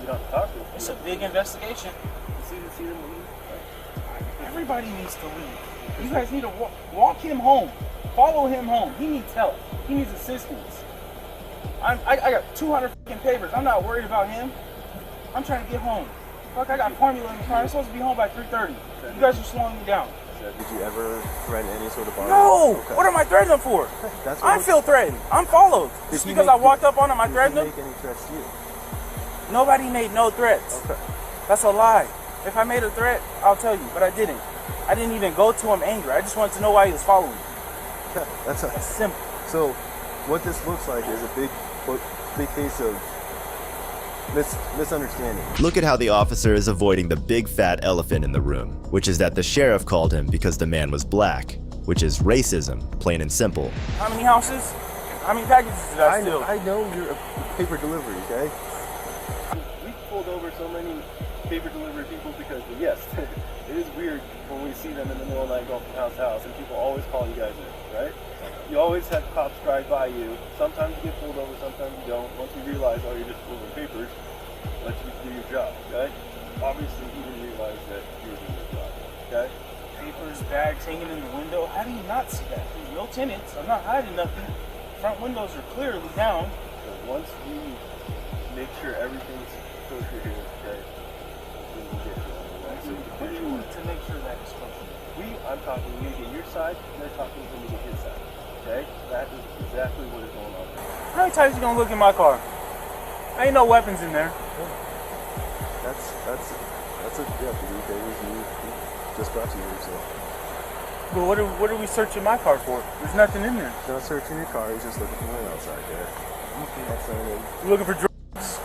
You don't have to talk to him. It's a big investigation. See them leave? Everybody needs to leave. You guys need to walk him home. Follow him home. He needs help. He needs assistance. I got 200 fucking papers. I'm not worried about him. I'm trying to get home. Fuck, I got formula in the car. I'm supposed to be home by 3:30. You guys are slowing me down. Did you ever threaten any sort of No! Okay. What am I threatening for? I feel threatened. I'm followed. Just because I walked up on him, I threatened him? Did he make any threats to you? Nobody made no threats. Okay. That's a lie. If I made a threat, I'll tell you, but I didn't. I didn't even go to him angry. I just wanted to know why he was following me. Yeah, that's simple. So, what this looks like is a big case of misunderstanding. Look at how the officer is avoiding the big fat elephant in the room, which is that the sheriff called him because the man was black, which is racism, plain and simple. How many houses? How many packages did I steal? I know you're a paper delivery, okay? We pulled over so many paper delivery people because, yes, it is weird when we see them in the middle of the night going from house to house, and people always call you guys in, right? You always have cops drive by you. Sometimes you get pulled over, sometimes you don't. Once you realize, oh, you're just delivering papers, let you do your job, okay? Obviously, you didn't realize that you were doing your job, okay? Papers, bags hanging in the window. How do you not see that? There's no tenants. I'm not hiding nothing. Front windows are clearly down. So once we make sure everything's kosher here, okay, we will get you on the way. So What do you need to make sure that is kosher? I'm talking to you to get your side, and they're talking to me to get his side. Okay? That is exactly what is going on there. How many times you gonna look in my car? Ain't no weapons in there. That's a deputy, okay? He just brought you here, so. But what are we searching my car for? There's nothing in there. He's not searching your car, he's just looking for the outside there. Okay. That's You looking for drugs?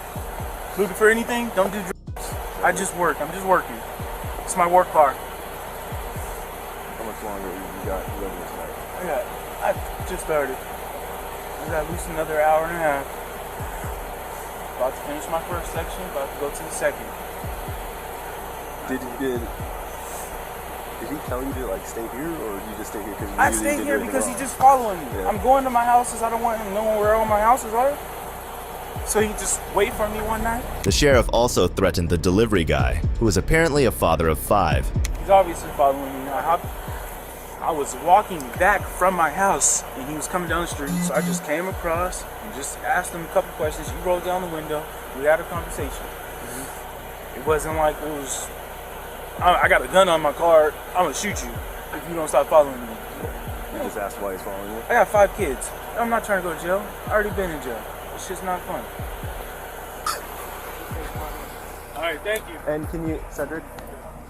Looking for anything? Don't do drugs. I just work. I'm just working. It's my work car. How much longer you got living this night? I just started. I got at least another hour and a half. About to finish my first section, about to go to the second. Did he tell you to like stay here, or did you just stay here because you I stay here because he's just following me. Yeah. I'm going to my houses. I don't want him knowing where all my houses are. So he just wait for me one night. The sheriff also threatened the delivery guy, who was apparently a father of 5. He's obviously following me now. I was walking back from my house and he was coming down the street, so I just came across and just asked him a couple questions. He rolled down the window. We had a conversation. It wasn't like it was, I got a gun on my car, I'm gonna shoot you if you don't stop following me. You just asked why he's following you? I got 5 kids. I'm not trying to go to jail. I already been in jail. It's just not fun. All right, thank you. And Cedric,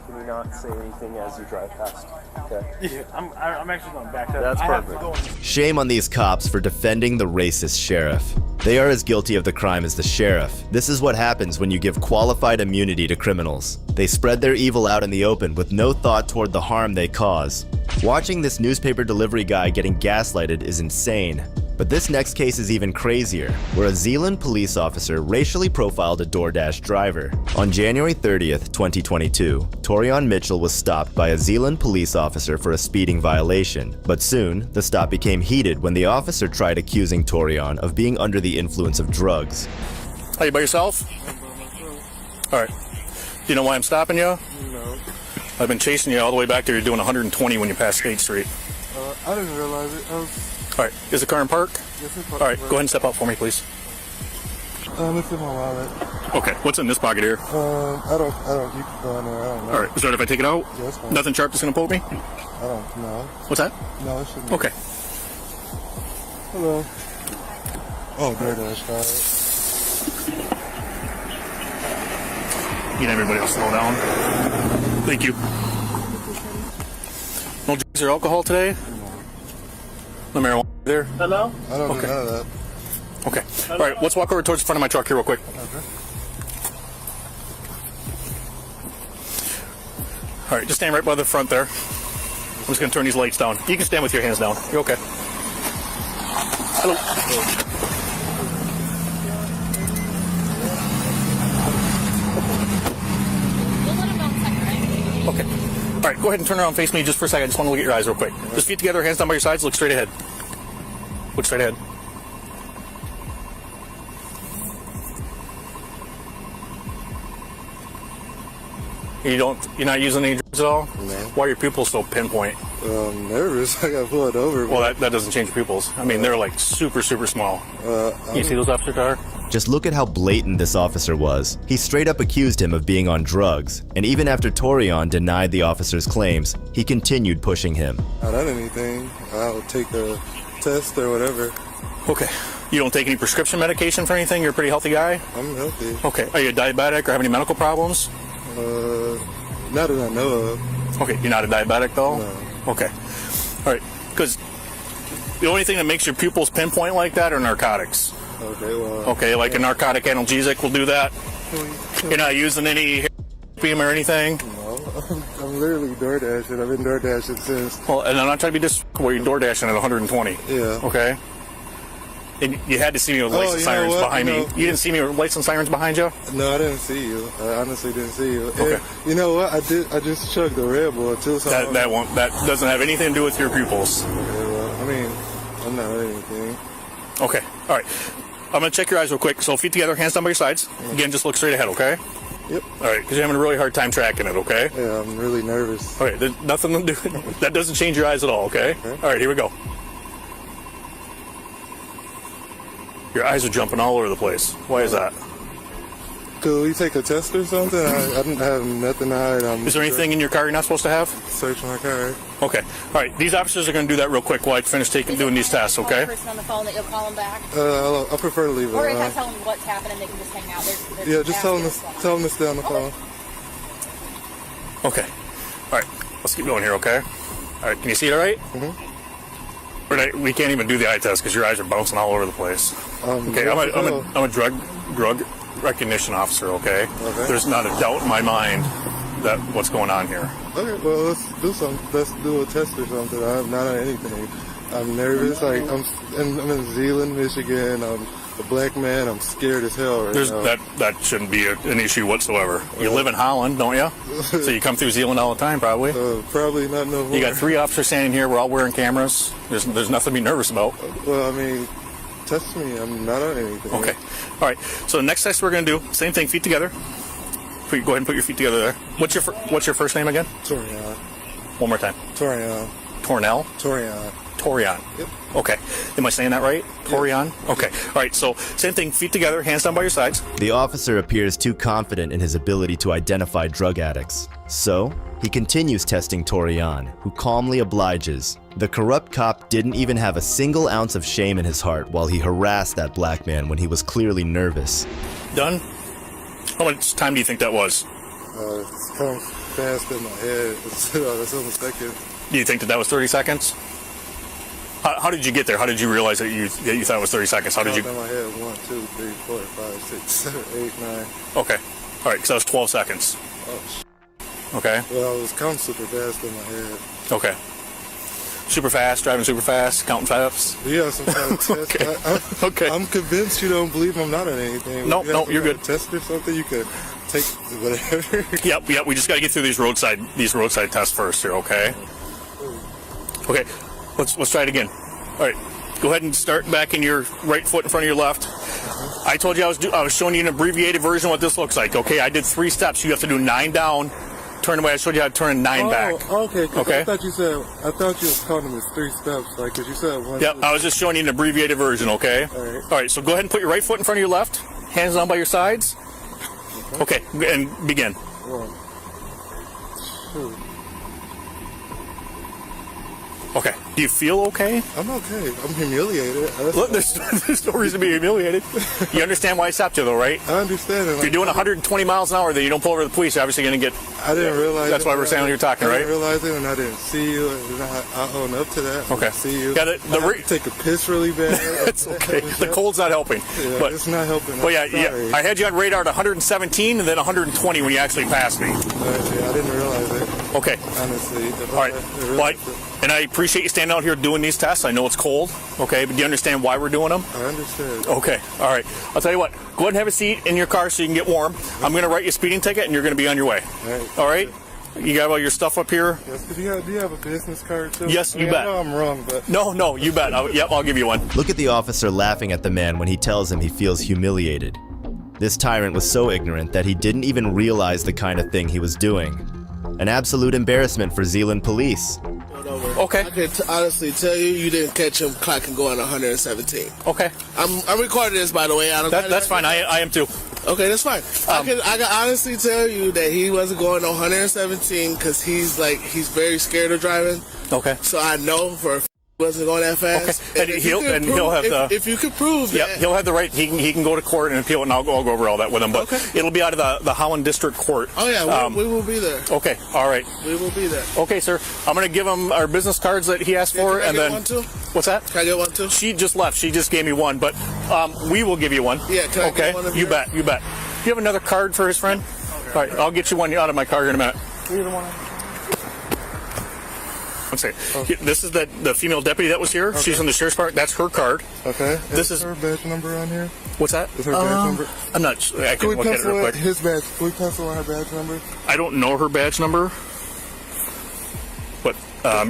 can you not say anything as you drive past? Okay. Yeah, I'm actually going back up. That's perfect. Shame on these cops for defending the racist sheriff. They are as guilty of the crime as the sheriff. This is what happens when you give qualified immunity to criminals. They spread their evil out in the open with no thought toward the harm they cause. Watching this newspaper delivery guy getting gaslighted is insane. But this next case is even crazier, where a Zeeland police officer racially profiled a DoorDash driver. On January 30th, 2022, Torian Mitchell was stopped by a Zeeland police officer for a speeding violation. But soon, the stop became heated when the officer tried accusing Torian of being under the influence of drugs. Are you by yourself? All right. Do you know why I'm stopping you? No. I've been chasing you all the way back there. You're doing 120 when you pass State Street. I didn't realize it. All right, is the car in park? Yes, it's parked. All right, go ahead and step out for me, please. It's in my wallet. Okay, what's in this pocket here? I don't, you can go in there, I don't know. All right, is that if I take it out? Yeah, that's fine. Nothing sharp that's going to poke me? I don't know. What's that? No, it shouldn't. Okay. Hello. Oh, DoorDash card. Need everybody else slow down. Thank you. No drugs or alcohol today? No marijuana there? Hello? I don't do none of that. Okay. All right, let's walk over towards the front of my truck here real quick. Okay. All right, just stand right by the front there. I'm just going to turn these lights down. You can stand with your hands down. You're okay. Hello. Okay. All right, go ahead and turn around and face me just for a second. I just want to look at your eyes real quick. Just feet together, hands down by your sides, look straight ahead. Look straight ahead. You're not using any drugs at all? No. Why are your pupils so pinpoint? I'm nervous. I got pulled over. Well, that doesn't change your pupils. I mean, they're like super, super small. You see those officer car? Just look at how blatant this officer was. He straight up accused him of being on drugs, and even after Torian denied the officer's claims, he continued pushing him. I don't done anything. I'll take a test or whatever. Okay. You don't take any prescription medication for anything? You're a pretty healthy guy? I'm healthy. Okay. Are you a diabetic or have any medical problems? Not that I know of. Okay. You're not a diabetic though? No. Okay. All right. Because the only thing that makes your pupils pinpoint like that are narcotics. Okay, well. Okay, like a narcotic analgesic will do that. You're not using any opium or anything? No. I'm literally DoorDashing. I've been DoorDashing since. Well, and I'm not trying to be disrespectful. You're DoorDashing at 120. Yeah. Okay. And you had to see me with lights and sirens behind me. You didn't see me with lights and sirens behind you? No, I didn't see you. I honestly didn't see you. Okay. And you know what? I just chugged the Red Bull too. So that doesn't have anything to do with your pupils. Okay, well, I mean, I'm not anything. Okay. All right. I'm going to check your eyes real quick. So feet together, hands down by your sides. Again, just look straight ahead, okay? Yep. All right, because you're having a really hard time tracking it, okay? Yeah, I'm really nervous. All right, there's nothing to do. That doesn't change your eyes at all, okay? All right, here we go. Your eyes are jumping all over the place. Why is that? Could we take a test or something? I don't have nothing to hide. Is there anything in your car you're not supposed to have? Search my car. Okay. All right. These officers are going to do that real quick while I finish doing these tests, okay? Person on the phone that you'll call them back. I prefer to leave it Or if I alone. tell them what's happening, they can just hang out. Yeah, just tell them to stay on the phone. Okay. All right. Let's keep going here, okay? All right. Can you see it all right? Mm-hmm. We can't even do the eye test because your eyes are bouncing all over the place. Okay. I'm a drug recognition officer, okay? There's not a doubt in my mind that what's going on here. Okay, well, let's do something. Let's do a test or something. I'm not on anything. I'm nervous. Like I'm in Zeeland, Michigan. I'm a black man. I'm scared as hell right now. That shouldn't be an issue whatsoever. You live in Holland, don't you? So you come through Zeeland all the time, probably. Probably not no more. You got 3 officers standing here. We're all wearing cameras. There's nothing to be nervous about. Well, I mean, test me. I'm not on anything. Okay. All right. So the next test we're going to do, same thing, feet together. Go ahead and put your feet together there. What's your first name again? Torian. One more time. Torian. Tornell? Torian. Torian. Yep. Okay. Am I saying that right? Torian? Okay. All right. So same thing, feet together, hands down by your sides. The officer appears too confident in his ability to identify drug addicts. So, he continues testing Torian, who calmly obliges. The corrupt cop didn't even have a single ounce of shame in his heart while he harassed that black man when he was clearly nervous. Done? How much time do you think that was? It's coming fast in my head. It's almost second. Do you think that was 30 seconds? How did you get there? How did you realize that you thought it was 30 seconds? How did you? In my head, 1, 2, 3, 4, 5, 6, 7, 8, 9. Okay. All right, because that was 12 seconds. Oh, okay. Well, I was counting super fast in my head. Okay. Super fast, driving super fast, counting fast. Yeah, some kind of test. Okay. I'm convinced you don't believe I'm not on anything. No, you're good. Test or something, you could take whatever. Yep. We just got to get through these roadside tests first here, okay? Okay. Let's try it again. All right. Go ahead and start back in your right foot in front of your left. I told you I was showing you an abbreviated version of what this looks like, okay? I did 3 steps. You have to do 9 down, turn away. I showed you how to turn 9 back. Okay. Okay. I thought you was counting as 3 steps, like, because you said one. Yep, I was just showing you an abbreviated version, okay? All right, so go ahead and put your right foot in front of your left, hands down by your sides. Okay, and begin. 1, 2. Okay, do you feel okay? I'm okay. I'm humiliated. Look, there's no reason to be humiliated. You understand why I stopped you, though, right? I understand it. If you're doing 120 miles an hour, then you don't pull over the police, you're obviously going to get... I didn't realize That's why we're saying you're talking, right? I didn't realize it, and I didn't see you. And I own up to that. Okay. I see you. Got it. I have to take a piss really bad. It's okay. The cold's not helping. Yeah, but, it's not helping. But yeah, sorry. I had you on radar at 117 and then 120 when you actually passed me. Yeah, I didn't realize it. Okay. Honestly. All right. And I appreciate you standing out here doing these tests. I know it's cold, okay, but do you understand why we're doing them? I understand. Okay, all right. I'll tell you what, go ahead and have a seat in your car so you can get warm. I'm going to write you a speeding ticket, and you're going to be on your way. All right? You got all your stuff up here? Yes, do you have a business card, too? Yes, you bet. I know I'm wrong, but... No, you bet. I'll give you one. Look at the officer laughing at the man when he tells him he feels humiliated. This tyrant was so ignorant that he didn't even realize the kind of thing he was doing. An absolute embarrassment for Zeeland police. Okay. I can honestly tell you didn't catch him clocking going 117. Okay. I'm recording this, by the way. That's fine. I am too. Okay, that's fine. I can honestly tell you that he wasn't going 117 because he's very scared of driving. Okay. So I know for a wasn't going that fast. Okay. And he'll have the. If you could prove that. He'll have the right. He can go to court and appeal it, and I'll go over all that with him. But it'll be out of the Holland District Court. Oh yeah, we will be there. Okay. All right. We will be there. Okay, sir. I'm going to give him our business cards that he asked for, can I and get then. One too? What's that? Can I get one too? She just left. She just gave me one, but we will give you one. Yeah. Can I get one of You bet. You bet. Do you have another card for his friend? All right. I'll get you one out of my car here in a minute. Let's see. This is the female deputy that was here. Okay. She's from the sheriff's department. That's her card. Okay. This is her badge number on here. What's that? Is her badge number? I'm not sure. I can look at it real quick. His badge. Can we pencil on her badge number? I don't know her badge number, but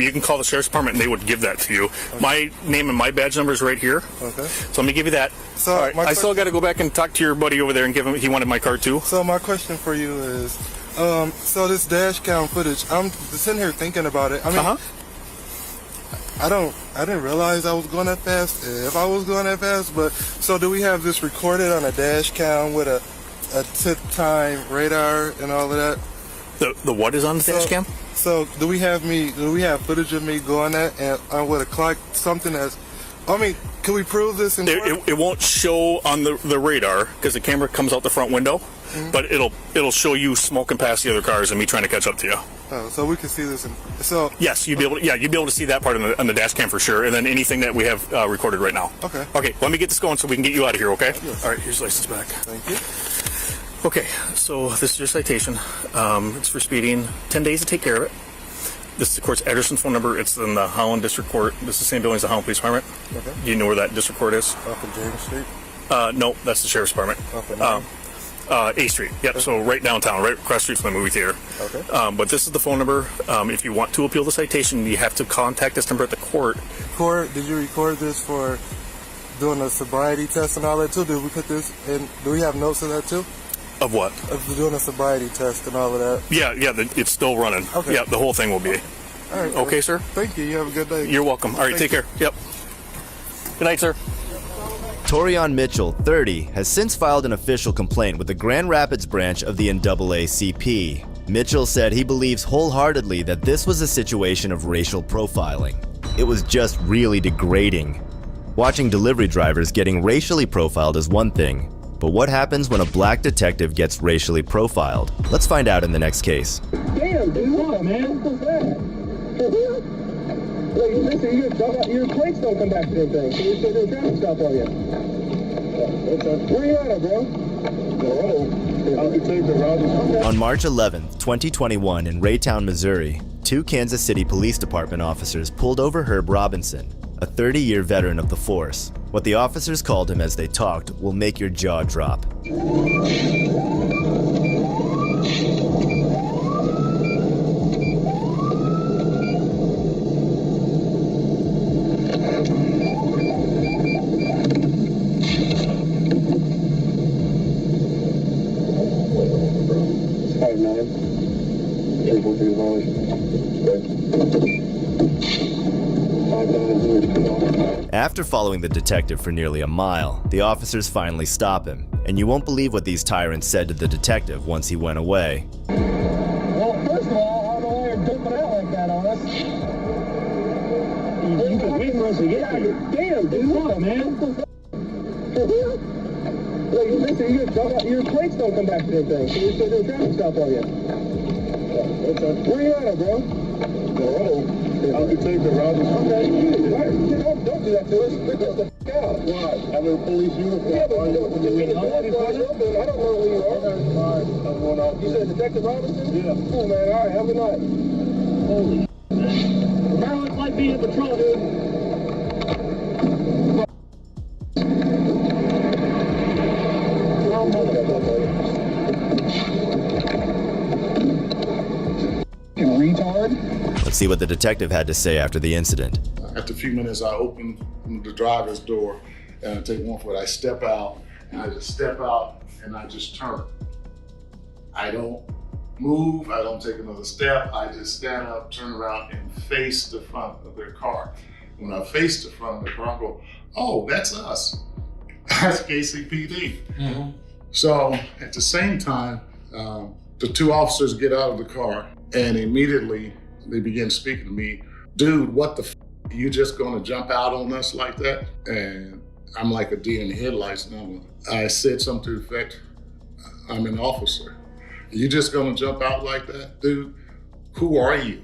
you can call the sheriff's department and they would give that to you. Okay. My name and my badge number is right here. Okay. So let me give you that. So all right. I still got to go back and talk to your buddy over there and give him. He wanted my card too. So my question for you is, so this dash cam footage. I'm sitting here thinking about it. I mean. I didn't realize I was going that fast, if I was going that fast, but so do we have this recorded on a dash cam with a tip time radar and all of that? The what is on the dash cam? So do we have footage of me going that and with a clock, something that's, I mean, can we prove this in court? It won't show on the radar because the camera comes out the front window, but it'll show you smoking past the other cars and me trying to catch up to you. Oh, so we can see this. Yes, you'd be able to see that part on the dash cam for sure, and then anything that we have recorded right now. Okay. Okay. Let me get this going so we can get you out of here. Okay. Yes. All right. Here's your license back. Thank you. Okay. So this is your citation. It's for speeding. 10 days to take care of it. This is the court's Ederson phone number. It's in the Holland District Court. This is the same building as the Holland Police Department. Okay. Do you know where that district court is? Off of James Street. No, that's the sheriff's department. Off of A Street. Yep. Okay. So right downtown, right across the street from the movie theater. Okay. But this is the phone number. If you want to appeal the citation, you have to contact this number at the court. Court, did you record this for doing a sobriety test and all that too? Did we put this in? Do we have notes of that too? Of what? Of doing a sobriety test and all of that. Yeah. It's still running. Okay. Yeah, the whole thing will be. All right. Okay, sir. Thank you. You have a good day. You're welcome. All right. Take care. Yep. Good night, sir. Torion Mitchell, 30, has since filed an official complaint with the Grand Rapids branch of the NAACP. Mitchell said he believes wholeheartedly that this was a situation of racial profiling. It was just really degrading. Watching delivery drivers getting racially profiled is one thing, but what happens when a black detective gets racially profiled? Let's find out in the next case. Damn, dude, what, man? What's that? Look, listen, your plates don't come back to the thing, so we should do a traffic stop on you. Where you at, bro? On March 11th, 2021 in Raytown, Missouri, 2 Kansas City Police Department officers pulled over Herb Robinson, a 30-year veteran of the force. What the officers called him as they talked will make your jaw drop. After following the detective for nearly a mile, the officers finally stop him, and you won't believe what these tyrants said to the detective once he went away. Well, first of all, I don't know why you're dumping out like that on us. You can wait for us to get here. Damn, dude. What, man? Look, listen, your plates don't come back to this thing, so you're still doing traffic stop on you. Where you at, bro? I'll take the route. Okay, don't do that to us. Get the f*** out. Why? I'm in a police uniform. Yeah, but I don't know where you are. You said Detective Robinson? Yeah. Cool, man. All right, have a good night. Holy shit. Maryland might be in patrol, dude. Retard. Let's see what the detective had to say after the incident. After a few minutes, I open the driver's door and I take one foot. I step out and I just step out and I just turn. I don't move. I don't take another step. I just stand up, turn around, and face the front of their car. When I face the front of the car, I go, "Oh, that's us. That's KCPD." Mm-hmm. So at the same time, the two officers get out of the car and immediately they begin speaking to me. "Dude, what the f***? You just gonna jump out on us like that?" And I'm like a deer in the headlights now. I said something to the effect, "I'm an officer. You just gonna jump out like that? Dude, who are you?"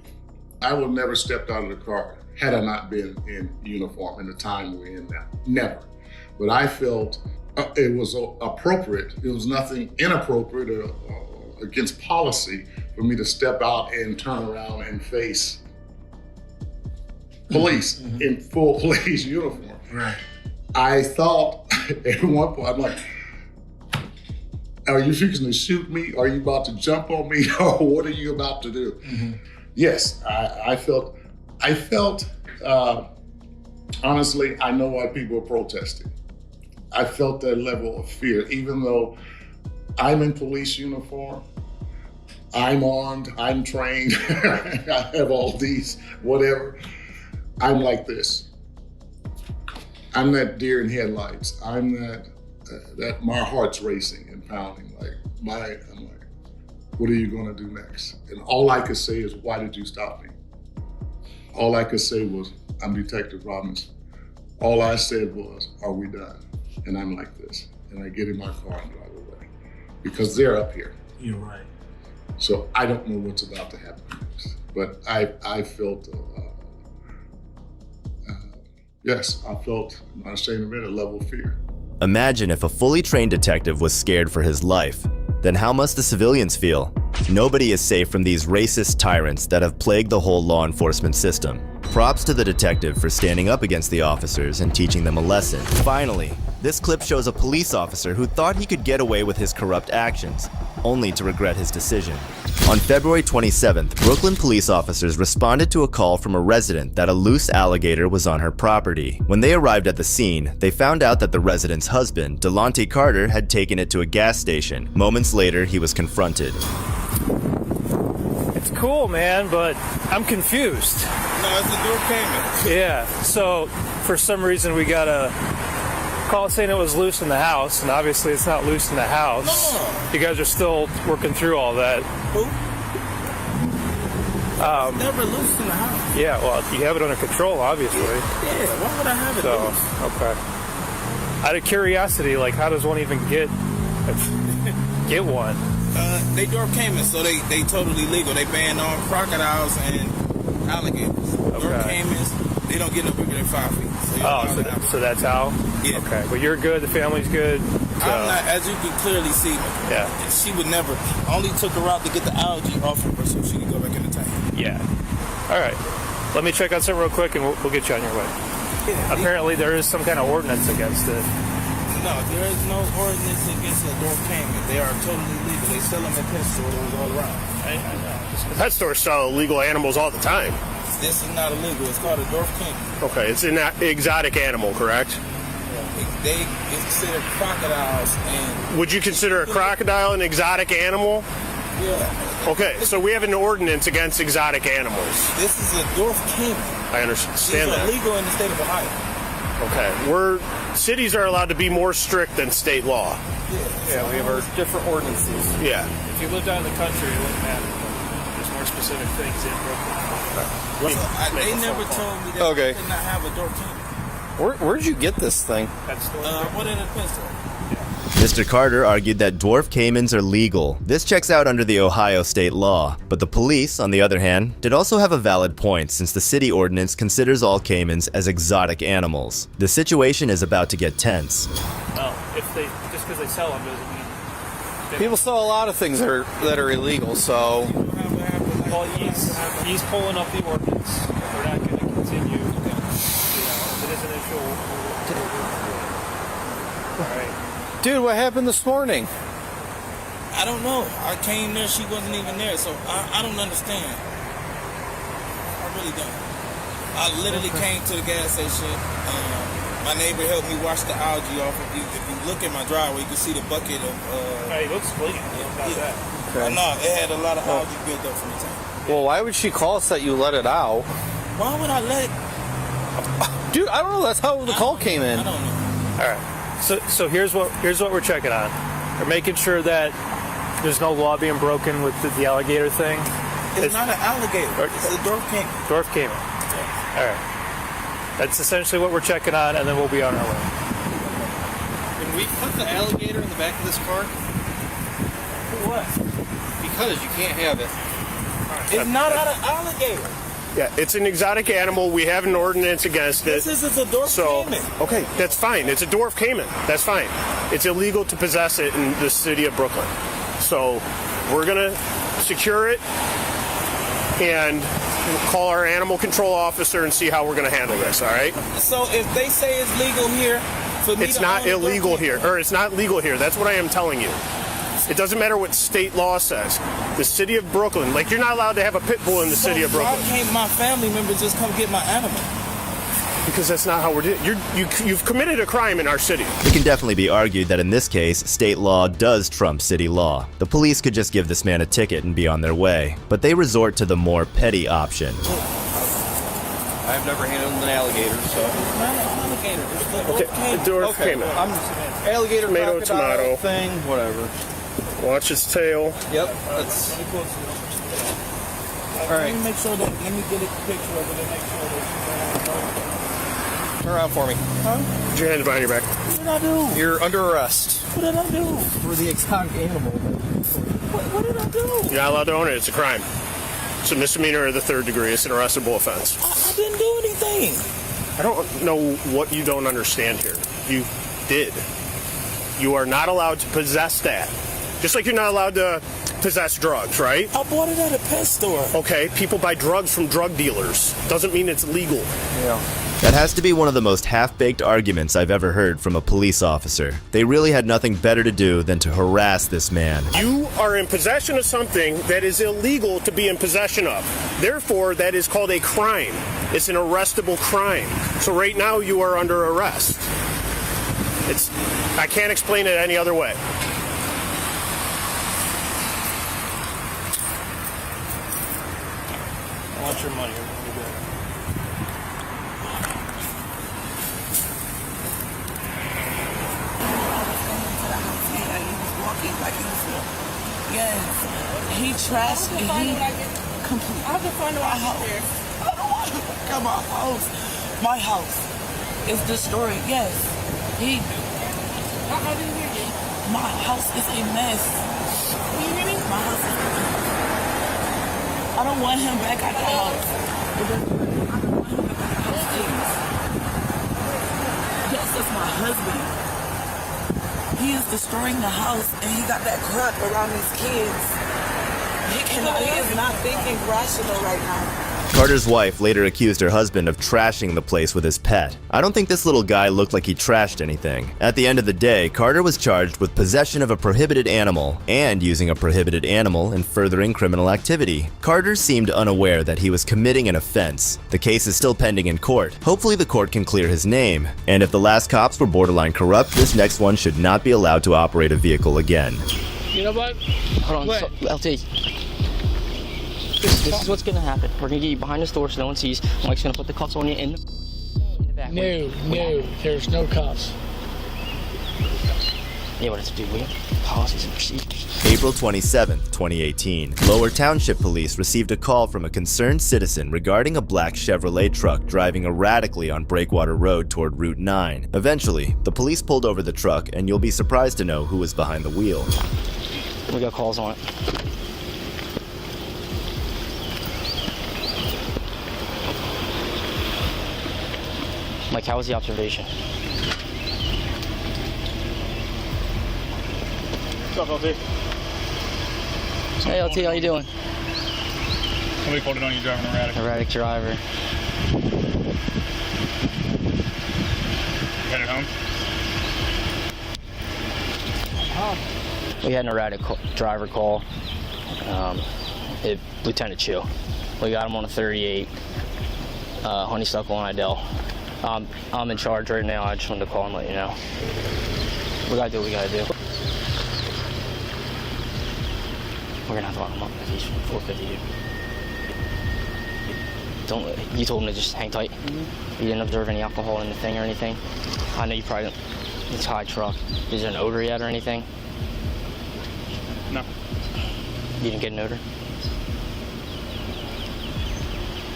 I would never stepped out of the car had I not been in uniform in the time we're in now. Never. But I felt it was appropriate. It was nothing inappropriate or against policy for me to step out and turn around and face police in full police uniform. Right. I thought at one point, I'm like, "Are you fixing to shoot me? Are you about to jump on me? Or what are you about to do?" Mm-hmm. Yes, I felt, honestly, I know why people are protesting. I felt that level of fear, even though I'm in police uniform, I'm armed, I'm trained, I have all these, whatever. I'm like this. I'm that deer in headlights. I'm that my heart's racing and pounding. I'm like, what are you gonna do next? And all I could say is, "Why did you stop me?" All I could say was, "I'm Detective Robinson." All I said was, "Are we done?" And I'm like this. And I get in my car and drive away. Because they're up here. You're right. So I don't know what's about to happen next. But I felt, yes, I felt, I'm not ashamed of it, a level of fear. Imagine if a fully trained detective was scared for his life. Then how must the civilians feel? Nobody is safe from these racist tyrants that have plagued the whole law enforcement system. Props to the detective for standing up against the officers and teaching them a lesson. Finally, this clip shows a police officer who thought he could get away with his corrupt actions, only to regret his decision. On February 27th, Brooklyn police officers responded to a call from a resident that a loose alligator was on her property. When they arrived at the scene, they found out that the resident's husband, Delonte Carter, had taken it to a gas station. Moments later, he was confronted. It's cool, man, but I'm confused. No, it's a door payment. Yeah, so for some reason we got a call saying it was loose in the house, and obviously it's not loose in the house. No. You guys are still working through all that. Who? It's never loose in the house. Yeah, well, you have it under control, obviously. Yeah, why would I have it loose? Okay. Out of curiosity, like, how does one even get one? They door caimans, so they totally legal. They ban on crocodiles and alligators. Okay. Door caimans, they don't get no bigger than 5 feet. So that's how? Yeah. Okay, but you're good, the family's good. So. I'm not, as you can clearly see, yeah. She would never, only took her out to get the algae off of her so she could go back in the tank. Yeah. All right. Let me check on something real quick and we'll get you on your way. Yeah, apparently there is some kind of ordinance against it. No, there is no ordinance against a door payment. They are totally legal. They sell them at pet stores all around. I know. Pet stores sell illegal animals all the time. This is not illegal. It's called a door payment. Okay, it's an exotic animal, correct? They consider crocodiles and... Would you consider a crocodile an exotic animal? Yeah. Okay, so we have an ordinance against exotic animals. This is a dwarf cayman. I understand that. These are legal in the state of Ohio. Okay, cities are allowed to be more strict than state law. Yeah, we have our different ordinances. Yeah. If you live down in the country, it wouldn't matter. There's more specific things in Brooklyn. They never told me that I could not have a door key. Where'd you get this thing? What in a pistol? Mr. Carter argued that dwarf caimans are legal. This checks out under the Ohio state law. But the police, on the other hand, did also have a valid point since the city ordinance considers all caimans as exotic animals. The situation is about to get tense. No, just because they sell them doesn't mean... People sell a lot of things that are illegal, so... Well, he's pulling up the ordinance. We're not going to continue. It is an issue. All right. Dude, what happened this morning? I don't know. I came there, she wasn't even there, so I don't understand. I really don't. I literally came to the gas station. My neighbor helped me wash the algae off. If you look at my driveway, you can see the bucket of... Hey, it looks clean. Yeah. No, it had a lot of algae built up from the time. Well, why would she call us that you let it out? Why would I let... Dude, I don't know. That's how the call came in. I don't know. All right. So here's what we're checking on. We're making sure that there's no law being broken with the alligator thing. It's not an alligator. It's a dwarf caiman. Dwarf caiman. Yeah. All right. That's essentially what we're checking on, and then we'll be on our way. Can we put the alligator in the back of this car? For what? Because you can't have it. It's not an alligator. Yeah, it's an exotic animal. We have an ordinance against it. This is a dwarf caiman. Okay, that's fine. It's a dwarf caiman. That's fine. It's illegal to possess it in the city of Brooklyn. So we're going to secure it and call our animal control officer and see how we're going to handle this, all right? So if they say it's legal here, for me it's not illegal here, or it's not legal here. That's what I am telling you. It doesn't matter what state law says. The city of Brooklyn, like you're not allowed to have a pit bull in the city of Brooklyn. Why can't my family members just come get my animal? Because that's not how we're doing. You've committed a crime in our city. It can definitely be argued that in this case, state law does trump city law. The police could just give this man a ticket and be on their way, but they resort to the more petty option. I've never handled an alligator, so... It's not an alligator. It's the Okay, dwarf caiman. Alligator, tomato, tomato thing, whatever. Watch its tail. Yep, that's... All right. Let me make sure that... Let me get a picture of it and make sure that... Turn around for me. Huh? Put your hands behind your back. What did I do? You're under arrest. What did I do? For the exotic animal. What did I do? You're not allowed to own it. It's a crime. It's a misdemeanor of the 3rd degree. It's an arrestable offense. I didn't do anything. I don't know what you don't understand here. You did. You are not allowed to possess that. Just like you're not allowed to possess drugs, right? I bought it at a pet store. Okay, people buy drugs from drug dealers. Doesn't mean it's legal. Yeah. That has to be one of the most half-baked arguments I've ever heard from a police officer. They really had nothing better to do than to harass this man. You are in possession of something that is illegal to be in possession of. Therefore, that is called a crime. It's an arrestable crime. So right now, you are under arrest. I can't explain it any other way. I want your money. Yes, he trashed me. I have to find my house. I don't want to look at my house. My house is destroyed. Yes, he. How do you hear me? My house is a mess. Can you hear me? My house is a mess. I don't want him back at the house. Yes, that's my husband. He is destroying the house, and he got that crap around his kids. He is not thinking rational right now. Carter's wife later accused her husband of trashing the place with his pet. I don't think this little guy looked like he trashed anything. At the end of the day, Carter was charged with possession of a prohibited animal and using a prohibited animal in furthering criminal activity. Carter seemed unaware that he was committing an offense. The case is still pending in court. Hopefully the court can clear his name. And if the last cops were borderline corrupt, this next one should not be allowed to operate a vehicle again. You know what? Hold on, LT. This is what's gonna happen. We're gonna get you behind this door so no one sees. Mike's gonna put the cuffs on you in the back. No, there's no cops. Yeah, what it's to do with policies and procedures. April 27, 2018. Lower Township Police received a call from a concerned citizen regarding a black Chevrolet truck driving erratically on Breakwater Road toward Route 9. Eventually, the police pulled over the truck, and you'll be surprised to know who was behind the wheel. We got calls on it. Mike, how was the observation? What's up, LT? Hey, LT, how you doing? Somebody pulled it on you driving erratic. Erratic driver. Headed home? We had an erratic driver call. Lieutenant Chu. We got him on a 38 honeysuckle on Idell. I'm in charge right now. I just wanted to call and let you know. We gotta do what we gotta do. We're gonna have to lock him up if he's 450, dude. You told him to just hang tight? Mm-hmm. You didn't observe any alcohol in the thing or anything? I know you probably don't. It's a high truck. Is there an odor yet or anything? No. You didn't get an odor?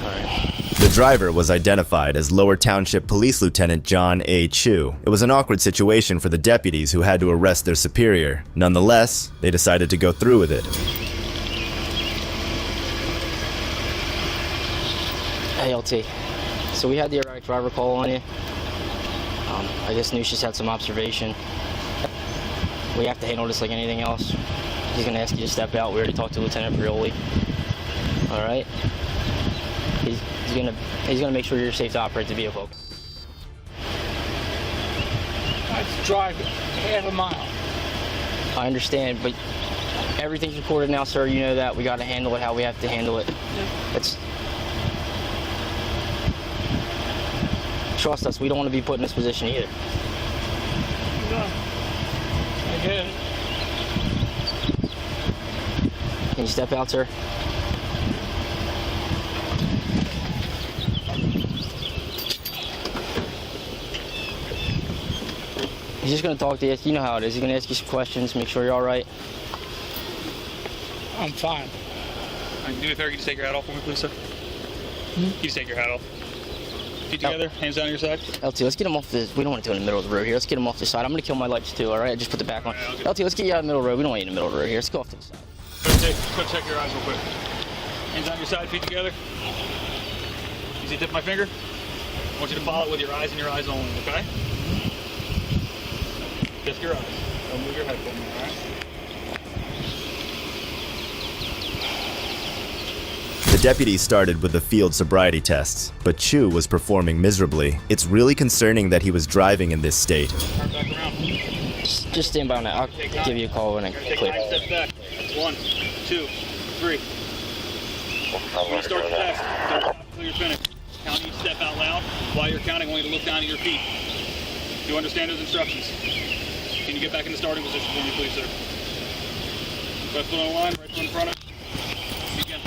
Alright. The driver was identified as Lower Township Police Lieutenant John A. Chu. It was an awkward situation for the deputies who had to arrest their superior. Nonetheless, they decided to go through with it. Hey, LT. So we had the erratic driver call on you. I guess Nucius had some observation. We have to handle this like anything else. He's gonna ask you to step out. We already talked to Lieutenant Brioli. All right. He's gonna make sure you're safe to operate the vehicle. I drive half a mile. I understand, but everything's recorded now, sir. You know that. We gotta handle it how we have to handle it. Trust us. We don't want to be put in this position either. No. I get it. Can you step out, sir? He's just going to talk to you. You know how it is. He's going to ask you some questions, make sure you're all right. I'm fine. Do me a favor, can you just take your hat off for me, please, sir? Can you just take your hat off? Feet together, hands down your side. LT, let's get him off the... We don't want to do it in the middle of the road here. Let's get him off the side. I'm going to kill my lights too, all right? I just put the back on. Right, LT, let's get you out of the middle of the road. We don't want you in the middle of the road here. Let's go off to the side. Go check your eyes real quick. Hands on your side, feet together. You see the tip of my finger? I want you to follow it with your eyes and your eyes only, okay? Just your eyes. Don't move your head for me, all right? The deputies started with the field sobriety tests, but Chu was performing miserably. It's really concerning that he was driving in this state. Turn back around. Just stand by on that. I'll give you a call when I clear. 5 steps back. 1, 2, 3. When you start the test, don't stop until you're finished. Count each step out loud. While you're counting, I want you to look down at your feet. Do you understand those instructions? Can you get back in the starting position for me, please, sir? Left foot on the line, right foot in front of it. Begin.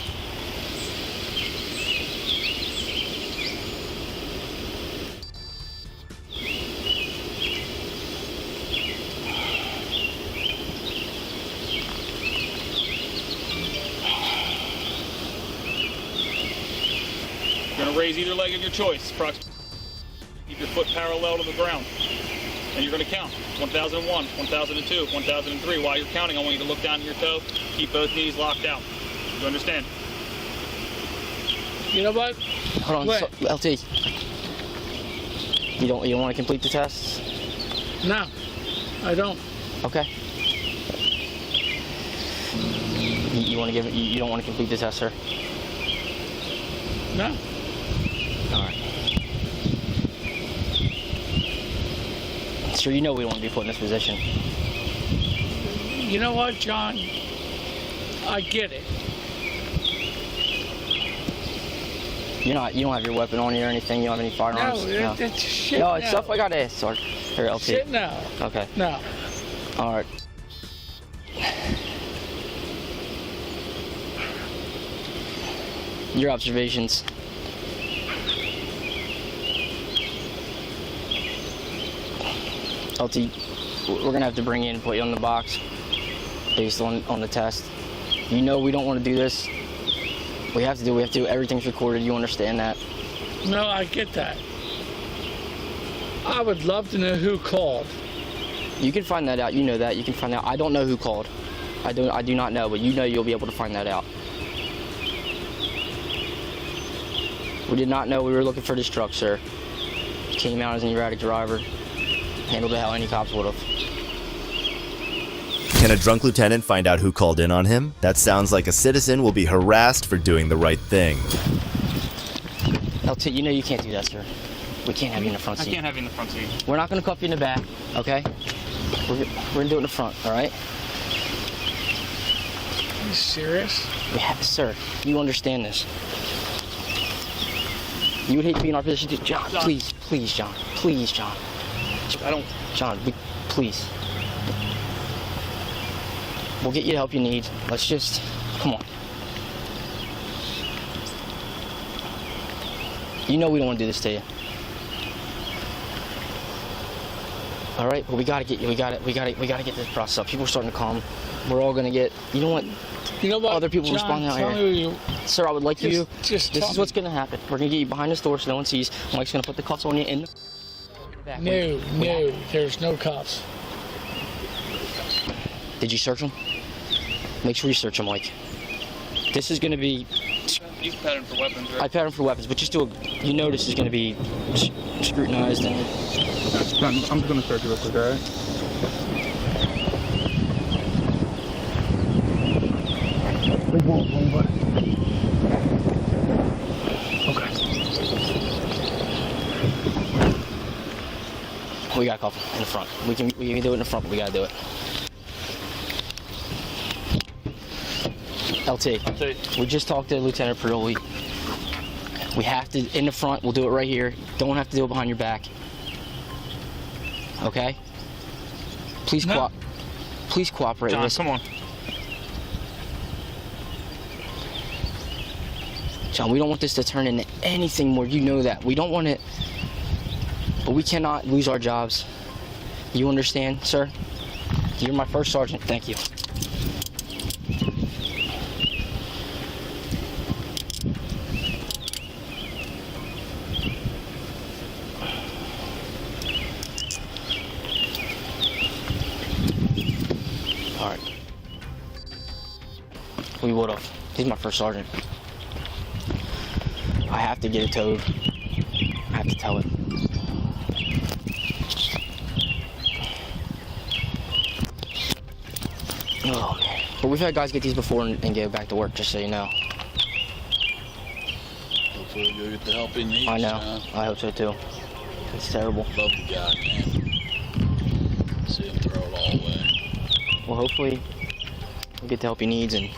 You're going to raise either leg of your choice, approximately. Keep your foot parallel to the ground. And you're going to count. 1001, 1002, 1003. While you're counting, I want you to look down at your toe. Keep both knees locked out. You understand? You know what? Hold on, LT. You don't want to complete the test? No, I don't. Okay. You want to give it? You don't want to complete the test, sir? No. All right. Sure, you know we don't want to be put in this position. You know what, John? I get it. You don't have your weapon on you or anything? You don't have any firearms? No, it's shit. No, it's stuff I got to ask, sir. Here, LT. Shit, no. Okay. No. All right. Your observations. LT, we're gonna have to bring you in and put you on the box based on the test. You know we don't want to do this. We have to do everything's recorded. You understand that? No, I get that. I would love to know who called. You can find that out. You know that. You can find out. I don't know who called. I do not know, but you know you'll be able to find that out. We did not know we were looking for this truck, sir. Came out as an erratic driver. Handled it how any cops would have. Can a drunk lieutenant find out who called in on him? That sounds like a citizen will be harassed for doing the right thing. LT, you know you can't do that, sir. We can't have you in the front seat. I can't have you in the front seat. We're not going to cuff you in the back, okay? We're going to do it in the front, all right? Are you serious? Yeah, sir, you understand this. You would hate to be in our position too. John, please, John. Please, John. John, please. We'll get you the help you need. Let's just, come on. You know we don't want to do this to you. All right, well, we gotta get you. We gotta get this process up. People are starting to calm. We're all gonna get. You know what? Other people John, responding out tell here. me Sir, I would like you. This is what's gonna happen. We're gonna get you behind this door so no one sees. Mike's gonna put the cuffs on you in the back. No, there's no cuffs. Did you search them? Make sure you search them, Mike. This is gonna be. You pattern for weapons, right? I pattern for weapons, but just do a. You know this is gonna be scrutinized and. I'm gonna search it real quick, alright? Okay. We got a couple in the front. We can do it in the front, but we gotta do it. LT. We just talked to Lieutenant Peroli. We have to in the front. We'll do it right here. Don't have to do it behind your back. Okay? Please cooperate John, with us. come on. John, we don't want this to turn into anything more. You know that. We don't want it, but we cannot lose our jobs. You understand, sir? You're my first sergeant. Thank you. All right. We would have. He's my first sergeant. I have to get it towed. I have to tow it. Oh, man. But we've had guys get these before and go back to work, just so you know. Hopefully you'll get the help he needs. I know. I hope so, too. It's terrible. Love the guy, man. See him throw it all away. Well, hopefully he'll get the help he needs and...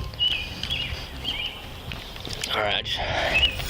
All right.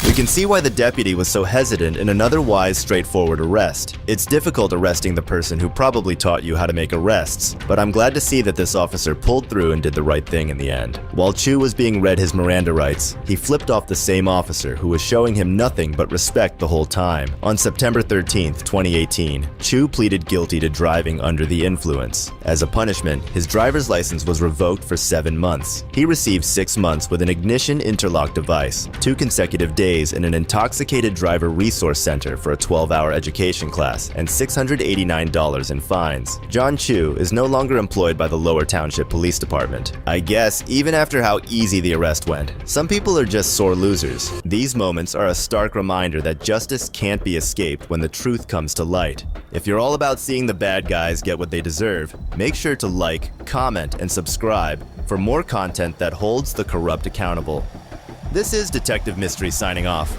We can see why the deputy was so hesitant in an otherwise straightforward arrest. It's difficult arresting the person who probably taught you how to make arrests, but I'm glad to see that this officer pulled through and did the right thing in the end. While Chu was being read his Miranda rights, he flipped off the same officer who was showing him nothing but respect the whole time. On September 13th, 2018, Chu pleaded guilty to driving under the influence. As a punishment, his driver's license was revoked for 7 months. He received 6 months with an ignition interlock device, 2 consecutive days in an intoxicated driver resource center for a 12-hour education class, and $689 in fines. John Chu is no longer employed by the Lower Township Police Department. I guess even after how easy the arrest went, some people are just sore losers. These moments are a stark reminder that justice can't be escaped when the truth comes to light. If you're all about seeing the bad guys get what they deserve, make sure to like, comment, and subscribe for more content that holds the corrupt accountable. This is Detective Mystery signing off.